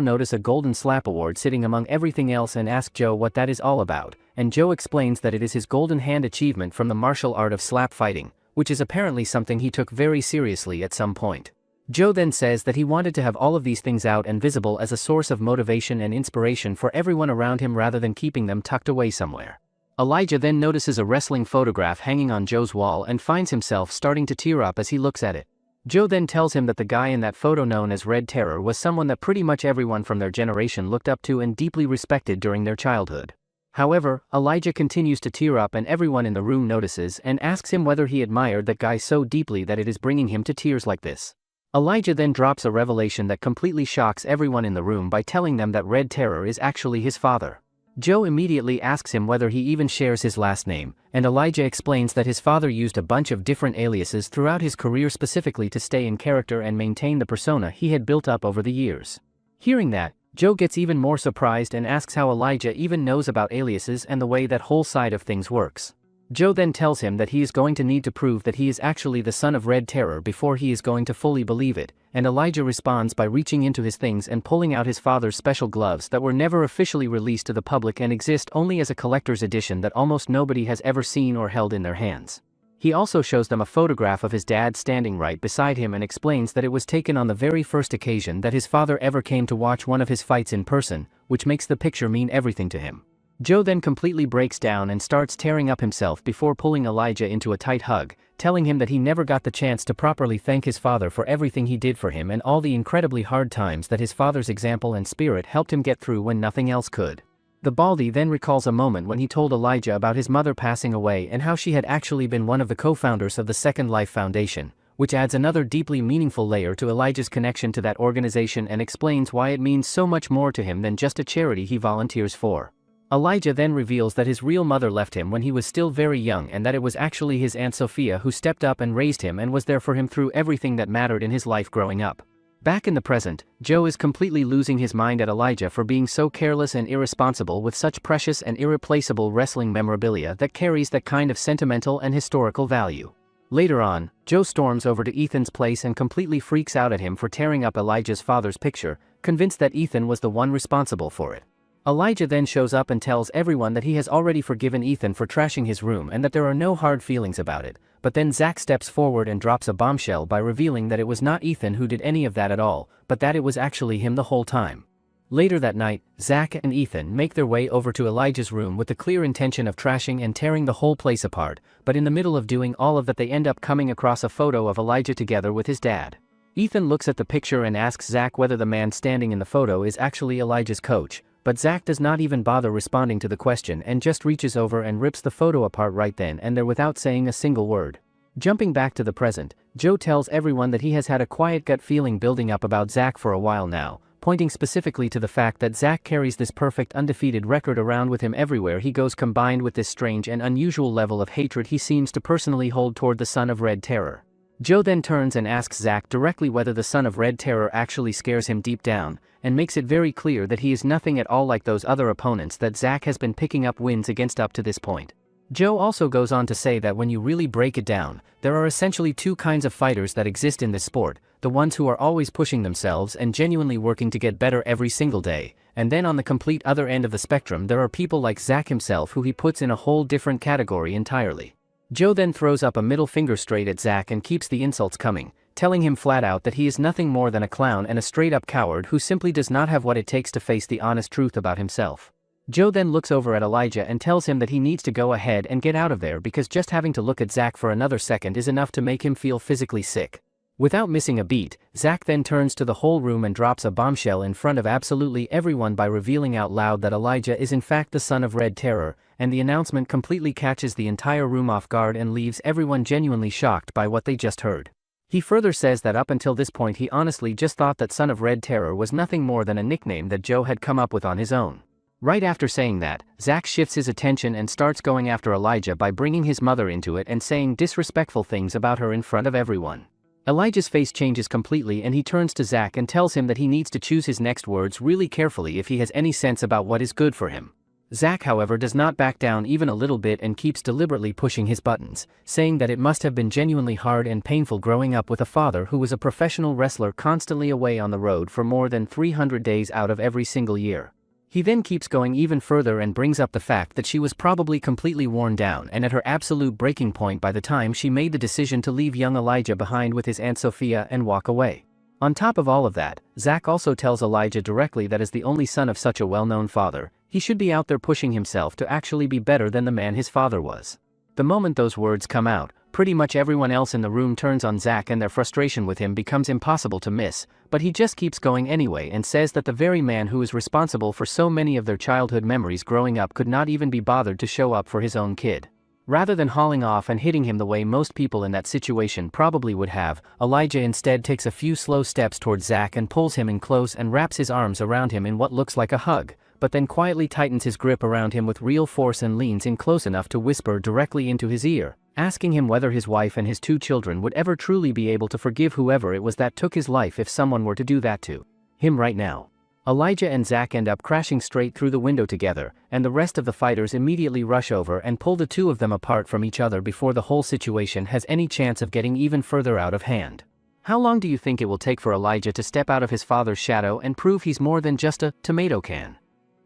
notice a Golden Slap Award sitting among everything else and ask Joe what that is all about, and Joe explains that it is his Golden Hand achievement from the martial art of slap fighting, which is apparently something he took very seriously at some point. Joe then says that he wanted to have all of these things out and visible as a source of motivation and inspiration for everyone around him rather than keeping them tucked away somewhere. Elijah then notices a wrestling photograph hanging on Joe's wall and finds himself starting to tear up as he looks at it. Joe then tells him that the guy in that photo known as Red Terror was someone that pretty much everyone from their generation looked up to and deeply respected during their childhood. However, Elijah continues to tear up and everyone in the room notices and asks him whether he admired that guy so deeply that it is bringing him to tears like this. Elijah then drops a revelation that completely shocks everyone in the room by telling them that Red Terror is actually his father. Joe immediately asks him whether he even shares his last name, and Elijah explains that his father used a bunch of different aliases throughout his career specifically to stay in character and maintain the persona he had built up over the years. Hearing that, Joe gets even more surprised and asks how Elijah even knows about aliases and the way that whole side of things works. Joe then tells him that he is going to need to prove that he is actually the son of Red Terror before he is going to fully believe it, and Elijah responds by reaching into his things and pulling out his father's special gloves that were never officially released to the public and exist only as a collector's edition that almost nobody has ever seen or held in their hands. He also shows them a photograph of his dad standing right beside him and explains that it was taken on the very first occasion that his father ever came to watch one of his fights in person, which makes the picture mean everything to him. Joe then completely breaks down and starts tearing up himself before pulling Elijah into a tight hug, telling him that he never got the chance to properly thank his father for everything he did for him and all the incredibly hard times that his father's example and spirit helped him get through when nothing else could. The Baldy then recalls a moment when he told Elijah about his mother passing away and how she had actually been one of the co-founders of the Second Life Foundation, which adds another deeply meaningful layer to Elijah's connection to that organization and explains why it means so much more to him than just a charity he volunteers for. Elijah then reveals that his real mother left him when he was still very young and that it was actually his Aunt Sophia who stepped up and raised him and was there for him through everything that mattered in his life growing up. Back in the present, Joe is completely losing his mind at Elijah for being so careless and irresponsible with such precious and irreplaceable wrestling memorabilia that carries that kind of sentimental and historical value. Later on, Joe storms over to Ethan's place and completely freaks out at him for tearing up Elijah's father's picture, convinced that Ethan was the one responsible for it. Elijah then shows up and tells everyone that he has already forgiven Ethan for trashing his room and that there are no hard feelings about it, but then Zach steps forward and drops a bombshell by revealing that it was not Ethan who did any of that at all, but that it was actually him the whole time. Later that night, Zach and Ethan make their way over to Elijah's room with the clear intention of trashing and tearing the whole place apart, but in the middle of doing all of that they end up coming across a photo of Elijah together with his dad. Ethan looks at the picture and asks Zach whether the man standing in the photo is actually Elijah's coach, but Zach does not even bother responding to the question and just reaches over and rips the photo apart right then and there without saying a single word. Jumping back to the present, Joe tells everyone that he has had a quiet gut feeling building up about Zach for a while now, pointing specifically to the fact that Zach carries this perfect undefeated record around with him everywhere he goes combined with this strange and unusual level of hatred he seems to personally hold toward the son of Red Terror. Joe then turns and asks Zach directly whether the son of Red Terror actually scares him deep down, and makes it very clear that he is nothing at all like those other opponents that Zach has been picking up wins against up to this point. Joe also goes on to say that when you really break it down, there are essentially two kinds of fighters that exist in this sport, the ones who are always pushing themselves and genuinely working to get better every single day, and then on the complete other end of the spectrum there are people like Zach himself who he puts in a whole different category entirely. Joe then throws up a middle finger straight at Zach and keeps the insults coming, telling him flat out that he is nothing more than a clown and a straight-up coward who simply does not have what it takes to face the honest truth about himself. Joe then looks over at Elijah and tells him that he needs to go ahead and get out of there because just having to look at Zach for another second is enough to make him feel physically sick. Without missing a beat, Zach then turns to the whole room and drops a bombshell in front of absolutely everyone by revealing out loud that Elijah is in fact the son of Red Terror, and the announcement completely catches the entire room off guard and leaves everyone genuinely shocked by what they just heard. He further says that up until this point he honestly just thought that Son of Red Terror was nothing more than a nickname that Joe had come up with on his own. Right after saying that, Zach shifts his attention and starts going after Elijah by bringing his mother into it and saying disrespectful things about her in front of everyone. Elijah's face changes completely and he turns to Zach and tells him that he needs to choose his next words really carefully if he has any sense about what is good for him. Zach, however, does not back down even a little bit and keeps deliberately pushing his buttons, saying that it must have been genuinely hard and painful growing up with a father who was a professional wrestler constantly away on the road for more than 300 days out of every single year. He then keeps going even further and brings up the fact that she was probably completely worn down and at her absolute breaking point by the time she made the decision to leave young Elijah behind with his Aunt Sophia and walk away. On top of all of that, Zach also tells Elijah directly that as the only son of such a well-known father, he should be out there pushing himself to actually be better than the man his father was. The moment those words come out, pretty much everyone else in the room turns on Zach and their frustration with him becomes impossible to miss, but he just keeps going anyway and says that the very man who is responsible for so many of their childhood memories growing up could not even be bothered to show up for his own kid. Rather than hauling off and hitting him the way most people in that situation probably would have, Elijah instead takes a few slow steps towards Zach and pulls him in close and wraps his arms around him in what looks like a hug, but then quietly tightens his grip around him with real force and leans in close enough to whisper directly into his ear, asking him whether his wife and his 2 children would ever truly be able to forgive whoever it was that took his life if someone were to do that to him right now. Elijah and Zach end up crashing straight through the window together, and the rest of the fighters immediately rush over and pull the 2 of them apart from each other before the whole situation has any chance of getting even further out of hand. How long do you think it will take for Elijah to step out of his father's shadow and prove he's more than just a tomato can?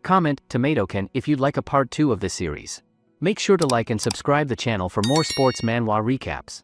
Comment tomato can if you'd like a part 2 of this series. Make sure to like and subscribe the channel for more sports manhwa recaps.